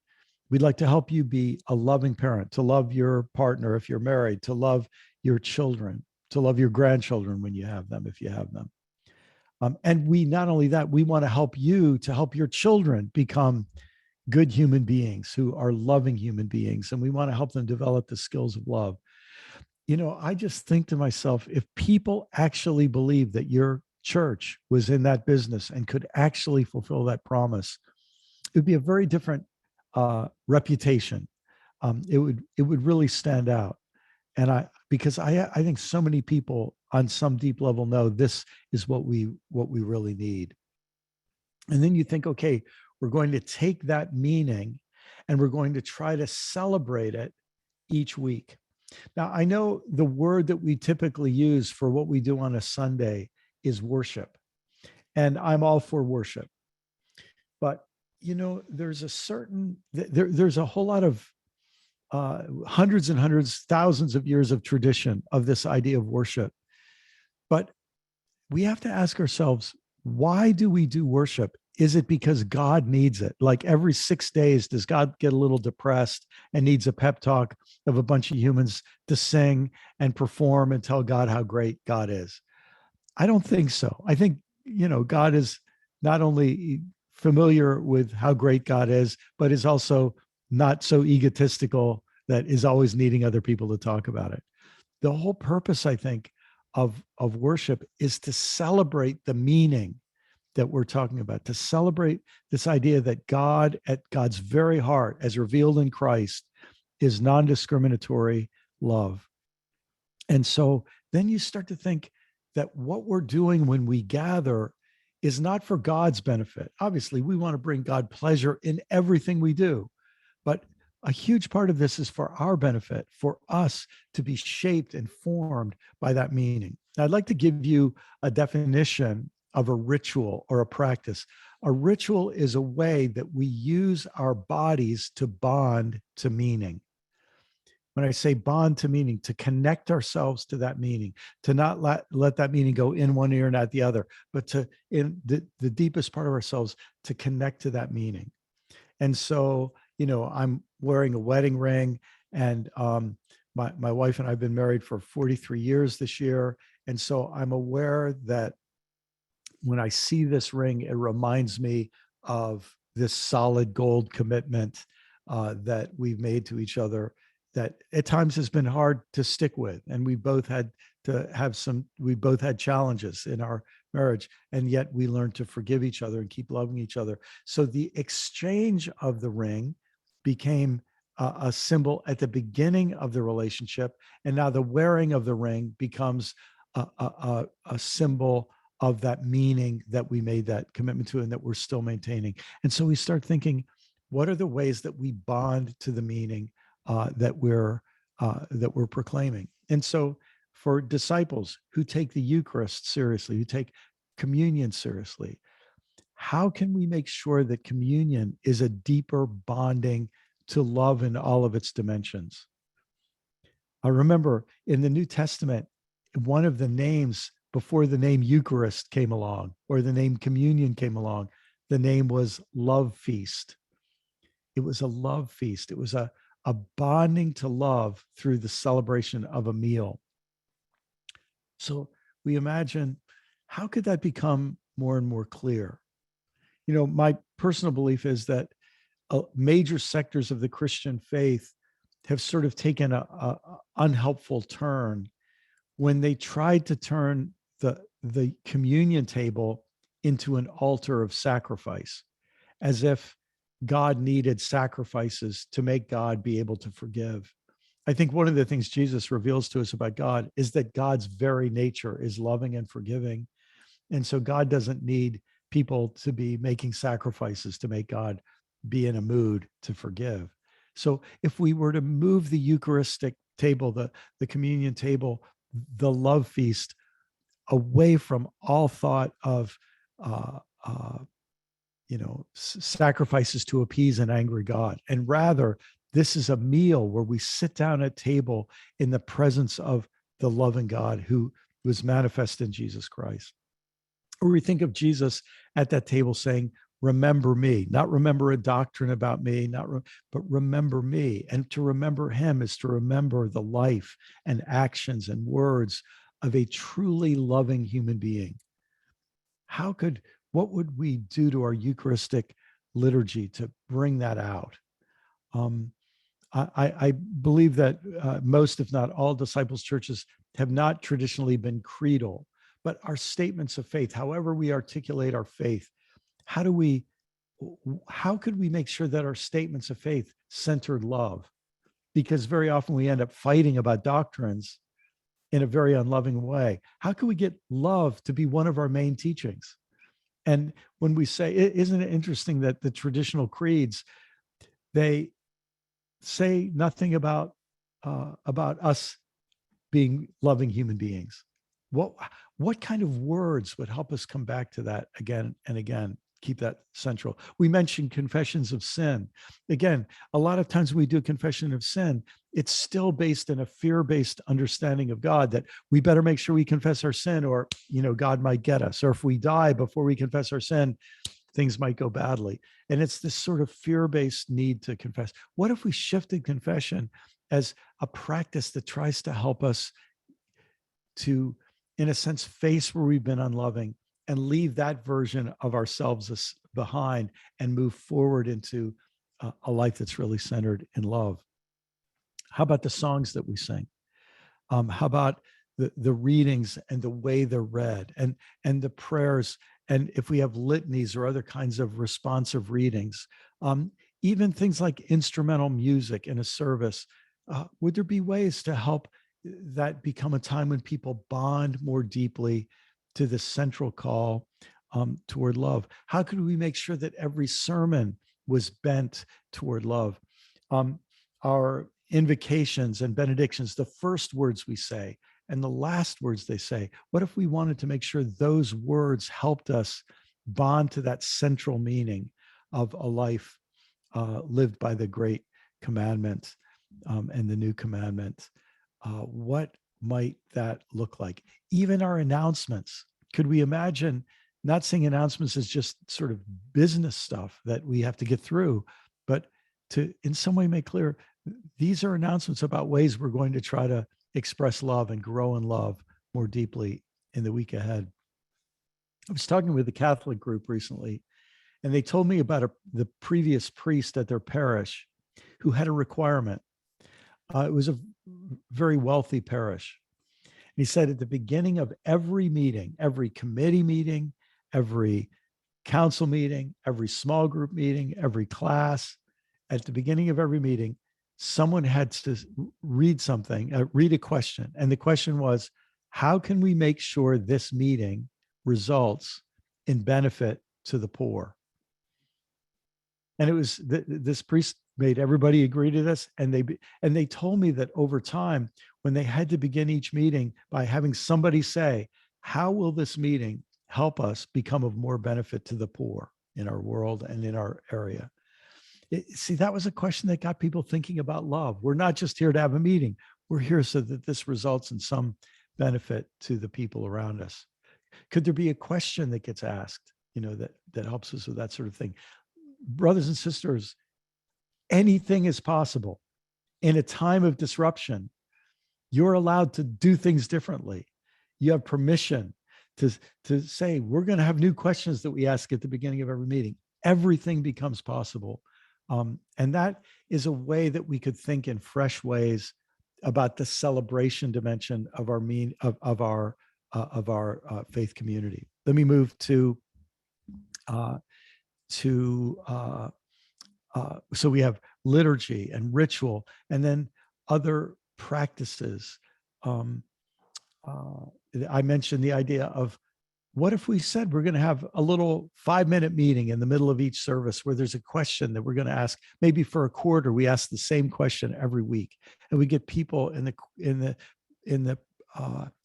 We'd like to help you be a loving parent, to love your partner if you're married, to love your children, to love your grandchildren when you have them, if you have them. And we, not only that, we want to help you to help your children become good human beings who are loving human beings. And we want to help them develop the skills of love. You know, I just think to myself, if people actually believe that your church was in that business and could actually fulfill that promise, it would be a very different reputation. It would really stand out. And because I think so many people on some deep level know this is what we really need. And then you think, okay, we're going to take that meaning and we're going to try to celebrate it each week. Now, I know the word that we typically use for what we do on a Sunday is worship. And I'm all for worship. But, you know, there's a whole lot of hundreds and hundreds, thousands of years of tradition of this idea of worship. But we have to ask ourselves, why do we do worship? Is it because God needs it? Like every 6 days, does God get a little depressed and needs a pep talk of a bunch of humans to sing and perform and tell God how great God is? I don't think so. I think, you know, God is not only familiar with how great God is, but is also not so egotistical that is always needing other people to talk about it. The whole purpose, I think, of worship is to celebrate the meaning that we're talking about, to celebrate this idea that God, at God's very heart, as revealed in Christ, is non-discriminatory love. And so then you start to think that what we're doing when we gather is not for God's benefit. Obviously, we want to bring God pleasure in everything we do, but a huge part of this is for our benefit, for us to be shaped and formed by that meaning. Now, I'd like to give you a definition of a ritual or a practice. A ritual is a way that we use our bodies to bond to meaning. When I say bond to meaning, to connect ourselves to that meaning, to not let that meaning go in one ear and out the other, but to, in the deepest part of ourselves, to connect to that meaning. And so, you know, I'm wearing a wedding ring, and my wife and I have been married for 43 years this year. And so I'm aware that when I see this ring, it reminds me of this solid gold commitment that we've made to each other that at times has been hard to stick with. And we both had challenges in our marriage, and yet we learned to forgive each other and keep loving each other. So the exchange of the ring became a symbol at the beginning of the relationship. And now the wearing of the ring becomes a symbol of that meaning that we made that commitment to and that we're still maintaining. And so we start thinking, what are the ways that we bond to the meaning that we're proclaiming? And so for disciples who take the Eucharist seriously, who take communion seriously, how can we make sure that communion is a deeper bonding to love in all of its dimensions? I remember in the New Testament, one of the names before the name Eucharist came along, or the name communion came along, the name was love feast. It was a love feast. It was a bonding to love through the celebration of a meal. So we imagine, how could that become more and more clear? You know, my personal belief is that major sectors of the Christian faith have sort of taken a unhelpful turn when they tried to turn the communion table into an altar of sacrifice, as if God needed sacrifices to make God be able to forgive. I think one of the things Jesus reveals to us about God is that God's very nature is loving and forgiving. And so God doesn't need people to be making sacrifices to make God be in a mood to forgive. So if we were to move the Eucharistic table, the communion table, the love feast, away from all thought of sacrifices to appease an angry God, and rather this is a meal where we sit down at table in the presence of the loving God who was manifest in Jesus Christ. Or we think of Jesus at that table saying, remember me, not remember a doctrine about me, but remember me. And to remember him is to remember the life and actions and words of a truly loving human being. What would we do to our Eucharistic liturgy to bring that out? I believe that most, if not all, disciples' churches have not traditionally been creedal, but our statements of faith, however we articulate our faith, how could we make sure that our statements of faith centered love? Because very often we end up fighting about doctrines in a very unloving way. How can we get love to be one of our main teachings? And when we say, isn't it interesting that the traditional creeds, they say nothing about us being loving human beings? What kind of words would help us come back to that again and again? Keep that central. We mentioned confessions of sin. Again, a lot of times we do confession of sin, it's still based in a fear-based understanding of God, that we better make sure we confess our sin, or God might get us, or if we die before we confess our sin, things might go badly. And it's this sort of fear-based need to confess. What if we shifted confession as a practice that tries to help us to, in a sense, face where we've been unloving and leave that version of ourselves behind and move forward into a life that's really centered in love? How about the songs that we sing? How about the readings and the way they're read, and the prayers, and if we have litanies or other kinds of responsive readings, even things like instrumental music in a service, would there be ways to help that become a time when people bond more deeply to the central call toward love? How could we make sure that every sermon was bent toward love? Our invocations and benedictions, the first words we say and the last words they say, what if we wanted to make sure those words helped us bond to that central meaning of a life lived by the great commandment and the new commandment? What might that look like? Even our announcements. Could we imagine not seeing announcements as just sort of business stuff that we have to get through, but to in some way make clear these are announcements about ways we're going to try to express love and grow in love more deeply in the week ahead. I was talking with a Catholic group recently, and they told me about the previous priest at their parish who had a requirement. It was a very wealthy parish. And he said at the beginning of every meeting, every committee meeting, every council meeting, every small group meeting, every class, at the beginning of every meeting, someone had to read something, read a question. And the question was, how can we make sure this meeting results in benefit to the poor? And it was this priest made everybody agree to this. And they told me that over time, when they had to begin each meeting by having somebody say, how will this meeting help us become of more benefit to the poor in our world and in our area? See, that was a question that got people thinking about love. We're not just here to have a meeting. We're here so that this results in some benefit to the people around us. Could there be a question that gets asked, that helps us with that sort of thing? Brothers and sisters, anything is possible. In a time of disruption, you're allowed to do things differently. You have permission to say, we're going to have new questions that we ask at the beginning of every meeting. Everything becomes possible. And that is a way that we could think in fresh ways about the celebration dimension of our faith community. Let me move to so we have liturgy and ritual, and then other practices. I mentioned the idea of, what if we said we're going to have a little 5-minute meeting in the middle of each service where there's a question that we're going to ask? Maybe for a quarter, we ask the same question every week, and we get people in the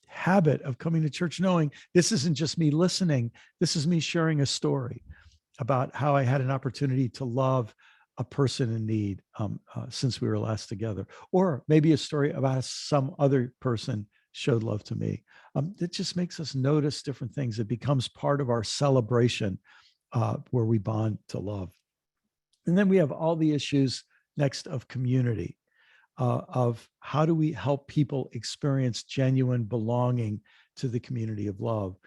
habit of coming to church knowing this isn't just me listening. This is me sharing a story about how I had an opportunity to love a person in need since we were last together, or maybe a story about how some other person showed love to me. It just makes us notice different things. It becomes part of our celebration where we bond to love. And then we have all the issues next of community, of how do we help people experience genuine belonging to the community of love.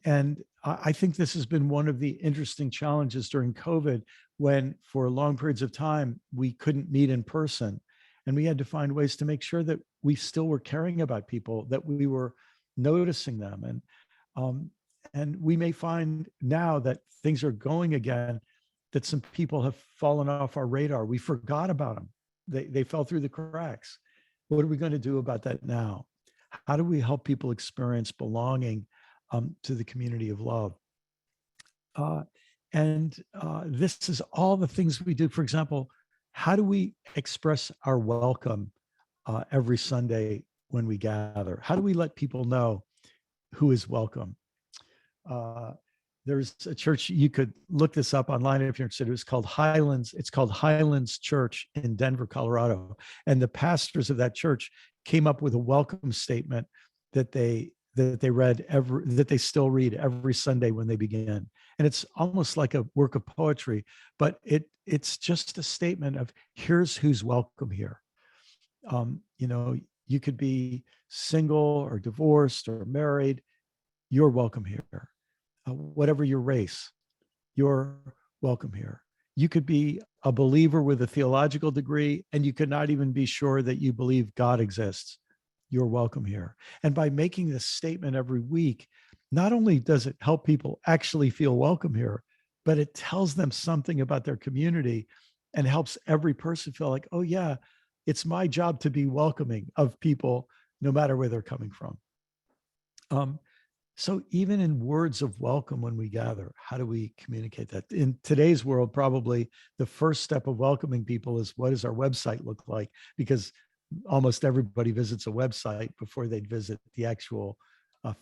And I think this has been one of the interesting challenges during COVID, when for long periods of time, we couldn't meet in person. And we had to find ways to make sure that we still were caring about people, that we were noticing them. And we may find now that things are going again, that some people have fallen off our radar. We forgot about them. They fell through the cracks. What are we going to do about that now? How do we help people experience belonging to the community of love? This is all the things we do. For example, how do we express our welcome every Sunday when we gather? How do we let people know who is welcome? There's a church, you could look this up online if you're interested. It was called Highlands. It's called Highlands Church in Denver, Colorado. And the pastors of that church came up with a welcome statement that they still read every Sunday when they begin. And it's almost like a work of poetry, but it's just a statement of, here's who's welcome here. You could be single or divorced or married. You're welcome here. Whatever your race, you're welcome here. You could be a believer with a theological degree, and you could not even be sure that you believe God exists. You're welcome here. And by making this statement every week, not only does it help people actually feel welcome here, but it tells them something about their community and helps every person feel like, oh yeah, it's my job to be welcoming of people, no matter where they're coming from. So even in words of welcome when we gather, how do we communicate that? In today's world, probably the first step of welcoming people is, what does our website look like? Because almost everybody visits a website before they'd visit the actual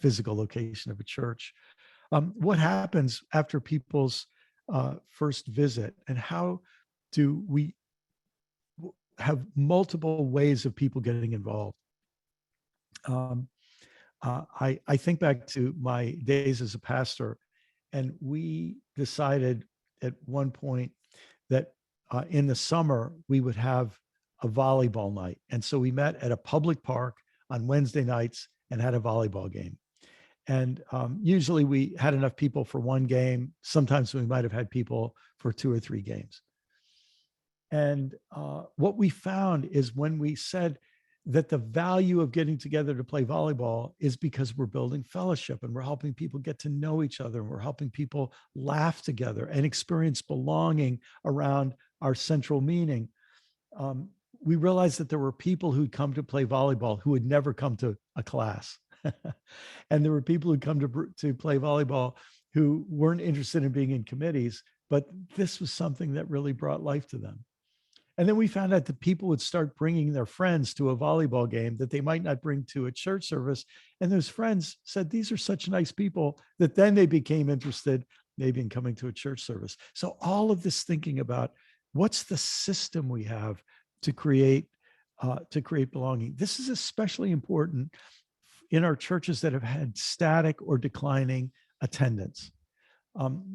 physical location of a church. What happens after people's first visit, and how do we have multiple ways of people getting involved? I think back to my days as a pastor, and we decided at one point that in the summer we would have a volleyball night. And so we met at a public park on Wednesday nights and had a volleyball game. And usually we had enough people for one game. Sometimes we might have had people for 2 or 3 games. And what we found is, when we said that the value of getting together to play volleyball is because we're building fellowship and we're helping people get to know each other, and we're helping people laugh together and experience belonging around our central meaning. We realized that there were people who'd come to play volleyball who had never come to a class. And there were people who'd come to play volleyball who weren't interested in being in committees, but this was something that really brought life to them. And then we found out that people would start bringing their friends to a volleyball game that they might not bring to a church service. And those friends said, these are such nice people, that then they became interested maybe in coming to a church service. So all of this thinking about, what's the system we have to create belonging? This is especially important in our churches that have had static or declining attendance.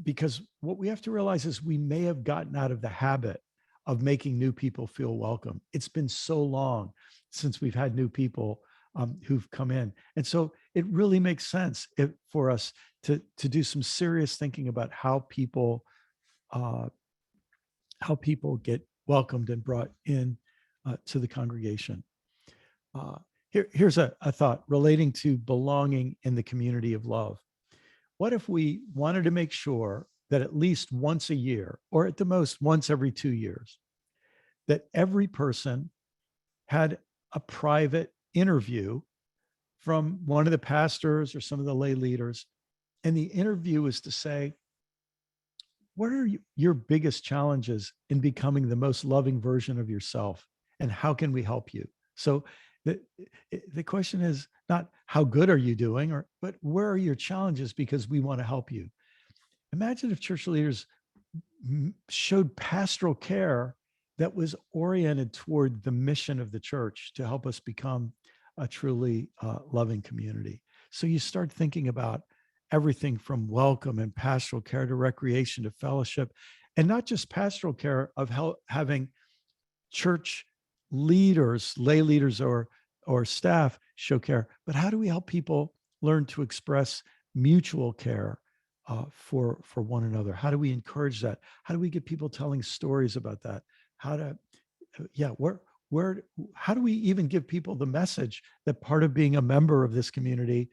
Because what we have to realize is, we may have gotten out of the habit of making new people feel welcome. It's been so long since we've had new people who've come in. And so it really makes sense for us to do some serious thinking about how people get welcomed and brought in to the congregation. Here's a thought relating to belonging in the community of love. What if we wanted to make sure that at least once a year, or at the most once every 2 years, that every person had a private interview from one of the pastors or some of the lay leaders? And the interview is to say, what are your biggest challenges in becoming the most loving version of yourself? And how can we help you? So the question is not, how good are you doing, but where are your challenges, because we want to help you. Imagine if church leaders showed pastoral care that was oriented toward the mission of the church to help us become a truly loving community. So you start thinking about, everything from welcome and pastoral care to recreation to fellowship, and not just pastoral care of having church leaders, lay leaders or staff show care, but how do we help people learn to express mutual care for one another? How do we encourage that? How do we get people telling stories about that? How do we even give people the message that part of being a member of this community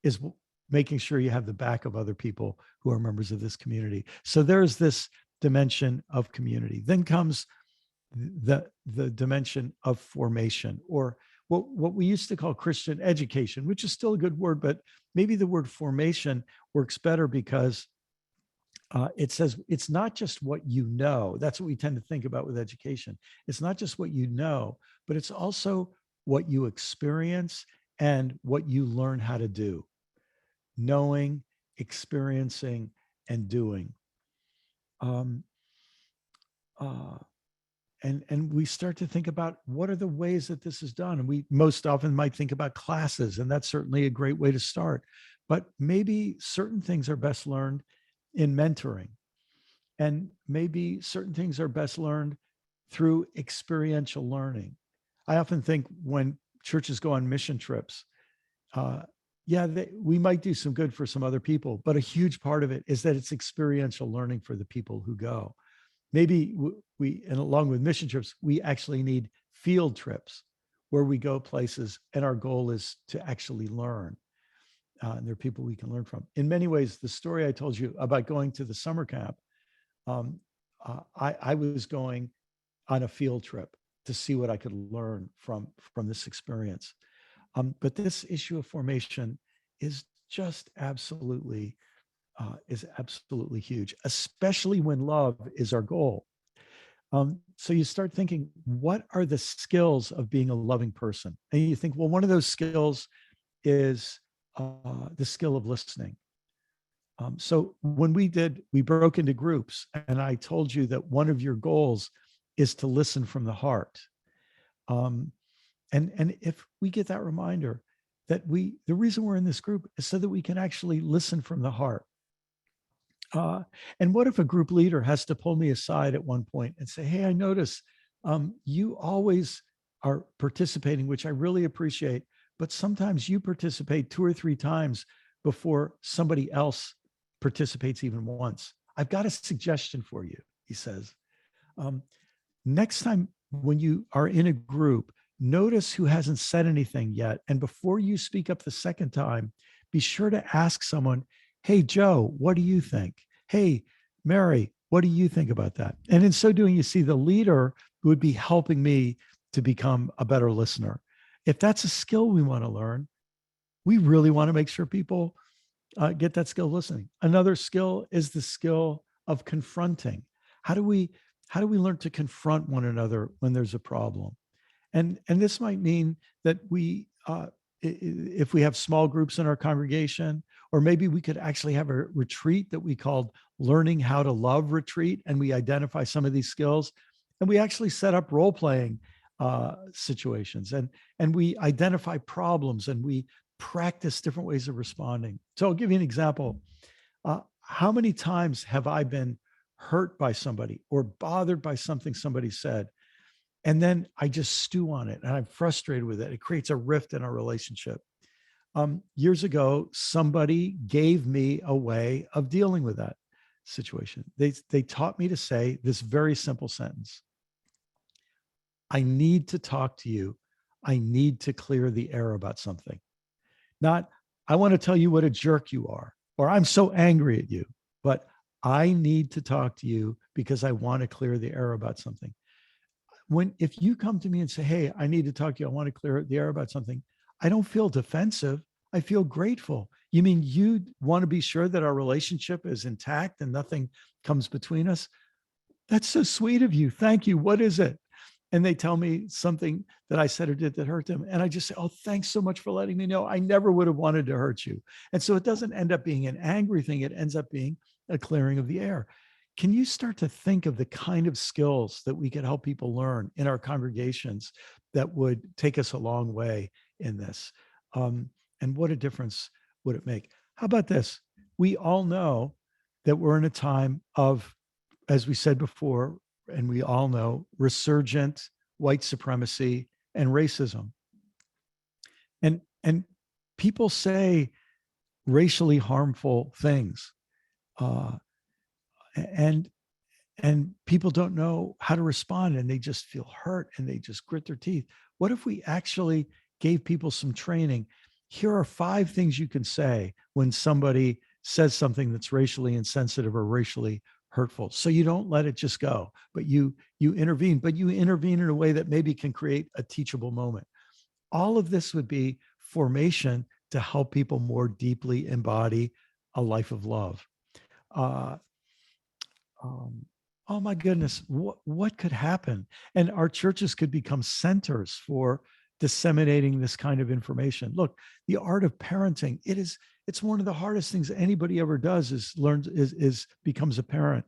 is making sure you have the back of other people who are members of this community? So there's this dimension of community. Then comes the dimension of formation, or what we used to call Christian education, which is still a good word, but maybe the word formation works better because it says it's not just what you know. That's what we tend to think about with education. It's not just what you know, but it's also what you experience and what you learn how to do. Knowing, experiencing, and doing. And we start to think about what are the ways that this is done. And we most often might think about classes, and that's certainly a great way to start. But maybe certain things are best learned in mentoring. And maybe certain things are best learned through experiential learning. I often think when churches go on mission trips, we might do some good for some other people, but a huge part of it is that it's experiential learning for the people who go. Maybe and along with mission trips, we actually need field trips where we go places and our goal is to actually learn. And there are people we can learn from. In many ways, the story I told you about going to the summer camp, I was going on a field trip to see what I could learn from this experience. But this issue of formation is just absolutely huge, especially when love is our goal. So you start thinking, what are the skills of being a loving person? And you think, well, one of those skills is the skill of listening. So when we broke into groups, and I told you that one of your goals is to listen from the heart. And if we get that reminder that the reason we're in this group is so that we can actually listen from the heart. And what if a group leader has to pull me aside at one point and say, hey, I notice you always are participating, which I really appreciate, but sometimes you participate 2 or 3 times before somebody else participates even once. I've got a suggestion for you, he says. Next time when you are in a group, notice who hasn't said anything yet. And before you speak up the second time, be sure to ask someone, hey, Joe, what do you think? Hey, Mary, what do you think about that? And in so doing, you see the leader would be helping me to become a better listener. If that's a skill we want to learn, we really want to make sure people get that skill of listening. Another skill is the skill of confronting. How do we learn to confront one another when there's a problem? And this might mean that if we have small groups in our congregation, or maybe we could actually have a retreat that we called Learning How to Love Retreat, and we identify some of these skills, and we actually set up role-playing situations, and we identify problems, and we practice different ways of responding. So I'll give you an example. How many times have I been hurt by somebody or bothered by something somebody said, and then I just stew on it and I'm frustrated with it? It creates a rift in our relationship. Years ago, somebody gave me a way of dealing with that situation. They taught me to say this very simple sentence: I need to talk to you. I need to clear the air about something. Not, I want to tell you what a jerk you are, or I'm so angry at you, but I need to talk to you because I want to clear the air about something. If you come to me and say, hey, I need to talk to you, I want to clear the air about something, I don't feel defensive. I feel grateful. You mean you want to be sure that our relationship is intact and nothing comes between us? That's so sweet of you. Thank you. What is it? And they tell me something that I said or did that hurt them. And I just say, oh, thanks so much for letting me know. I never would have wanted to hurt you. And so it doesn't end up being an angry thing. It ends up being a clearing of the air. Can you start to think of the kind of skills that we could help people learn in our congregations that would take us a long way in this? And what a difference would it make? How about this? we all know that we're in a time of, as we said before, and we all know, resurgent white supremacy and racism. And people say racially harmful things. And people don't know how to respond, and they just feel hurt and they just grit their teeth. What if we actually gave people some training? Here are 5 things you can say when somebody says something that's racially insensitive or racially hurtful. So you don't let it just go, but you intervene, but you intervene in a way that maybe can create a teachable moment. All of this would be formation to help people more deeply embody a life of love. Oh my goodness, what could happen? And our churches could become centers for disseminating this kind of information. Look, the art of parenting, it's one of the hardest things anybody ever does is becomes a parent.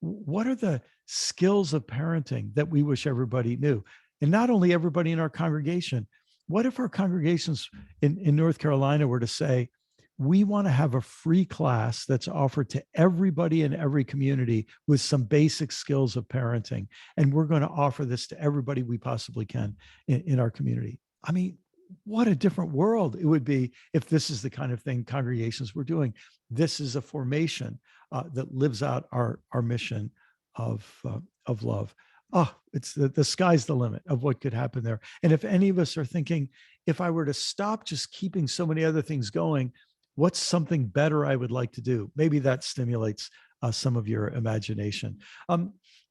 What are the skills of parenting that we wish everybody knew? And not only everybody in our congregation. What if our congregations in North Carolina were to say, we want to have a free class that's offered to everybody in every community with some basic skills of parenting. And we're going to offer this to everybody we possibly can in our community. I mean, what a different world it would be if this is the kind of thing congregations were doing. This is a formation that lives out our mission of love. It's the sky's the limit of what could happen there. And if any of us are thinking, if I were to stop just keeping so many other things going, what's something better I would like to do? Maybe that stimulates some of your imagination.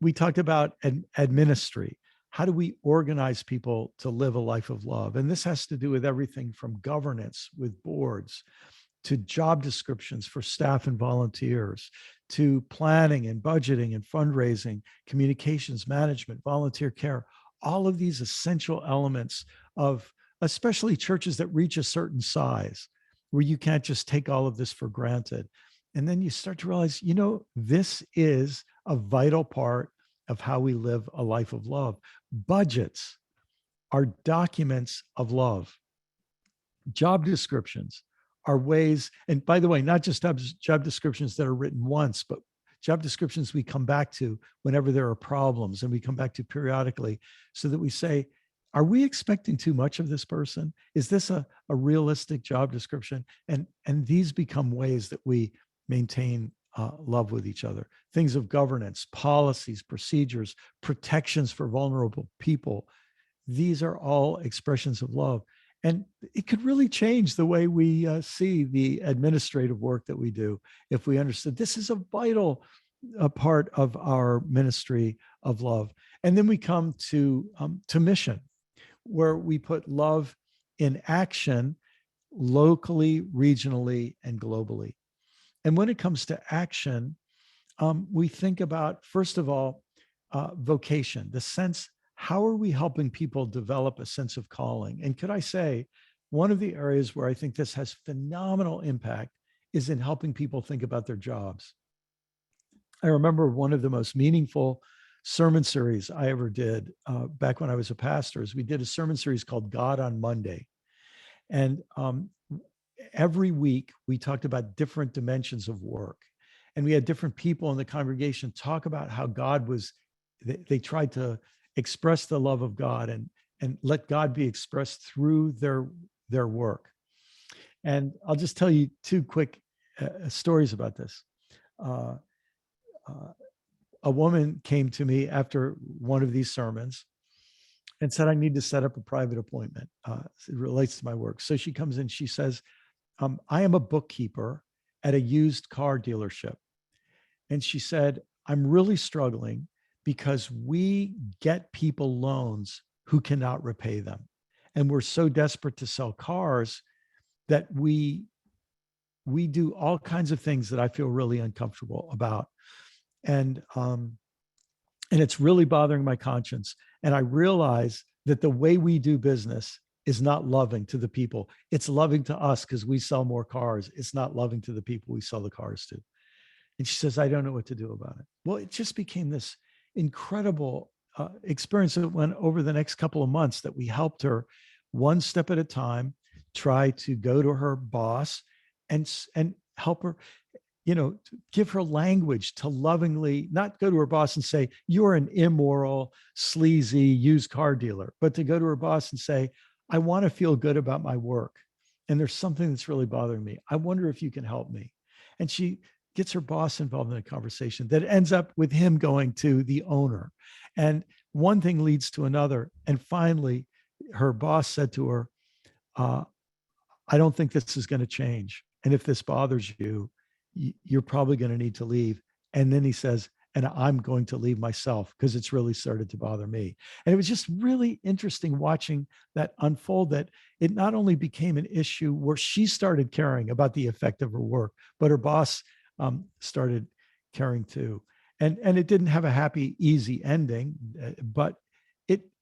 We talked about administry. How do we organize people to live a life of love? And this has to do with everything from governance with boards to job descriptions for staff and volunteers, to planning and budgeting and fundraising, communications management, volunteer care, all of these essential elements of especially churches that reach a certain size, where you can't just take all of this for granted. And then you start to realize, this is a vital part of how we live a life of love. Budgets are documents of love. Job descriptions are ways, and by the way, not just job descriptions that are written once, but job descriptions we come back to whenever there are problems, and we come back to periodically, so that we say, are we expecting too much of this person? Is this a realistic job description? And these become ways that we maintain love with each other. Things of governance, policies, procedures, protections for vulnerable people. These are all expressions of love. And it could really change the way we see the administrative work that we do if we understood this is a vital part of our ministry of love. And then we come to mission, where we put love in action locally, regionally, and globally. And when it comes to action, we think about, first of all, vocation, the sense, how are we helping people develop a sense of calling? And could I say, one of the areas where I think this has phenomenal impact is in helping people think about their jobs. I remember one of the most meaningful sermon series I ever did back when I was a pastor is we did a sermon series called God on Monday. And every week we talked about different dimensions of work. And we had different people in the congregation talk about how God was, they tried to express the love of God and let God be expressed through their work. And I'll just tell you 2 quick stories about this. A woman came to me after one of these sermons and said, I need to set up a private appointment. It relates to my work. So she comes in, she says, I am a bookkeeper at a used car dealership. And she said, I'm really struggling because we get people loans who cannot repay them. And we're so desperate to sell cars that we do all kinds of things that I feel really uncomfortable about. And it's really bothering my conscience. And I realize that the way we do business is not loving to the people. It's loving to us because we sell more cars. It's not loving to the people we sell the cars to. And she says, I don't know what to do about it. Well, it just became this incredible experience that went over the next couple of months that we helped her one step at a time, try to go to her boss and help her. give her language to lovingly not go to her boss and say, you're an immoral, sleazy used car dealer, but to go to her boss and say, I want to feel good about my work. And there's something that's really bothering me. I wonder if you can help me. And she gets her boss involved in a conversation that ends up with him going to the owner. And one thing leads to another. And finally, her boss said to her, I don't think this is going to change. And if this bothers you, you're probably going to need to leave. And then he says, and I'm going to leave myself because it's really started to bother me. And it was just really interesting watching that unfold, that it not only became an issue where she started caring about the effect of her work, but her boss started caring too. And it didn't have a happy, easy ending, but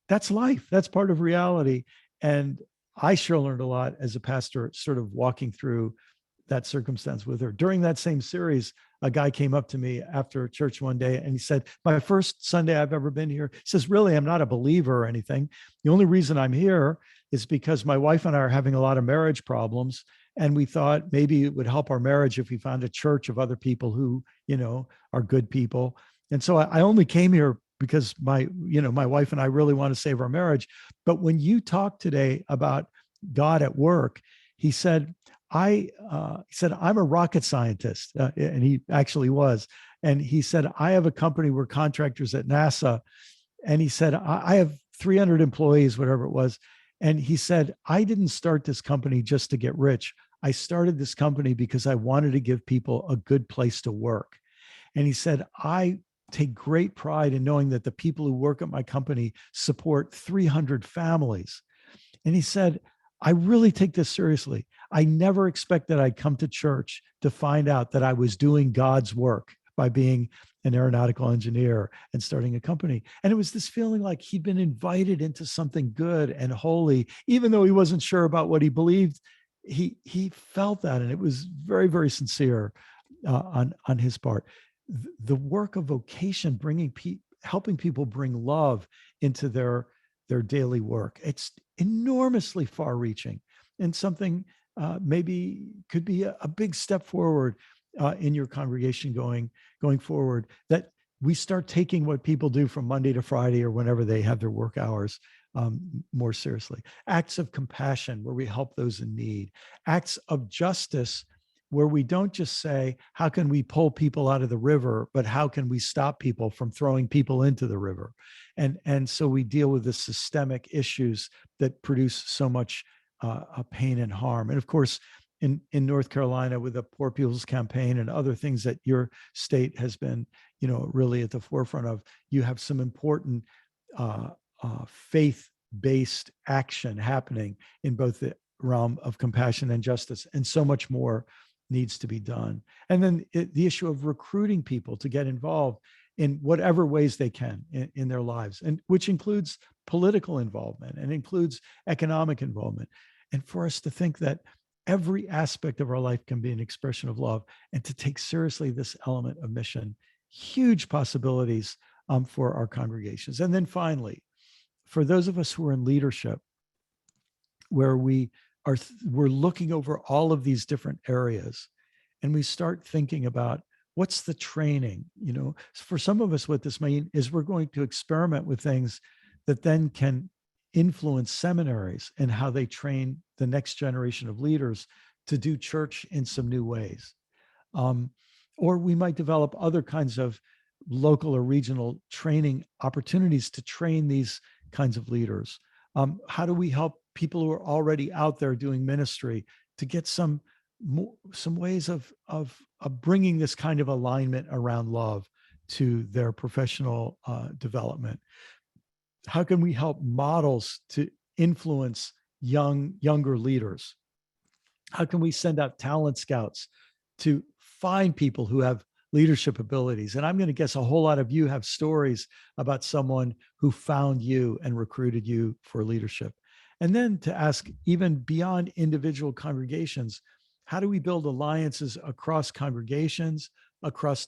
that's life. That's part of reality. And I sure learned a lot as a pastor, sort of walking through that circumstance with her. During that same series, a guy came up to me after church one day and he said, my first Sunday I've ever been here. He says, really, I'm not a believer or anything. The only reason I'm here is because my wife and I are having a lot of marriage problems. And we thought maybe it would help our marriage if we found a church of other people who, are good people. And so I only came here because my wife and I really want to save our marriage. But when you talk today about God at work, he said, I'm a rocket scientist, and he actually was. And he said, I have a company, we're contractors at NASA. And he said, I have 300 employees, whatever it was. And he said, I didn't start this company just to get rich. I started this company because I wanted to give people a good place to work. And he said, I take great pride in knowing that the people who work at my company support 300 families. And he said, I really take this seriously. I never expected I'd come to church to find out that I was doing God's work by being an aeronautical engineer and starting a company. And it was this feeling like he'd been invited into something good and holy, even though he wasn't sure about what he believed. He felt that, and it was very, very sincere on his part. The work of vocation, helping people bring love into their daily work. It's enormously far-reaching, and something maybe could be a big step forward in your congregation going forward, that we start taking what people do from Monday to Friday or whenever they have their work hours more seriously. Acts of compassion where we help those in need. Acts of justice where we don't just say, how can we pull people out of the river, but how can we stop people from throwing people into the river? And so we deal with the systemic issues that produce so much pain and harm. And of course, in North Carolina with the Poor People's Campaign and other things that your state has been, really at the forefront of, you have some important faith-based action happening in both the realm of compassion and justice, and so much more needs to be done. And then the issue of recruiting people to get involved in whatever ways they can in their lives, and which includes political involvement and includes economic involvement. And for us to think that every aspect of our life can be an expression of love, and to take seriously this element of mission, huge possibilities for our congregations. And then finally, for those of us who are in leadership, where we're looking over all of these different areas, and we start thinking about what's the training. For some of us, what this means is we're going to experiment with things that then can influence seminaries and how they train the next generation of leaders to do church in some new ways. Or we might develop other kinds of local or regional training opportunities to train these kinds of leaders. How do we help people who are already out there doing ministry to get some ways of bringing this kind of alignment around love to their professional development? How can we help models to influence younger leaders? How can we send out talent scouts to find people who have leadership abilities? And I'm going to guess a whole lot of you have stories about someone who found you and recruited you for leadership. And then to ask, even beyond individual congregations, how do we build alliances across congregations, across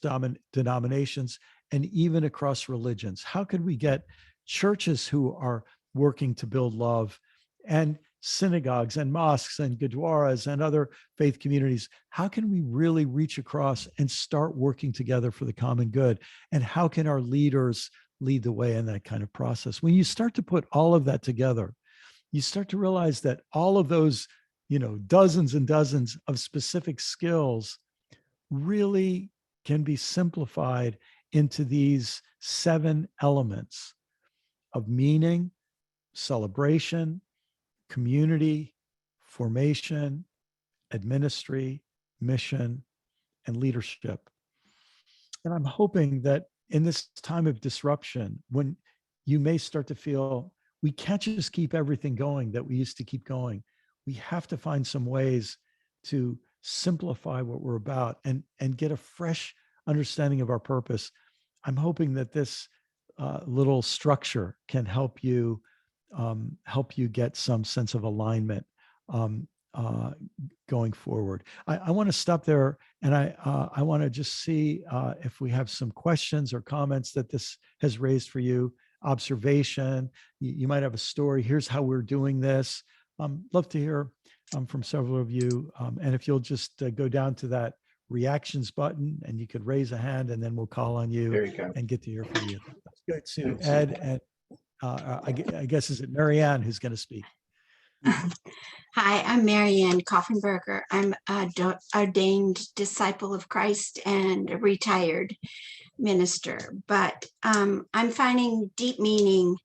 denominations, and even across religions? How could we get churches who are working to build love, and synagogues and mosques and gurdwaras and other faith communities, how can we really reach across and start working together for the common good? And how can our leaders lead the way in that kind of process? When you start to put all of that together, you start to realize that all of those, dozens and dozens of specific skills really can be simplified into these 7 elements of meaning, celebration, community, formation, administry, mission, and leadership. And I'm hoping that in this time of disruption, when you may start to feel we can't just keep everything going that we used to keep going, we have to find some ways to simplify what we're about and get a fresh understanding of our purpose. I'm hoping that this little structure can help you get some sense of alignment going forward. I want to stop there, and I want to just see if we have some questions or comments that this has raised for you. Observation, you might have a story. Here's how we're doing this. Love to hear from several of you. And if you'll just go down to that reactions button and you could raise a hand, and then we'll call on you, and get to hear from you. Let's go to Ed, and I guess, is it Marianne who's going to speak? Hi, I'm Marianne Koffenberger. I'm a ordained disciple of Christ and a retired minister, but I'm finding deep meaning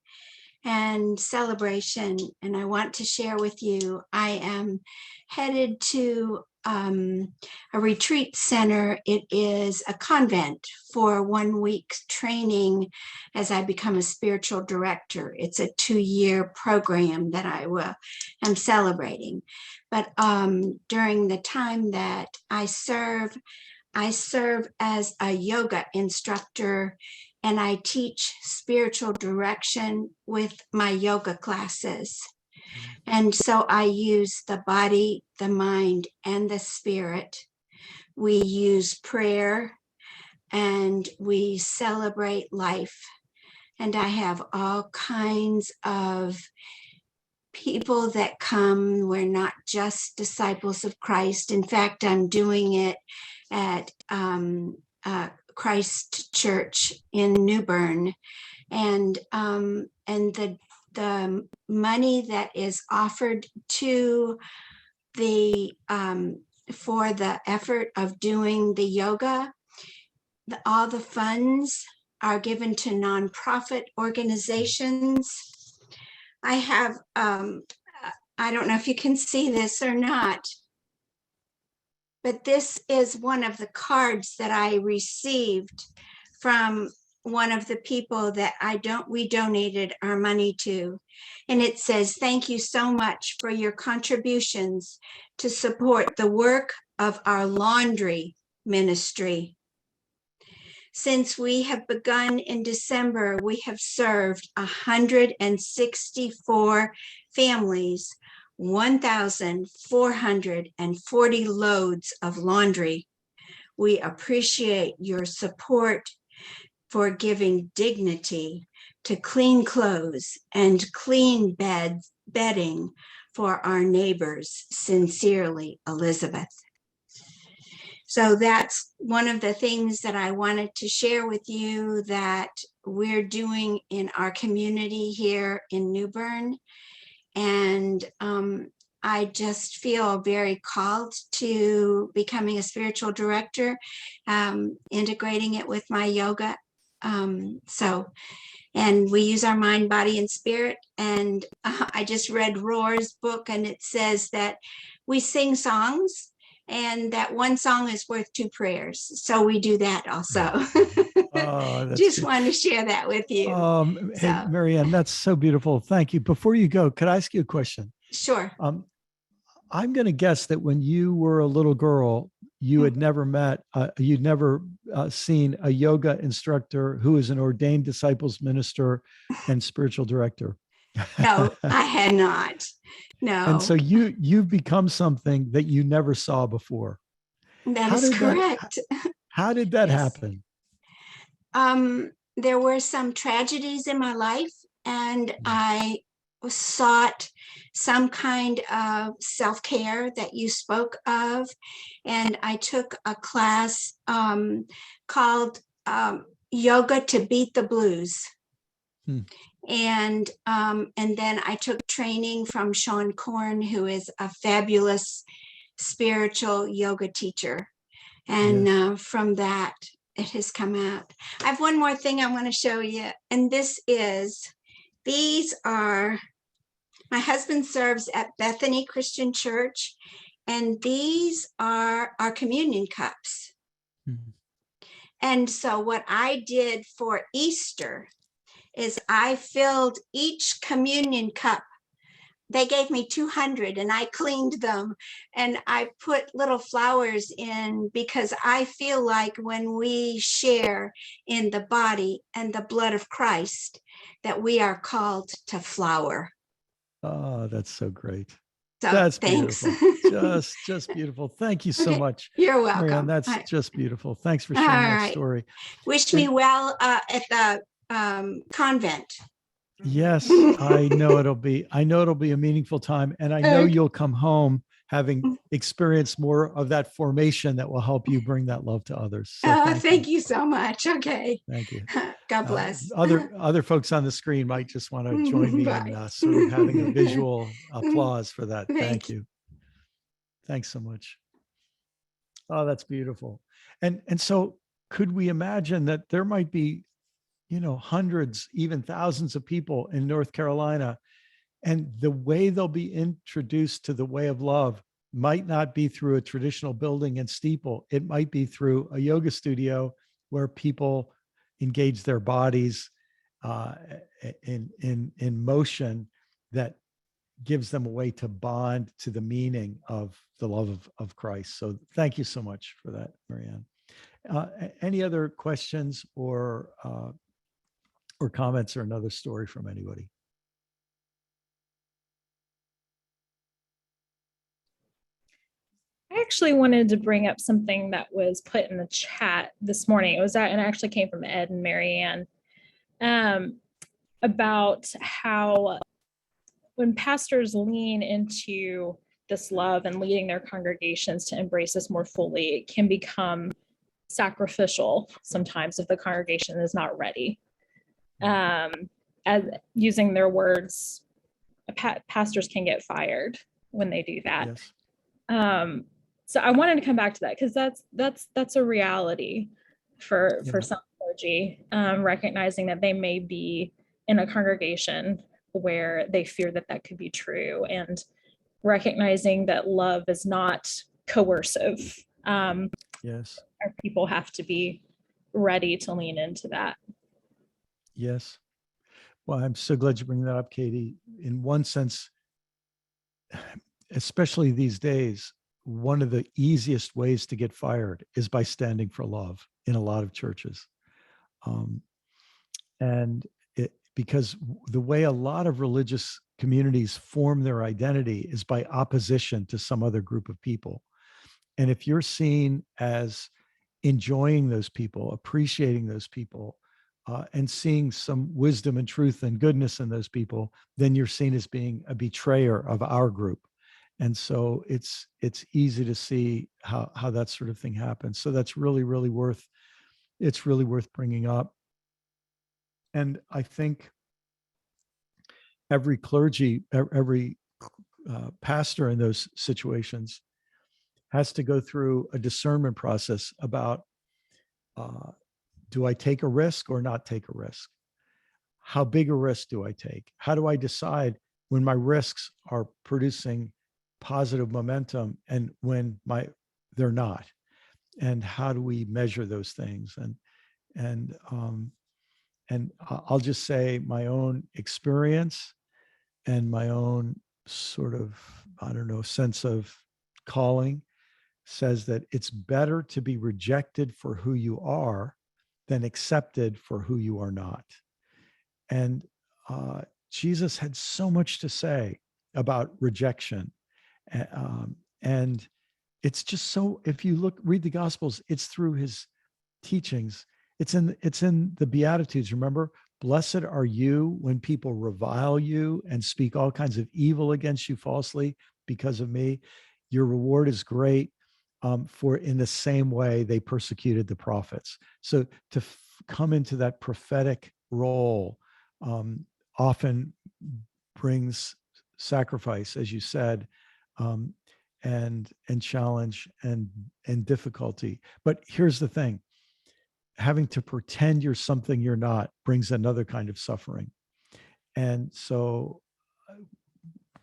and celebration, and I want to share with you. I am headed to a retreat center. It is a convent for 1 week training as I become a spiritual director. It's a 2-year program that I am celebrating. But during the time that I serve as a yoga instructor, and I teach spiritual direction with my yoga classes. And so I use the body, the mind, and the spirit. We use prayer, and we celebrate life. And I have all kinds of people that come. We're not just disciples of Christ. In fact, I'm doing it at Christ Church in New Bern, and the money that is offered to the for the effort of doing the yoga, all the funds are given to nonprofit organizations. I have I don't know if you can see this or not, but this is one of the cards that I received from one of the people that we donated our money to. And it says, "Thank you so much for your contributions to support the work of our laundry ministry. Since we have begun in December, we have served 164 families, 1,440 loads of laundry. We appreciate your support for giving dignity to clean clothes and clean bedding for our neighbors. Sincerely, Elizabeth." So that's one of the things that I wanted to share with you that we're doing in our community here in New Bern. And I just feel very called to becoming a spiritual director, integrating it with my yoga. And we use our mind, body, and spirit. And I just read Roar's book, and it says that we sing songs, and that one song is worth 2 prayers. So we do that also. Just want to share that with you. Hey, Marianne, that's so beautiful. Thank you. Before you go, could I ask you a question? Sure. I'm going to guess that when you were a little girl, you had never met, you'd never seen a yoga instructor who is an ordained disciples minister and spiritual director. No, I had not. No. And so you've become something that you never saw before. That is correct. How did that happen? There were some tragedies in my life, and I sought some kind of self-care that you spoke of. And I took a class called Yoga to Beat the Blues. And then I took training from Sean Korn, who is a fabulous spiritual yoga teacher. And from that, it has come out. I have one more thing I want to show you. And these are, my husband serves at Bethany Christian Church, and these are our communion cups. And so what I did for Easter is I filled each communion cup. They gave me 200 and I cleaned them and I put little flowers in, because I feel like when we share in the body and the blood of Christ, that we are called to flower. Oh, that's so great. So That's thanks. beautiful. Just beautiful. Thank you so Okay, much. you're Marianne, welcome. that's All right. just beautiful. Thanks for All sharing that right. story. Wish me well at the convent. Yes, I know it'll be a meaningful time. And I know Okay. you'll come home having experienced more of that formation that will help you bring that love to others. So Thank you so much. Okay. Thank you. God bless. Other folks on the screen might just want to join me in Bye. sort of having a visual applause for that. Thank Thank you. Thanks so much. Oh, that's beautiful. And so could we imagine that there might be, hundreds, even thousands of people in North Carolina, and the way they'll be introduced to the way of love might not be through a traditional building and steeple. It might be through a yoga studio where people engage their bodies in motion that gives them a way to bond to the meaning of the love of Christ. So thank you so much for that, Marianne. Any other questions or comments or another story from anybody? I actually wanted to bring up something that was put in the chat this morning. It actually came from Ed and Marianne, about how when pastors lean into this love and leading their congregations to embrace this more fully, it can become sacrificial sometimes if the congregation is not ready. As using their words, pastors can get fired when they do that. Yes. So I wanted to come back to that because that's a reality for some clergy, recognizing that they may be in a congregation where they fear that could be true, and recognizing that love is not coercive. Yes. Our people have to be ready to lean into that. Yes. Well, I'm so glad you bring that up, Katie. In one sense, especially these days, one of the easiest ways to get fired is by standing for love in a lot of churches. Because the way a lot of religious communities form their identity is by opposition to some other group of people. And if you're seen as enjoying those people, appreciating those people, and seeing some wisdom and truth and goodness in those people, then you're seen as being a betrayer of our group. And so it's easy to see how that sort of thing happens. So that's really worth bringing up. And I think every clergy, every pastor in those situations has to go through a discernment process about, do I take a risk or not take a risk? How big a risk do I take? How do I decide when my risks are producing positive momentum and when they're not? And how do we measure those things? And I'll just say my own experience and my own sort of, sense of calling says that it's better to be rejected for who you are than accepted for who you are not. And Jesus had so much to say about rejection. And it's just so, if you read the Gospels, it's through his teachings. It's in the Beatitudes. Remember, Blessed are you when people revile you and speak all kinds of evil against you falsely because of me. Your reward is great, for in the same way they persecuted the prophets. So to come into that prophetic role often brings sacrifice, as you said, and challenge and difficulty. But here's the thing. Having to pretend you're something you're not brings another kind of suffering. And so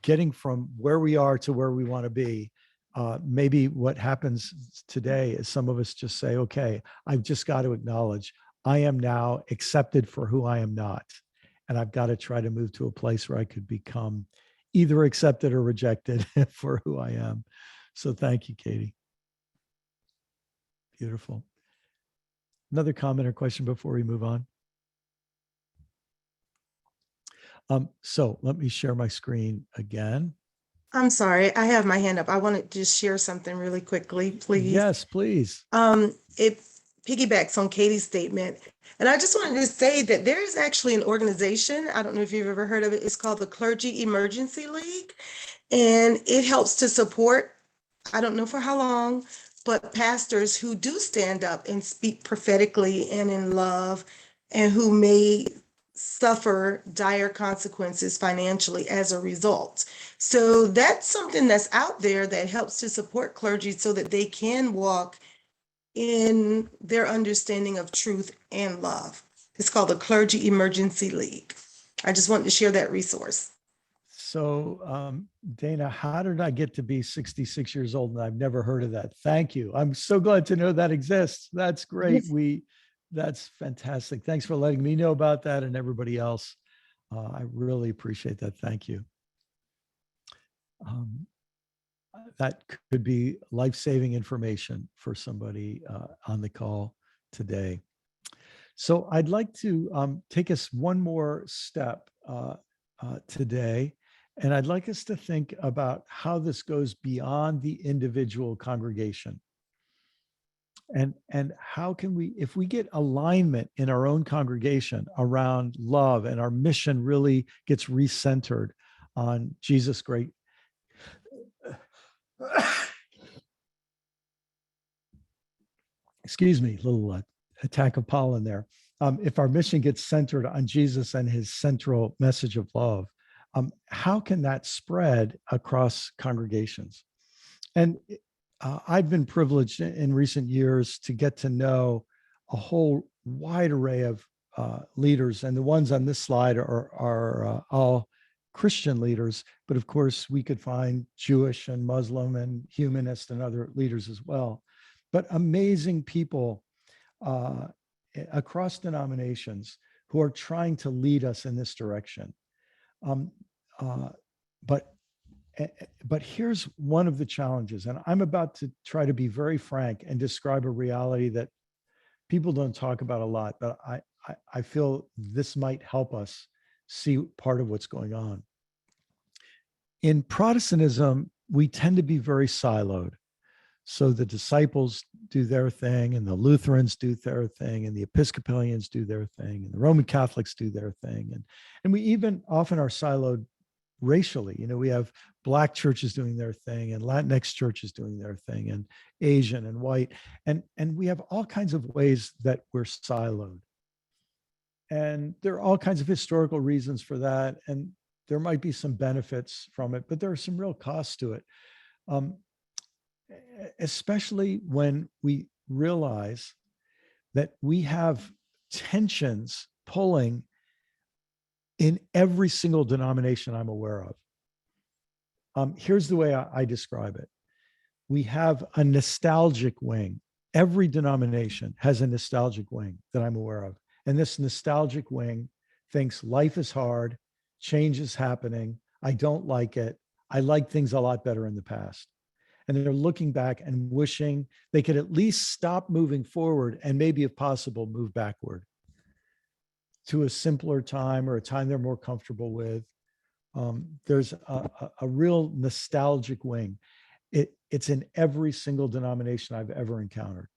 getting from where we are to where we want to be, maybe what happens today is some of us just say, okay, I've just got to acknowledge I am now accepted for who I am not. And I've got to try to move to a place where I could become either accepted or rejected for who I am. So thank you, Katie. Beautiful. Another comment or question before we move on? So let me share my screen again. I'm sorry, I have my hand up. I want to just share something really quickly, please. Yes, please. It piggybacks on Katie's statement. And I just wanted to say that there is actually an organization, I don't know if you've ever heard of it, it's called the Clergy Emergency League. And it helps to support, I don't know for how long, but pastors who do stand up and speak prophetically and in love, and who may suffer dire consequences financially as a result. So that's something that's out there that helps to support clergy so that they can walk in their understanding of truth and love. It's called the Clergy Emergency League. I just wanted to share that resource. So Dana, how did I get to be 66 years old and I've never heard of that? Thank you. I'm so glad to know that exists. That's great. That's fantastic. Thanks for letting me know about that and everybody else. I really appreciate that. Thank you. That could be life-saving information for somebody on the call today. So I'd like to take us one more step today. And I'd like us to think about how this goes beyond the individual congregation. And how can we, if we get alignment in our own congregation around love and our mission really gets recentered on Jesus' great, excuse me, little attack of pollen there. If our mission gets centered on Jesus and his central message of love, how can that spread across congregations? And I've been privileged in recent years to get to know a whole wide array of leaders, and the ones on this slide are all Christian leaders, but of course we could find Jewish and Muslim and humanist and other leaders as well. But amazing people across denominations who are trying to lead us in this direction. But here's one of the challenges, and I'm about to try to be very frank and describe a reality that people don't talk about a lot, but I feel this might help us see part of what's going on. In Protestantism, we tend to be very siloed. So the disciples do their thing, and the Lutherans do their thing, and the Episcopalians do their thing, and the Roman Catholics do their thing. And we even often are siloed racially. You know, we have Black churches doing their thing, and Latinx churches doing their thing, and Asian and white. And we have all kinds of ways that we're siloed. And there are all kinds of historical reasons for that. And there might be some benefits from it, but there are some real costs to it. Especially when we realize that we have tensions pulling in every single denomination I'm aware of. Here's the way I describe it. We have a nostalgic wing. Every denomination has a nostalgic wing that I'm aware of. And this nostalgic wing thinks life is hard, change is happening, I don't like it, I like things a lot better in the past. And they're looking back and wishing they could at least stop moving forward and maybe, if possible, move backward to a simpler time or a time they're more comfortable with. There's a real nostalgic wing. It's in every single denomination I've ever encountered.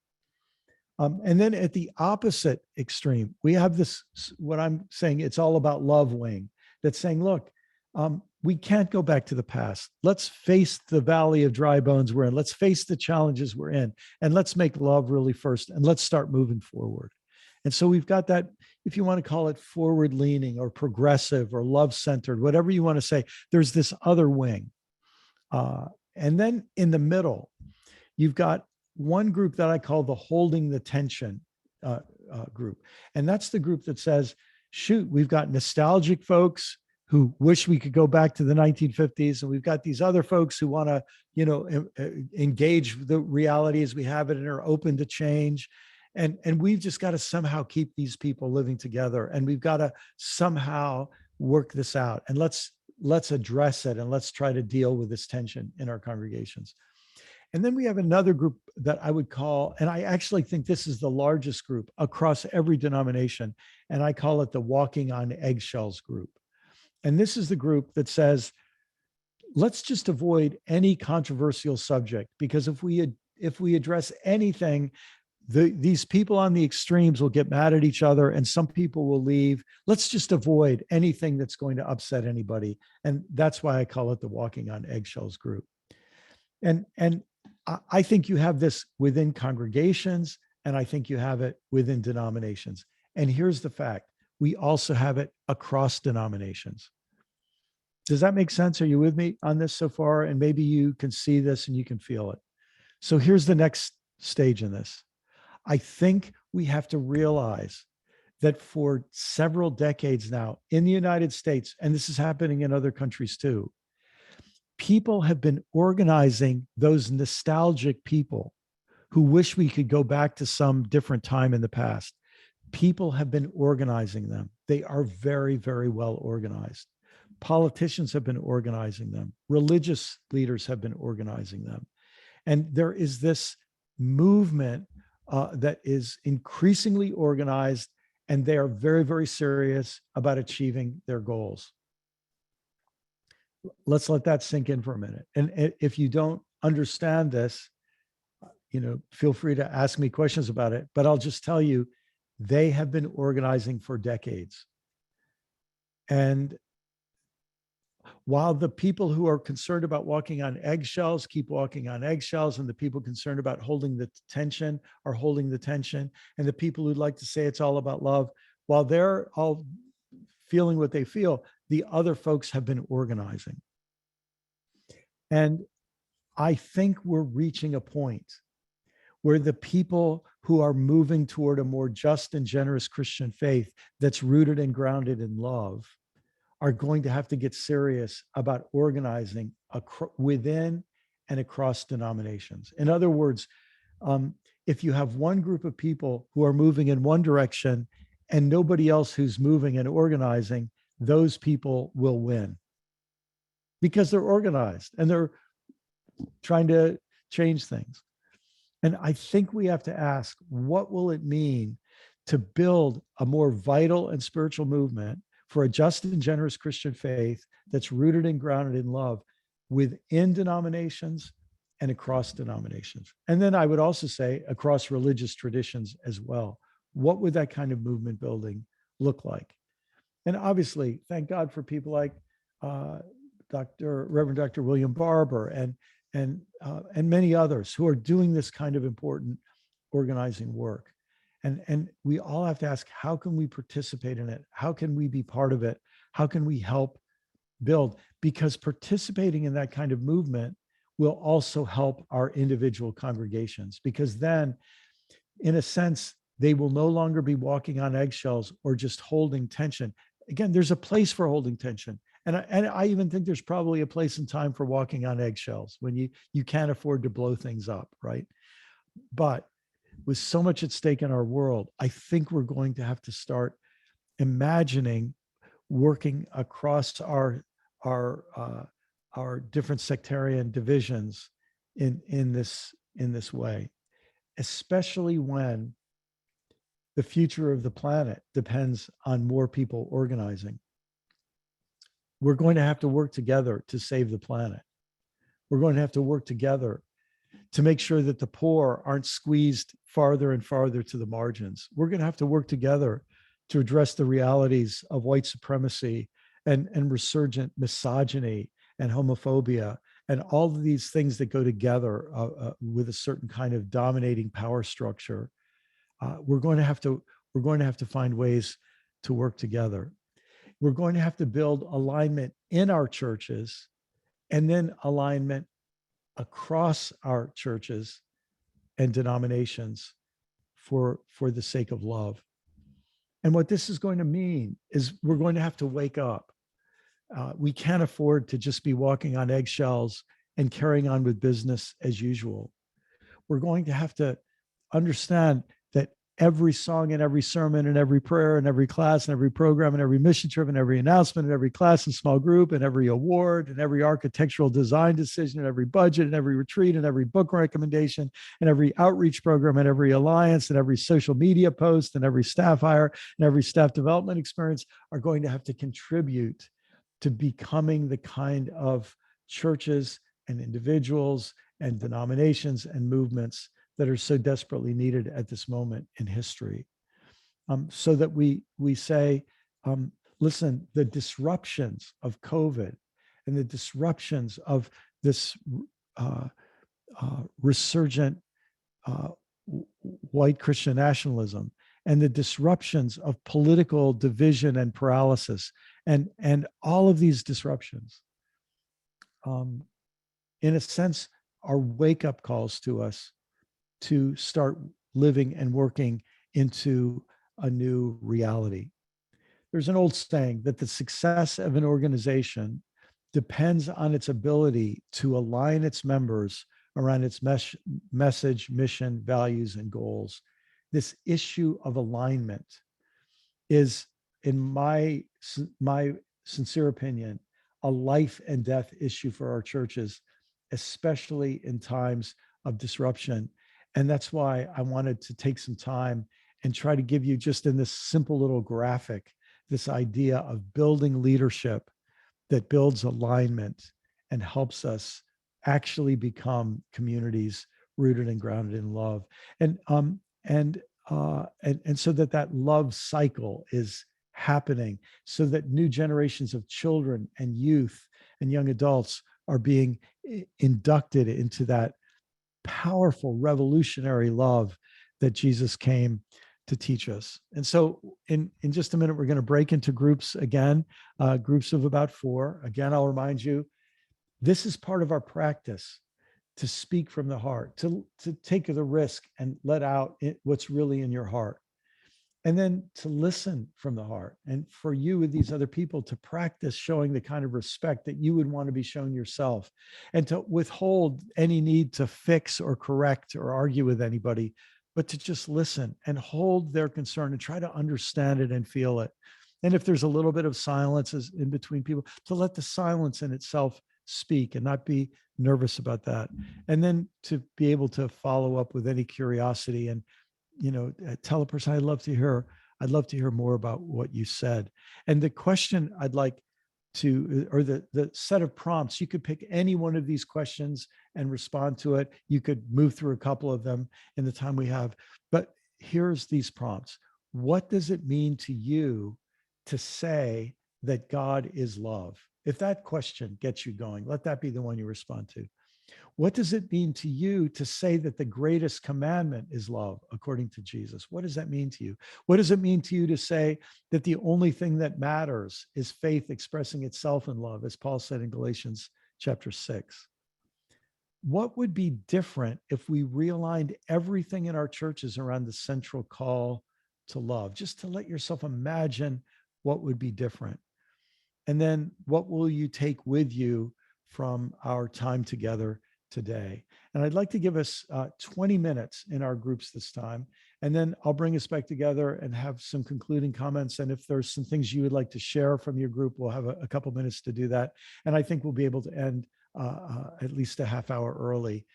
And then at the opposite extreme, we have this, what I'm saying, it's all about love wing, that's saying, look, we can't go back to the past. Let's face the valley of dry bones we're in. Let's face the challenges we're in, and let's make love really first, and let's start moving forward. And so we've got that, if you want to call it forward leaning or progressive or love centered, whatever you want to say, there's this other wing. And then in the middle, you've got one group that I call the holding the tension group. And that's the group that says, shoot, we've got nostalgic folks who wish we could go back to the 1950s. And we've got these other folks who want to, you know, engage the reality as we have it and are open to change. And we've just got to somehow keep these people living together. And we've got to somehow work this out. And let's address it, and let's try to deal with this tension in our congregations. And then we have another group that I would call, and I actually think this is the largest group across every denomination, and I call it the walking on eggshells group. And this is the group that says, let's just avoid any controversial subject, because if we address anything, these people on the extremes will get mad at each other and some people will leave. Let's just avoid anything that's going to upset anybody. And that's why I call it the walking on eggshells group. And I think you have this within congregations, and I think you have it within denominations. And here's the fact: we also have it across denominations. Does that make sense? Are you with me on this so far? And maybe you can see this and you can feel it. So here's the next stage in this. I think we have to realize that for several decades now in the United States, and this is happening in other countries too, people have been organizing those nostalgic people who wish we could go back to some different time in the past. People have been organizing them. They are very, very well organized. Politicians have been organizing them. Religious leaders have been organizing them. And there is this movement that is increasingly organized, and they are very, very serious about achieving their goals. Let's let that sink in for a minute. And if you don't understand this, you know, feel free to ask me questions about it, but I'll just tell you, they have been organizing for decades. And while the people who are concerned about walking on eggshells keep walking on eggshells, and the people concerned about holding the tension are holding the tension, and the people who'd like to say it's all about love, while they're all feeling what they feel, the other folks have been organizing. And I think we're reaching a point where the people who are moving toward a more just and generous Christian faith that's rooted and grounded in love are going to have to get serious about organizing within and across denominations. In other words, if you have one group of people who are moving in one direction and nobody else who's moving and organizing, those people will win because they're organized and they're trying to change things. And I think we have to ask, what will it mean to build a more vital and spiritual movement for a just and generous Christian faith that's rooted and grounded in love within denominations and across denominations? And then I would also say across religious traditions as well. What would that kind of movement building look like? And obviously, thank God for people like Reverend Dr. William Barber and many others who are doing this kind of important organizing work. And we all have to ask, how can we participate in it? How can we be part of it? How can we help build? Because participating in that kind of movement will also help our individual congregations, because then, in a sense, they will no longer be walking on eggshells or just holding tension. Again, there's a place for holding tension. And I even think there's probably a place and time for walking on eggshells when you can't afford to blow things up, right? But with so much at stake in our world, I think we're going to have to start imagining working across our different sectarian divisions in this way, especially when the future of the planet depends on more people organizing. We're going to have to work together to save the planet. We're going to have to work together to make sure that the poor aren't squeezed farther and farther to the margins. We're going to have to work together to address the realities of white supremacy and resurgent misogyny and homophobia and all of these things that go together with a certain kind of dominating power structure. We're going to have to find ways to work together. We're going to have to build alignment in our churches and then alignment across our churches and denominations for the sake of love. And what this is going to mean is we're going to have to wake up. We can't afford to just be walking on eggshells and carrying on with business as usual. We're going to have to understand that every song and every sermon and every prayer and every class and every program and every mission trip and every announcement and every class and small group and every award and every architectural design decision and every budget and every retreat and every book recommendation and every outreach program and every alliance and every social media post and every staff hire and every staff development experience are going to have to contribute to becoming the kind of churches and individuals and denominations and movements that are so desperately needed at this moment in history. So that we say, listen, the disruptions of COVID and the disruptions of this resurgent white Christian nationalism and the disruptions of political division and paralysis and all of these disruptions, in a sense, are wake-up calls to us to start living and working into a new reality. There's an old saying that the success of an organization depends on its ability to align its members around its message, mission, values, and goals. This issue of alignment is, in my sincere opinion, a life and death issue for our churches, especially in times of disruption. And that's why I wanted to take some time and try to give you, just in this simple little graphic, this idea of building leadership that builds alignment and helps us actually become communities rooted and grounded in love. And so that love cycle is happening, so that new generations of children and youth and young adults are being inducted into that powerful revolutionary love that Jesus came to teach us. And so in just a minute, we're going to break into groups again, groups of about 4. Again, I'll remind you, this is part of our practice to speak from the heart, to take the risk and let out what's really in your heart. And then to listen from the heart, and for you with these other people to practice showing the kind of respect that you would want to be shown yourself, and to withhold any need to fix or correct or argue with anybody, but to just listen and hold their concern and try to understand it and feel it. And if there's a little bit of silence in between people, to let the silence in itself speak and not be nervous about that. And then to be able to follow up with any curiosity and, tell a person, I'd love to hear more about what you said. And the question I'd like to, or the set of prompts, you could pick any one of these questions and respond to it. You could move through a couple of them in the time we have, but here's these prompts. What does it mean to you to say that God is love? If that question gets you going, let that be the one you respond to. What does it mean to you to say that the greatest commandment is love, according to Jesus? What does that mean to you? What does it mean to you to say that the only thing that matters is faith expressing itself in love, as Paul said in Galatians chapter 6? What would be different if we realigned everything in our churches around the central call to love? Just to let yourself imagine what would be different. And then what will you take with you from our time together today? And I'd like to give us 20 minutes in our groups this time, and then I'll bring us back together and have some concluding comments. And if there's some things you would like to share from your group, we'll have a couple minutes to do that. And I think we'll be able to end at least a half hour early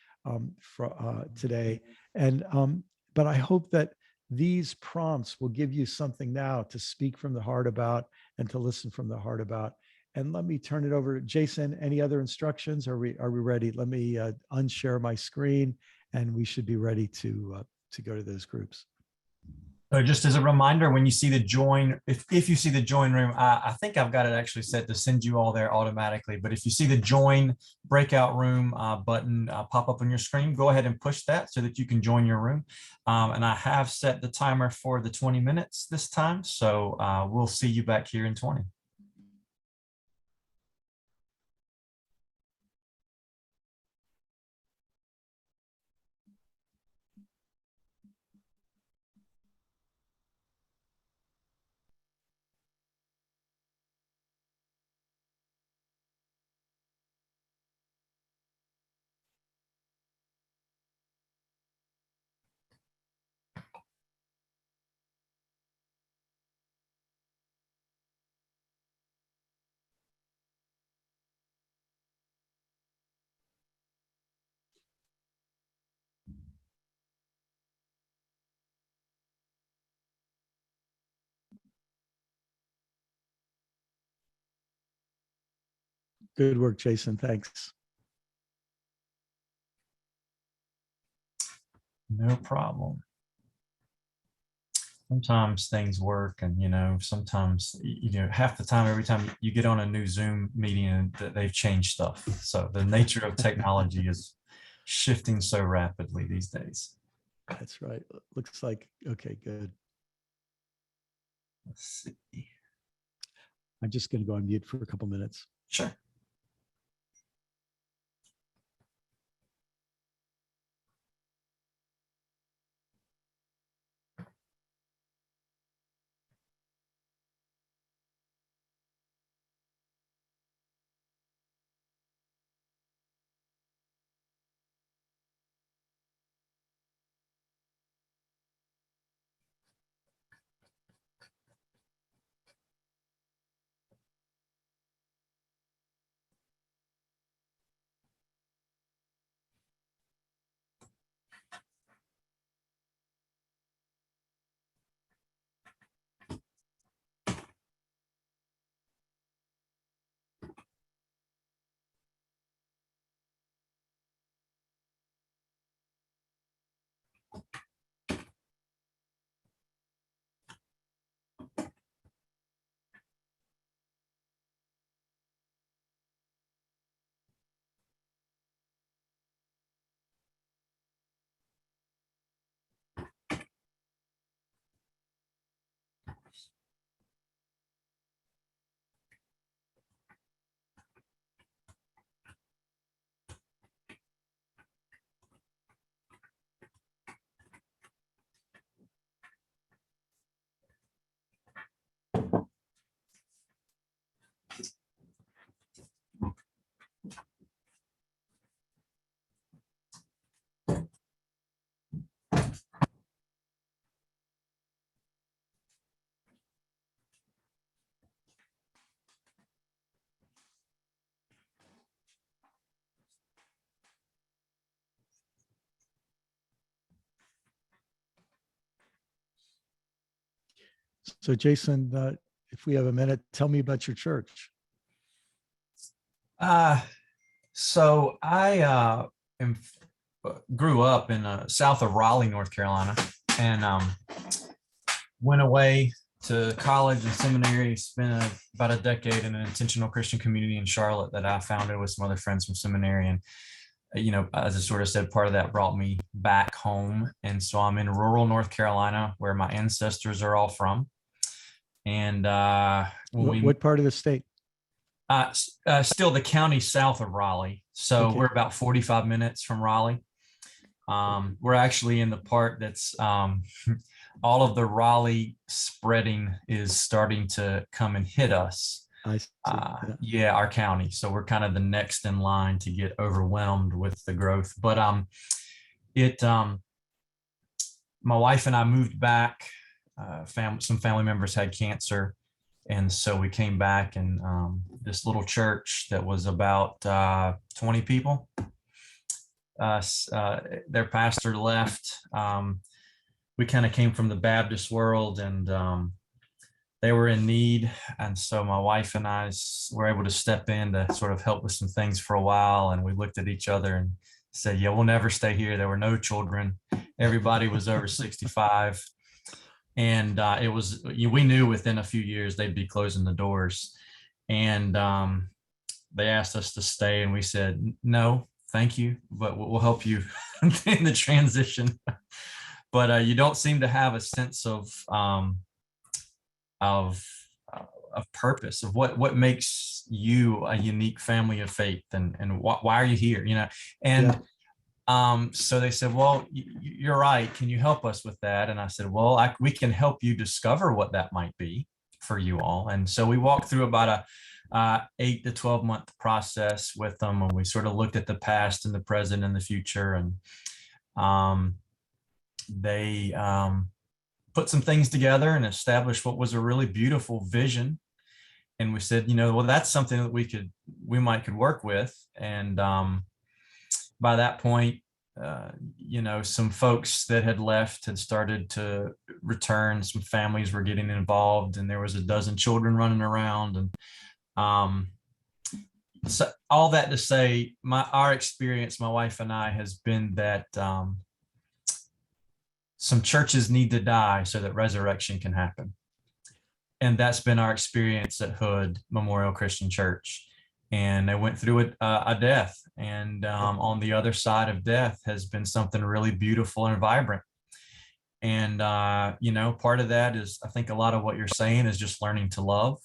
today. But I hope that these prompts will give you something now to speak from the heart about and to listen from the heart about. And let me turn it over to Jason. Any other instructions? Are we ready? Let me unshare my screen, and we should be ready to go to those groups. So just as a reminder, when you see the join, if you see the join room, I think I've got it actually set to send you all there automatically. But if you see the join breakout room button pop up on your screen, go ahead and push that so that you can join your room. And I have set the timer for the 20 minutes this time. So we'll see you back here in 20. Good work, Jason. Thanks. No problem. Sometimes things work, and sometimes half the time, every time you get on a new Zoom meeting, and they've changed stuff. So the nature of technology is shifting so rapidly these days. That's right. Looks like, okay, good. Let's see. I'm just going to go on mute for a couple minutes. Sure. So Jason, if we have a minute, tell me about your church. So I grew up in south of Raleigh, North Carolina, and went away to college and seminary. Spent about a decade in an intentional Christian community in Charlotte that I founded with some other friends from seminary. And as I sort of said, part of that brought me back home. And so I'm in rural North Carolina, where my ancestors are all from. And what part of the state? Still the county south of Raleigh. So Okay. we're about 45 minutes from Raleigh. We're actually in the part that's all of the Raleigh spreading is starting to come and hit us. I see. Yeah, our county. So we're kind of the next in line to get overwhelmed with the growth. But my wife and I moved back. Some family members had cancer, and so we came back, and this little church that was about 20 people, their pastor left. We kind of came from the Baptist world, and they were in need. And so my wife and I were able to step in to sort of help with some things for a while. And we looked at each other and said, yeah, we'll never stay here. There were no children. Everybody was over 65. And it was, we knew within a few years they'd be closing the doors. And they asked us to stay, and we said, no, thank you, but we'll help you in the transition. But you don't seem to have a sense of purpose, of what makes you a unique family of faith, and why are you here, you know? And so they said, well, you're right. Can you help us with that? And I said, well, we can help you discover what that might be for you all. And so we walked through about a 8 to 12 month process with them, and we sort of looked at the past and the present and the future. And they put some things together and established what was a really beautiful vision. And we said, you know, well, that's something that we might could work with. And by that point, you know, some folks that had left had started to return. Some families were getting involved, and there was a dozen children running around. And so all that to say, our experience, my wife and I, has been that some churches need to die so that resurrection can happen. And that's been our experience at Hood Memorial Christian Church. And they went through a death, and on the other side of death has been something really beautiful and vibrant. And you know, part of that is, I think a lot of what you're saying is just learning to love.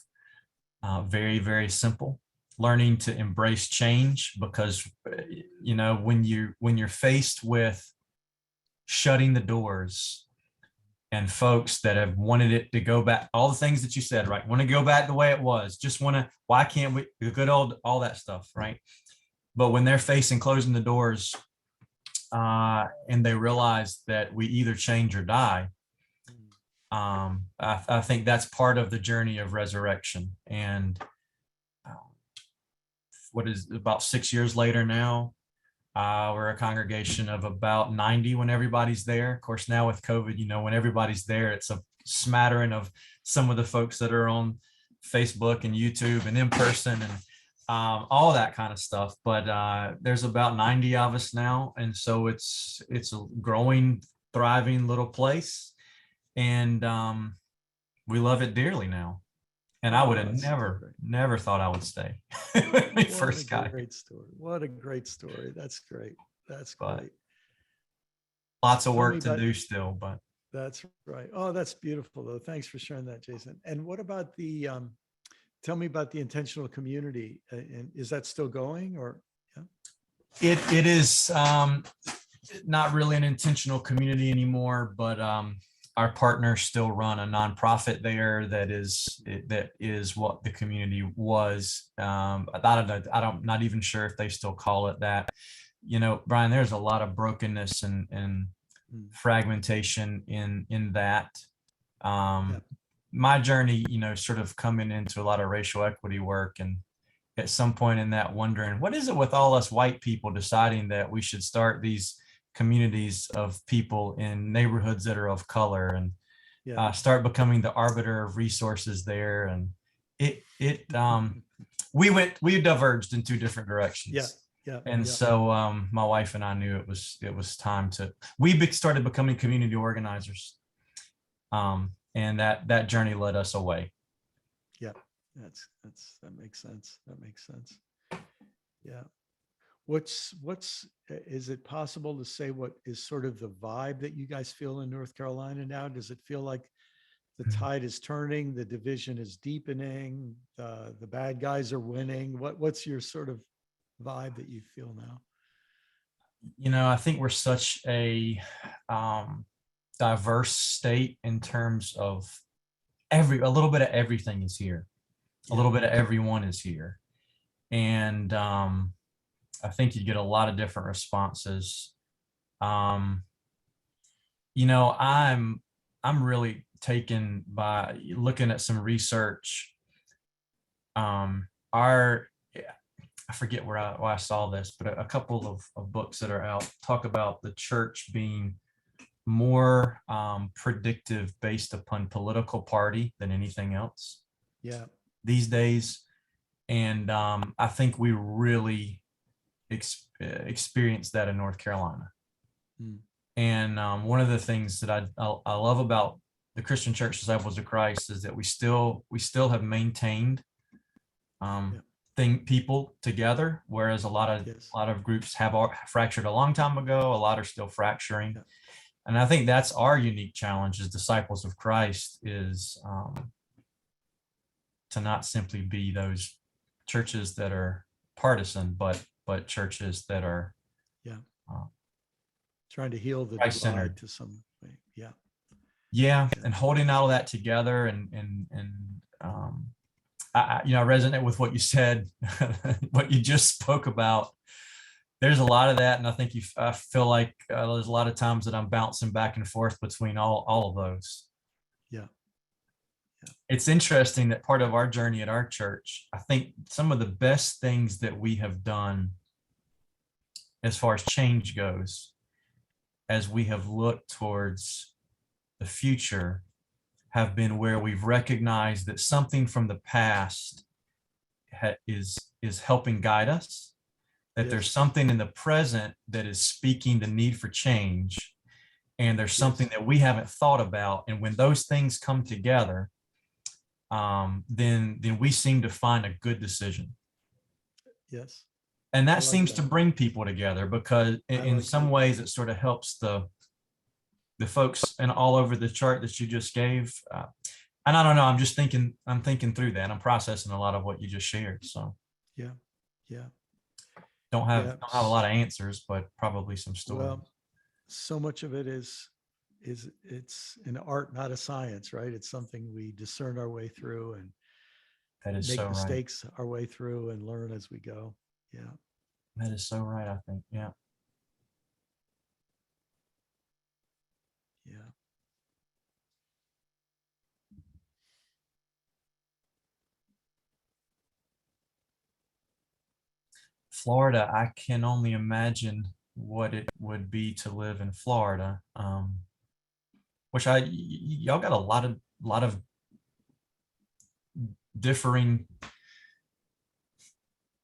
Very, very simple. Learning to embrace change, because you know, when you're faced with shutting the doors and folks that have wanted it to go back, all the things that you said, right? Want to go back the way it was, just want to, why can't we, the good old, all that stuff, right? But when they're facing closing the doors and they realize that we either change or die, I think that's part of the journey of resurrection. And what is about 6 years later now, we're a congregation of about 90 when everybody's there. Of course, now with COVID, you know, when everybody's there, it's a smattering of some of the folks that are on Facebook and YouTube and in person and all that kind of stuff. But there's about 90 of us now. And so it's a growing, thriving little place. And we love it dearly now. And I would have never thought I would stay when we first got here. Great story. What a great story. That's great. That's great. Lots of work to do still, but. That's right. Oh, that's beautiful though. Thanks for sharing that, Jason. And what about the, tell me about the intentional community. And is that still going, or? Yeah? It is not really an intentional community anymore, but our partners still run a nonprofit there that is what the community was. I'm not even sure if they still call it that. You know, Brian, there's a lot of brokenness and fragmentation in that. My journey, you know, sort of coming into a lot of racial equity work, and at some point in that wondering, what is it with all us white people deciding that we should start these communities of people in neighborhoods that are of color, and start becoming the arbiter of resources there. And we diverged in two different directions. So my wife and I knew it was time to, started becoming community organizers. And that journey led us away. Yeah, that makes sense. That makes sense. Yeah. Is it possible to say what is sort of the vibe that you guys feel in North Carolina now? Does it feel like the tide is turning, the division is deepening, the bad guys are winning? What's your sort of vibe that you feel now? You know, I think we're such a diverse state in terms of a little bit of everything is here. A little bit of everyone is here. And I think you get a lot of different responses. You know, I'm really taken by looking at some research. I forget where I saw this, but a couple of books that are out talk about the church being more predictive based upon political party than anything else Yeah. these days. And I think we really experienced that in North Carolina. Mm. And one of the things that I love about the Christian Church Disciples of Christ is that we still have maintained people together, whereas a lot of groups have fractured a long time ago. A lot are still fracturing. Yeah. And I think that's our unique challenge as disciples of Christ, is to not simply be those churches that are partisan, but churches that are trying to heal the Christ-centered divide to some way. Yeah. Yeah, and holding all of that together, and I resonate with what you said, what you just spoke about. There's a lot of that, and I think I feel like there's a lot of times that I'm bouncing back and forth between all of those. Yeah. It's interesting that part of our journey at our church, I think some of the best things that we have done as far as change goes, as we have looked towards the future, have been where we've recognized that something from the past is helping guide us, that there's something in the present that is speaking the need for change, and there's something that we haven't thought about. And when those things come together, then we seem to find a good decision. Yes. And that seems to bring people together, because in some ways it sort of helps the folks and all over the chart that you just gave. And I don't know, I'm thinking through that. I'm processing a lot of what you just shared. So yeah. Don't have a lot of answers, but probably some stories. Well, so much of it is it's an art, not a science, right? It's something we discern our way through and that is make so mistakes our way through and learn as we go. Yeah. That is so right, I think. Yeah. Yeah. Florida, I can only imagine what it would be to live in Florida. Which y'all got a lot of differing.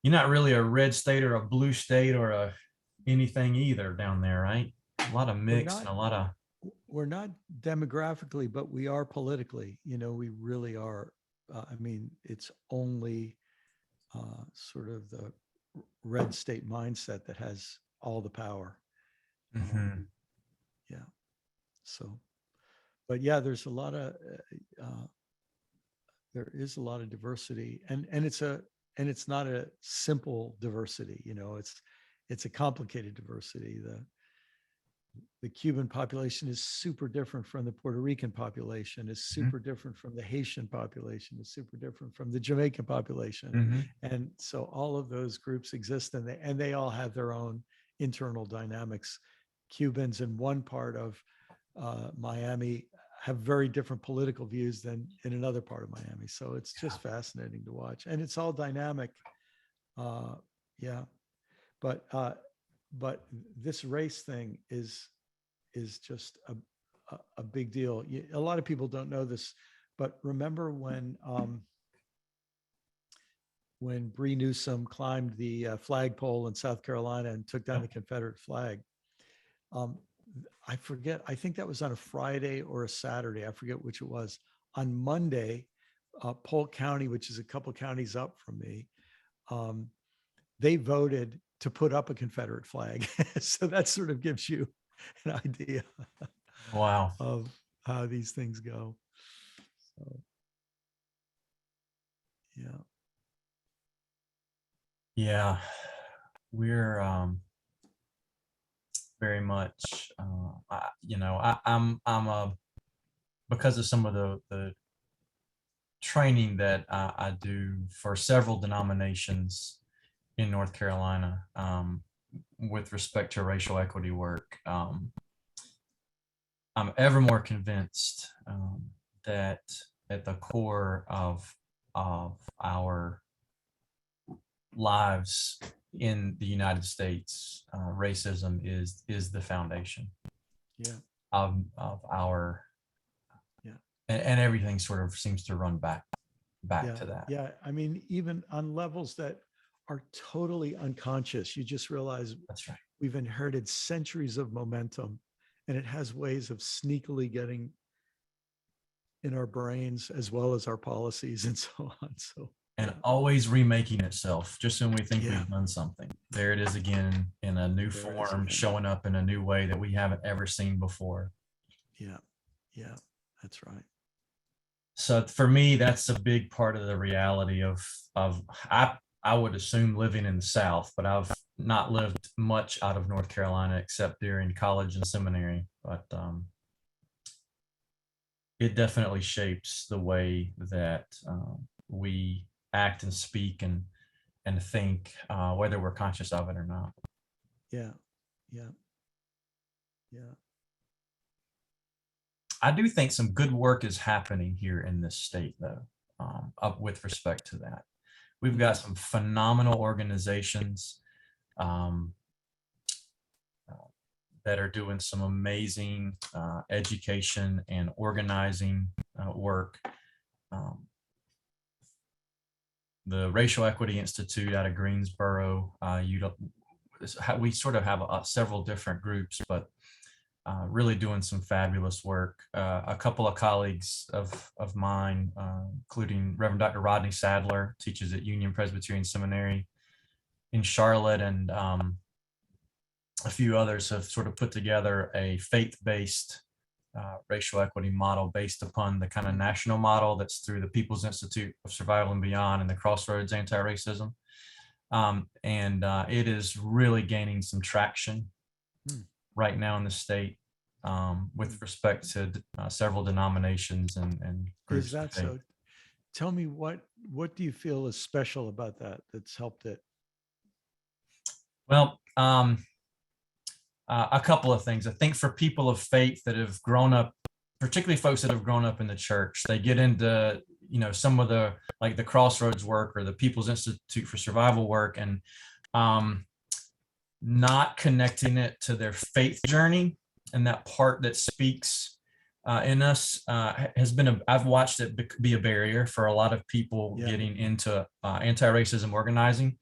You're not really a red state or a blue state or anything either down there, right? A lot of mix and a lot of. We're not demographically, but we are politically. We really are. I mean, it's only sort of the red state mindset that has all the power. Mm-hmm. Yeah. So, but yeah, there's a lot of there is a lot of diversity, and it's not a simple diversity. It's a complicated diversity. The Cuban population is super different from the Puerto Rican population, is super different from the Haitian population, is super different from the Jamaican population. Mm-hmm. And so all of those groups exist, and they all have their own internal dynamics. Cubans in one part of Miami have very different political views than in another part of Miami. So it's just fascinating to watch, and it's all dynamic. Yeah. But this race thing is just a big deal. A lot of people don't know this, but remember when Bree Newsom climbed the flagpole in South Carolina and took down the Confederate flag? I forget. I think that was on a Friday or a Saturday. I forget which it was. On Monday, Polk County, which is a couple counties up from me, they voted to put up a Confederate flag. So that sort of gives you an idea Wow. of how these things go. So, yeah. Yeah, we're very much, because of some of the training that I do for several denominations in North Carolina, with respect to racial equity work, I'm ever more convinced that at the core of our lives in the United States, racism is the foundation. Yeah. our, Yeah. and everything sort of seems to run back Yeah. to that. Yeah. I mean, even on levels that are totally unconscious, you just realize That's right. we've inherited centuries of momentum, and it has ways of sneakily getting in our brains as well as our policies and so on. So, And always remaking itself just when we think Yeah. we've done something. There it is again in a new There it is form, again. showing up in a new way that we haven't ever seen before. yeah. Yeah. That's right. So for me, that's a big part of the reality of I would assume living in the South, but I've not lived much out of North Carolina except during college and seminary. But it definitely shapes the way that we act and speak and think, whether we're conscious of it or not. Yeah. Yeah. Yeah. I do think some good work is happening here in this state, though, up with respect to that. We've got some phenomenal organizations that are doing some amazing education and organizing work. The Racial Equity Institute out of Greensboro, we sort of have several different groups, but really doing some fabulous work. A couple of colleagues of mine, including Reverend Dr. Rodney Sadler, teaches at Union Presbyterian Seminary in Charlotte, and a few others have sort of put together a faith-based racial equity model based upon the kind of national model that's through the People's Institute of Survival and Beyond and the Crossroads Anti-Racism. And it is really gaining some traction right now in the state with respect to several denominations and groups. Is that of faith. so? Tell me what do you feel is special about that that's helped it? Well, a couple of things. I think for people of faith that have grown up, particularly folks that have grown up in the church, they get into, some of the, like the Crossroads work or the People's Institute for Survival work, and not connecting it to their faith journey, and that part that speaks in us I've watched it be a barrier for a lot of people getting into anti-racism organizing.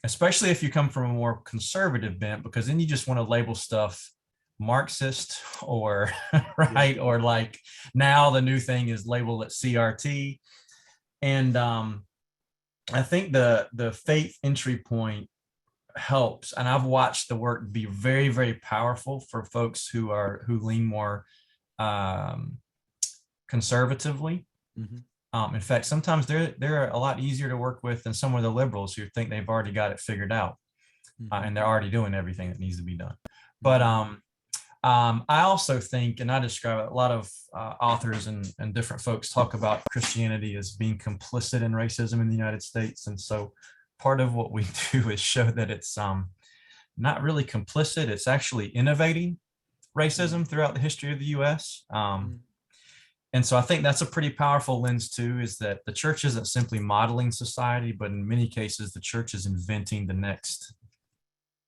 Especially if you come from a more conservative bent, because then you just want to label stuff Marxist or right, or like now the new thing is labeled at CRT. And I think the faith entry point helps, and I've watched the work be very, very powerful for folks who lean more conservatively. In fact, sometimes they're a lot easier to work with than some of the liberals who think they've already got it figured out, and they're already doing everything that needs to be done. But I also think, and I describe it, a lot of authors and different folks talk about Christianity as being complicit in racism in the United States. And so part of what we do is show that it's not really complicit, it's actually innovating racism throughout the history of the US. And so I think that's a pretty powerful lens too, is that the church isn't simply modeling society, but in many cases, the church is inventing the next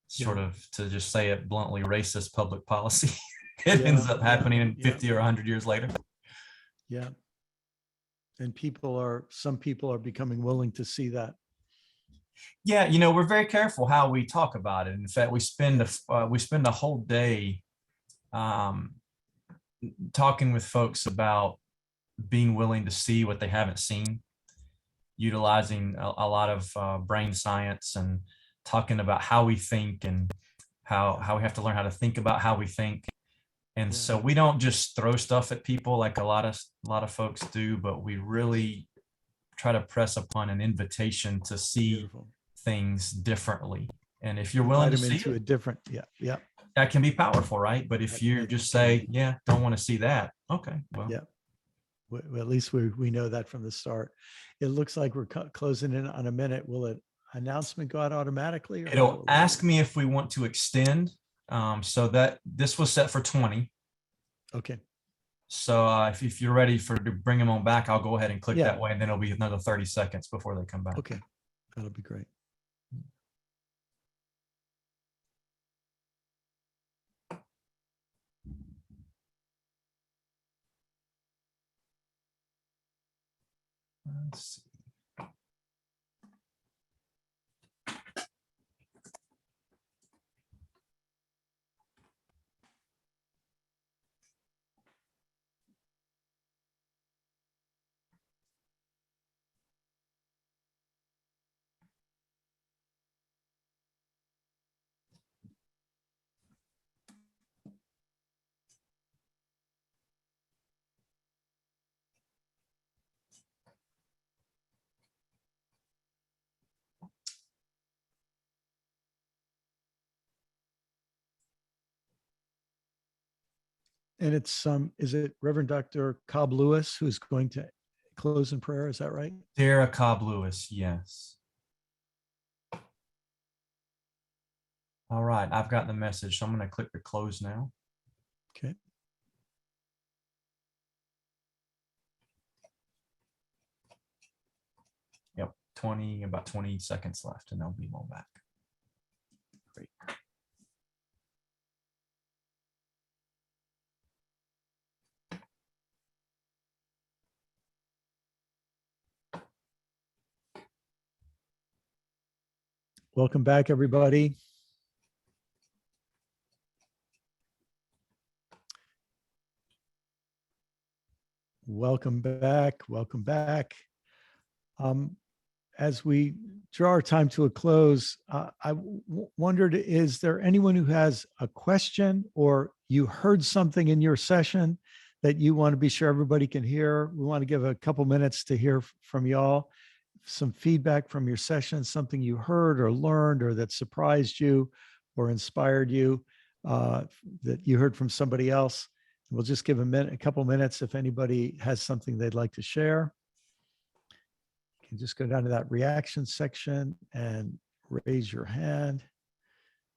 sort of, to just say it bluntly, racist public policy. It ends up happening in 50 or 100 years later. Yeah. And some people are becoming willing to see that. Yeah, we're very careful how we talk about it. In fact, we spend a whole day talking with folks about being willing to see what they haven't seen, utilizing a lot of brain science and talking about how we think and how we have to learn how to think about how we think. And so we don't just throw stuff at people like a lot of folks do, but we really try to press upon an invitation to see things differently. And if you're willing to see into a different, that can be powerful, right? But if you just say, don't want to see that, okay, well, well, at least we know that from the start. It looks like we're closing in on a minute. Will an announcement go out automatically? Or it'll ask me if we want to extend, so that this was set for 20. Okay. So if you're ready to bring them on back, I'll go ahead and click that way, and then it'll be another 30 seconds before they come back. Okay, that'll be great. Let's see. And it's is it Reverend Dr. Cobb Lewis who's going to close in prayer? Is that right? Sarah Cobb Lewis, yes. All right, I've got the message, so I'm going to click the close now. Okay. Yep, about 20 seconds left, and I'll be all back. Great. Welcome back, everybody. Welcome back. Welcome back. As we draw our time to a close, I wondered, is there anyone who has a question or you heard something in your session that you want to be sure everybody can hear? We want to give a couple minutes to hear from y'all. Some feedback from your session, something you heard or learned or that surprised you or inspired you, that you heard from somebody else. We'll just give a couple minutes if anybody has something they'd like to share. You can just go down to that reaction section and raise your hand,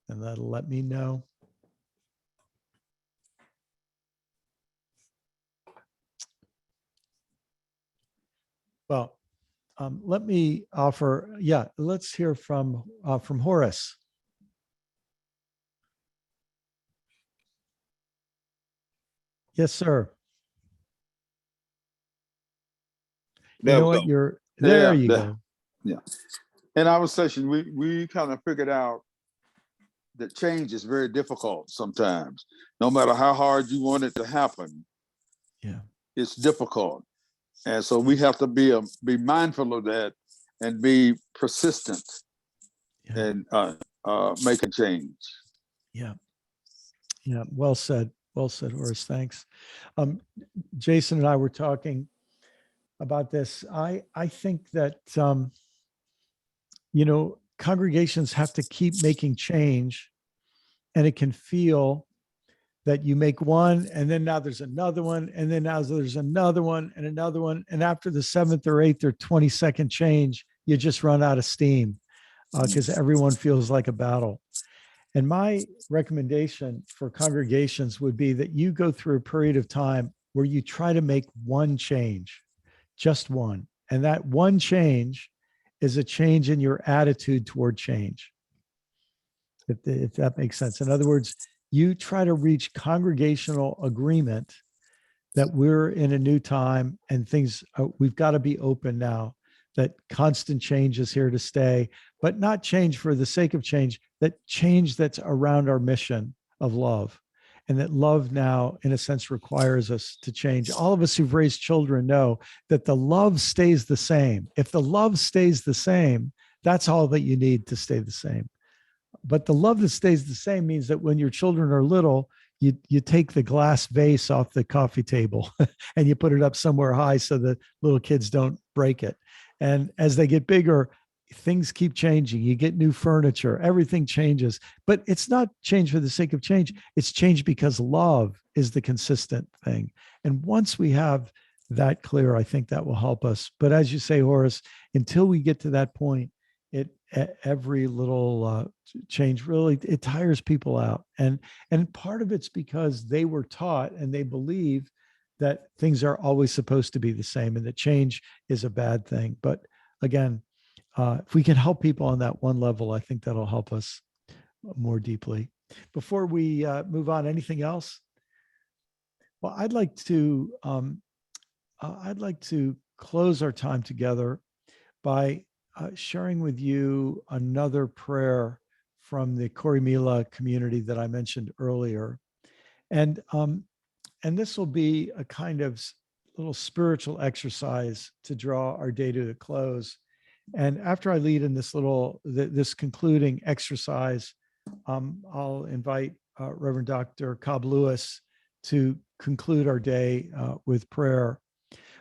and that'll let me know. Well, let me offer, let's hear from Horace. Yes, sir. You know what? You're there. You go. Yeah. In our session, we kind of figured out that change is very difficult sometimes. No matter how hard you want it to happen, it's difficult. And so we have to be mindful of that and be persistent in making change. Yeah. Yeah. Well said. Well said, Horace. Thanks. Jason and I were talking about this. I think that, congregations have to keep making change, and it can feel that you make one and then now there's another one and then now there's another one and another one. And after the 7th or 8th or 22nd change, you just run out of steam because everyone feels like a battle. And my recommendation for congregations would be that you go through a period of time where you try to make one change, just one. And that one change is a change in your attitude toward change. If that makes sense. In other words, you try to reach congregational agreement that we're in a new time and things, we've got to be open now, that constant change is here to stay, but not change for the sake of change, that change that's around our mission of love. And that love now, in a sense, requires us to change. All of us who've raised children know that the love stays the same. If the love stays the same, that's all that you need to stay the same. But the love that stays the same means that when your children are little, you take the glass vase off the coffee table and you put it up somewhere high so that little kids don't break it. And as they get bigger, things keep changing. You get new furniture, everything changes, but it's not change for the sake of change. It's change because love is the consistent thing. And once we have that clear, I think that will help us. But as you say, Horace, until we get to that point, every little change really, it tires people out. And part of it's because they were taught and they believe that things are always supposed to be the same and that change is a bad thing. But again, if we can help people on that one level, I think that'll help us more deeply. Before we move on, anything else? Well, I'd like to close our time together by sharing with you another prayer from the Corrymeela community that I mentioned earlier. And this will be a kind of little spiritual exercise to draw our day to a close. And after I lead in this concluding exercise, I'll invite Reverend Dr. Cobb Lewis to conclude our day with prayer.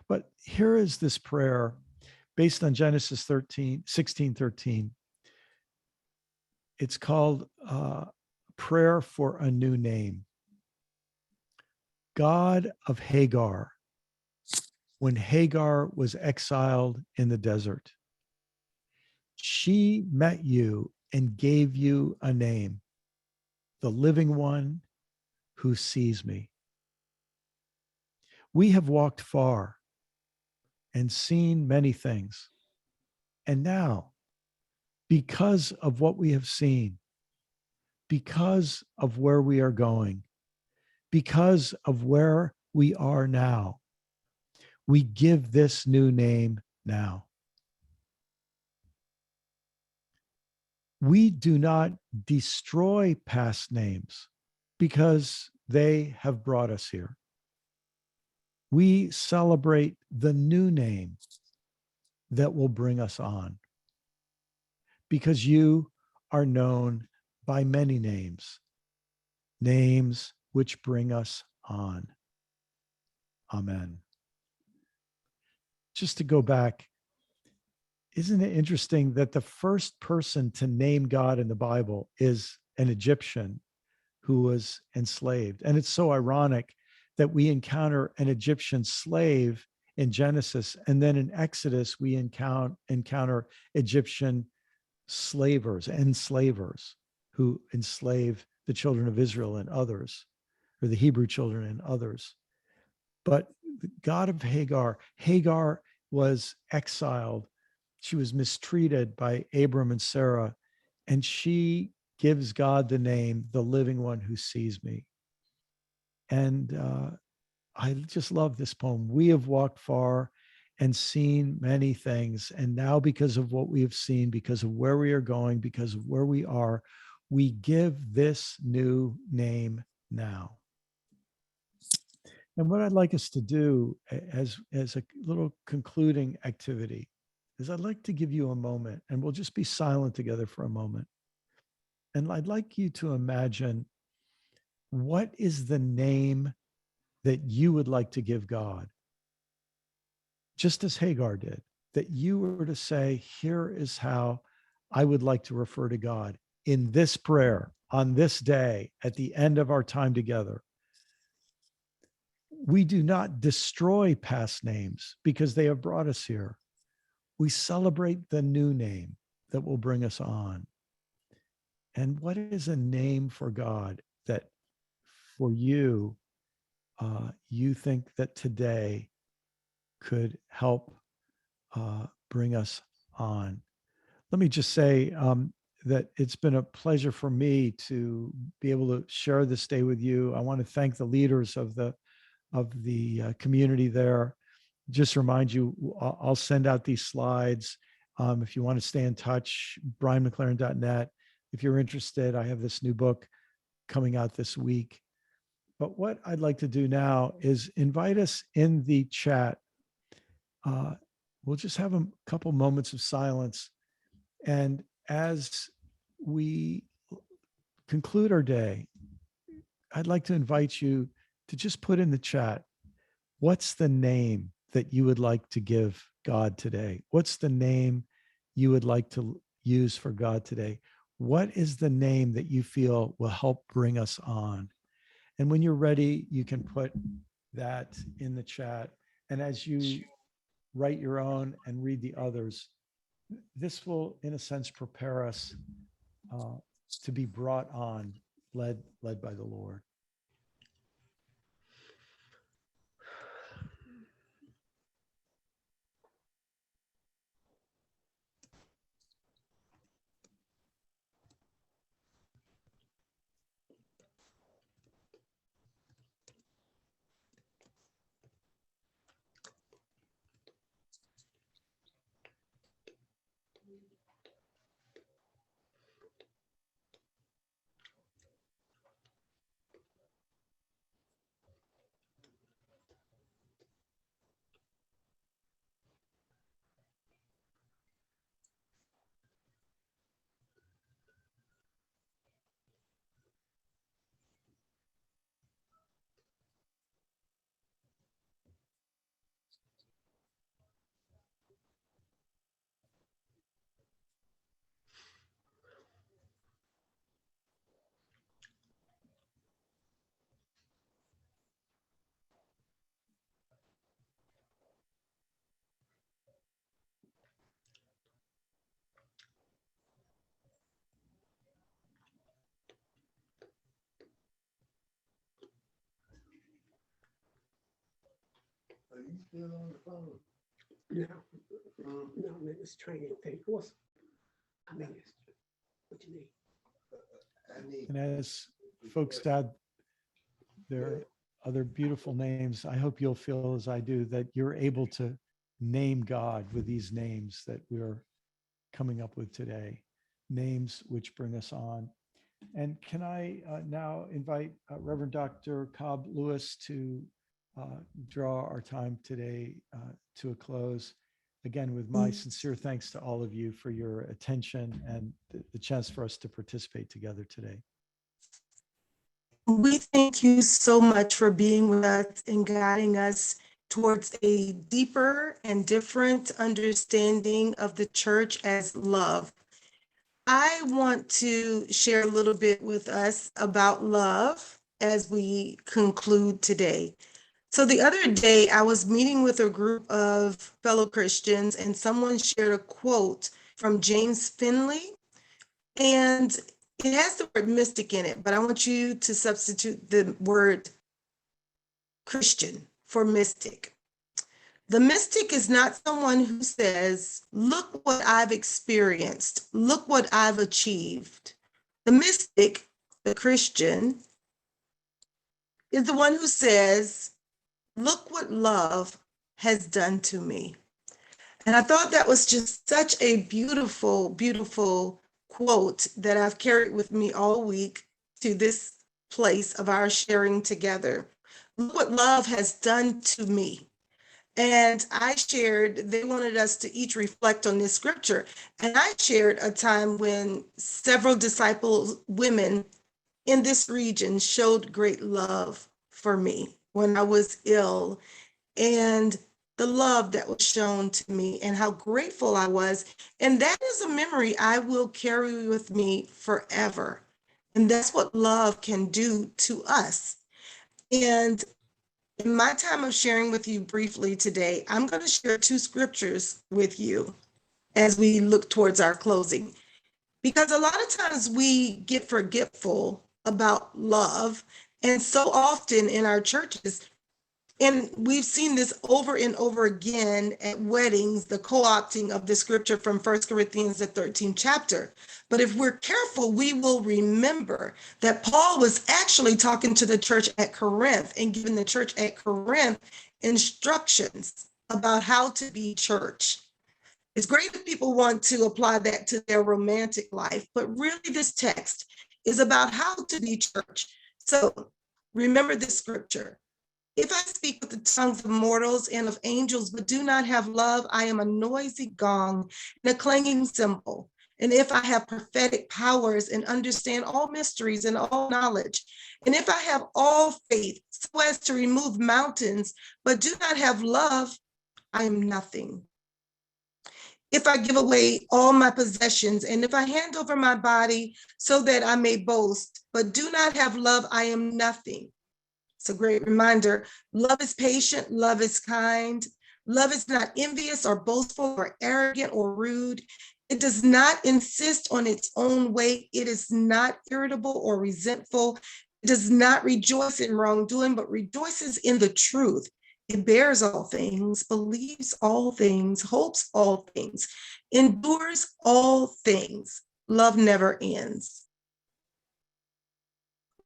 But here is this prayer based on Genesis 16:13. It's called Prayer for a New Name. God of Hagar, when Hagar was exiled in the desert, she met you and gave you a name, the living one who sees me. We have walked far and seen many things. And now, because of what we have seen, because of where we are going, because of where we are now, we give this new name now. We do not destroy past names because they have brought us here. We celebrate the new name that will bring us on, because you are known by many names, names which bring us on. Amen. Just to go back, isn't it interesting that the first person to name God in the Bible is an Egyptian who was enslaved? And it's so ironic that we encounter an Egyptian slave in Genesis, and then in Exodus, we encounter Egyptian enslavers who enslave the children of Israel and others, or the Hebrew children and others. But the God of Hagar was exiled. She was mistreated by Abram and Sarah, and she gives God the name, the living one who sees me. And I just love this poem. We have walked far and seen many things. And now, because of what we have seen, because of where we are going, because of where we are, we give this new name now. And what I'd like us to do as a little concluding activity is I'd like to give you a moment, and we'll just be silent together for a moment. And I'd like you to imagine, what is the name that you would like to give God? Just as Hagar did, that you were to say, here is how I would like to refer to God in this prayer on this day at the end of our time together. We do not destroy past names because they have brought us here. We celebrate the new name that will bring us on. And what is a name for God that for you, you think that today could help bring us on? Let me just say that it's been a pleasure for me to be able to share this day with you. I want to thank the leaders of the community there. Just remind you, I'll send out these slides. If you want to stay in touch, brianmclaren.net. If you're interested, I have this new book coming out this week. But what I'd like to do now is invite us in the chat. We'll just have a couple moments of silence. And as we conclude our day, I'd like to invite you to just put in the chat, what's the name that you would like to give God today? What's the name you would like to use for God today? What is the name that you feel will help bring us on? And when you're ready, you can put that in the chat. And as you write your own and read the others, this will, in a sense, prepare us to be brought on, led by the Lord. Are you still on the phone? No, no, I'm in this training thing. What's, I mean, what you need? And as folks add their other beautiful names, I hope you'll feel as I do that you're able to name God with these names that we're coming up with today, names which bring us on. And can I now invite Reverend Dr. Cobb Lewis to draw our time today to a close. Again, with my sincere thanks to all of you for your attention and the chance for us to participate together today. We thank you so much for being with us and guiding us towards a deeper and different understanding of the church as love. I want to share a little bit with us about love as we conclude today. So the other day, I was meeting with a group of fellow Christians, and someone shared a quote from James Finley, and it has the word mystic in it, but I want you to substitute the word Christian for mystic. The mystic is not someone who says, look what I've experienced, look what I've achieved. The mystic, the Christian, is the one who says, look what love has done to me. And I thought that was just such a beautiful, beautiful quote that I've carried with me all week to this place of our sharing together. Look what love has done to me. And I shared, they wanted us to each reflect on this scripture. And I shared a time when several disciples, women in this region, showed great love for me when I was ill, and the love that was shown to me and how grateful I was. And that is a memory I will carry with me forever. And that's what love can do to us. And in my time of sharing with you briefly today, I'm going to share two scriptures with you as we look towards our closing. Because a lot of times we get forgetful about love. And so often in our churches, and we've seen this over and over again at weddings, the co-opting of the scripture from 1 Corinthians, the 13th chapter. But if we're careful, we will remember that Paul was actually talking to the church at Corinth and giving the church at Corinth instructions about how to be church. It's great if people want to apply that to their romantic life, but really this text is about how to be church. So remember this scripture. If I speak with the tongues of mortals and of angels, but do not have love, I am a noisy gong and a clanging cymbal. And if I have prophetic powers and understand all mysteries and all knowledge, and if I have all faith so as to remove mountains, but do not have love, I am nothing. If I give away all my possessions, and if I hand over my body so that I may boast, but do not have love, I am nothing. It's a great reminder. Love is patient, love is kind. Love is not envious or boastful or arrogant or rude. It does not insist on its own way. It is not irritable or resentful. It does not rejoice in wrongdoing, but rejoices in the truth. It bears all things, believes all things, hopes all things, endures all things. Love never ends.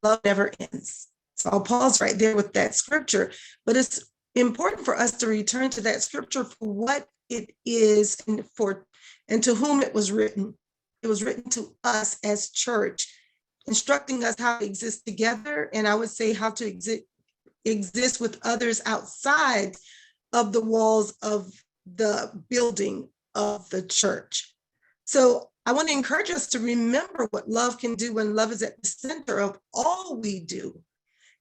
Love never ends. So I'll pause right there with that scripture, but it's important for us to return to that scripture for what it is and to whom it was written. It was written to us as church, instructing us how to exist together, and I would say how to exist with others outside of the walls of the building of the church. So I want to encourage us to remember what love can do when love is at the center of all we do,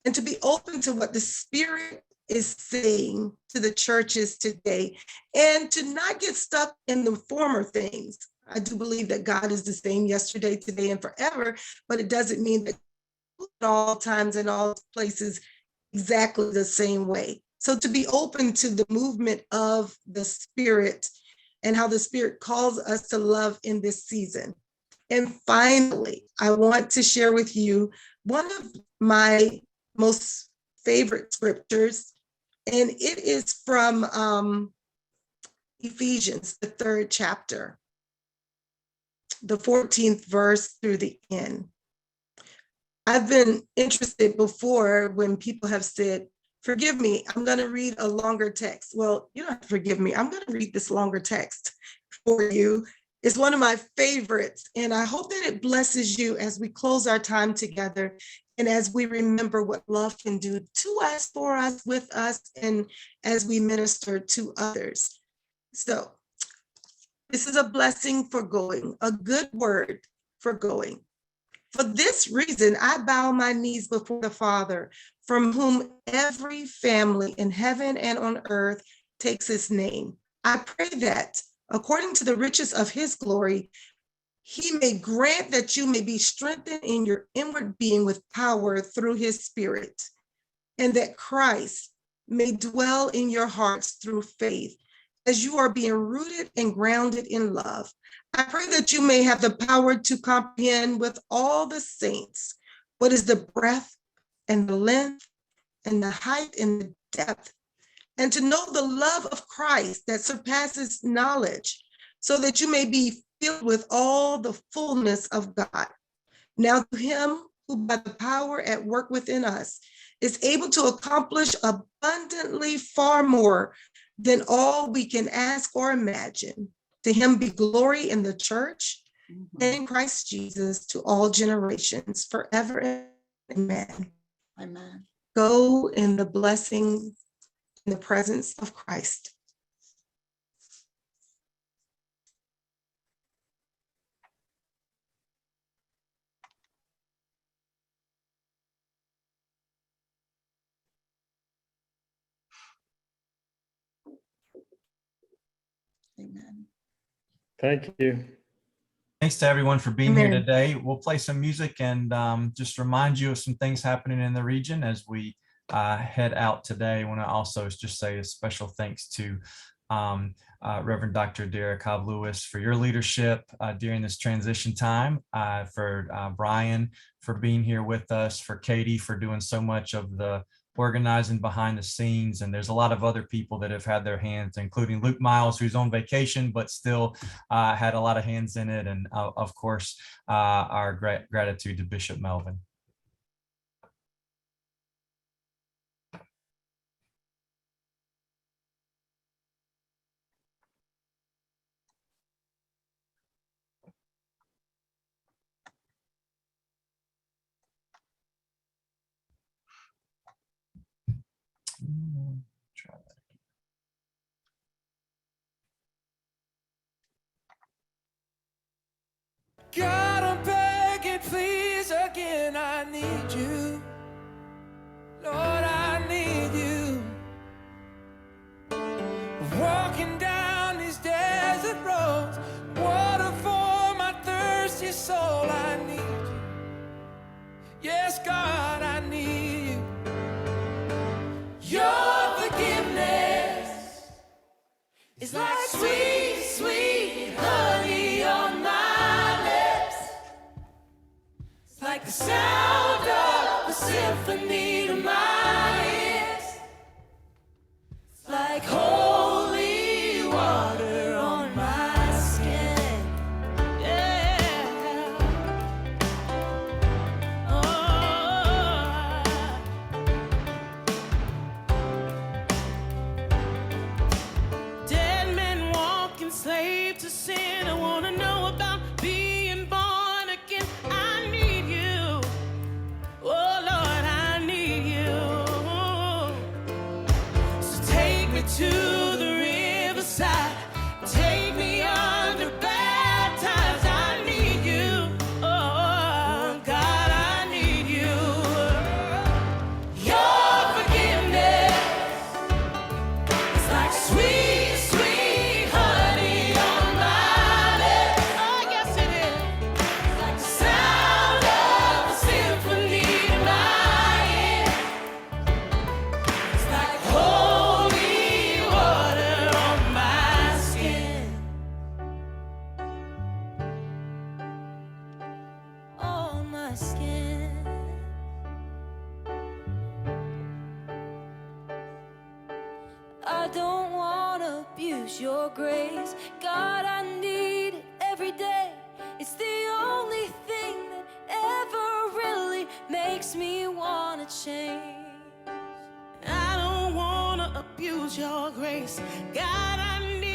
and to be open to what the Spirit is saying to the churches today, and to not get stuck in the former things. I do believe that God is the same yesterday, today, and forever, but it doesn't mean that at all times and all places exactly the same way. So to be open to the movement of the Spirit and how the Spirit calls us to love in this season. And finally, I want to share with you one of my most favorite scriptures, And it is from Ephesians, the 3rd chapter, the 14th verse through the end. I've been interested before when people have said, forgive me, I'm going to read a longer text. Well, you don't have to forgive me. I'm going to read this longer text for you. It's one of my favorites, and I hope that it blesses you as we close our time together and as we remember what love can do to us, for us, with us, and as we minister to others. So this is a blessing for going, a good word for going. For this reason, I bow my knees before the Father, from whom every family in heaven and on earth takes its name. I pray that, according to the riches of his glory, he may grant that you may be strengthened in your inward being with power through his Spirit, and that Christ may dwell in your hearts through faith, as you are being rooted and grounded in love. I pray that you may have the power to comprehend with all the saints what is the breadth and the length and the height and the depth, and to know the love of Christ that surpasses knowledge, so that you may be filled with all the fullness of God. Now to him who by the power at work within us is able to accomplish abundantly far more than all we can ask or imagine. To him be glory in the church and in Christ Jesus to all generations, forever and amen. Amen. Go in the blessing, in the presence of Christ. Amen. Thank you. Thanks to everyone for being here Amen. today. We'll play some music and just remind you of some things happening in the region as we head out today. I want to also just say a special thanks to Reverend Dr. Derek Cobb Lewis for your leadership during this transition time, for Brian for being here with us, for Katie for doing so much of the organizing behind the scenes. And there's a lot of other people that have had their hands, including Luke Miles, who's on vacation, but still had a lot of hands in it. And of course, our gratitude to Bishop Melvin. Try that. God, I'm begging, please again, I need you. Lord, I need you. Walking down these desert roads, water for my thirsty soul, I need you. Yes, God, I need you. Your forgiveness is like sweet, sweet honey on my lips. It's like the sound of a symphony to my ears. It's like holy water on my skin. Yeah. Oh. Dead men walking, slave to sin. I want to know about being born again. I need you. Oh Lord, I need you. don't wanna abuse your grace. God, I need it every day. It's the only thing that ever really makes me wanna change. I don't wanna abuse your grace. God, I need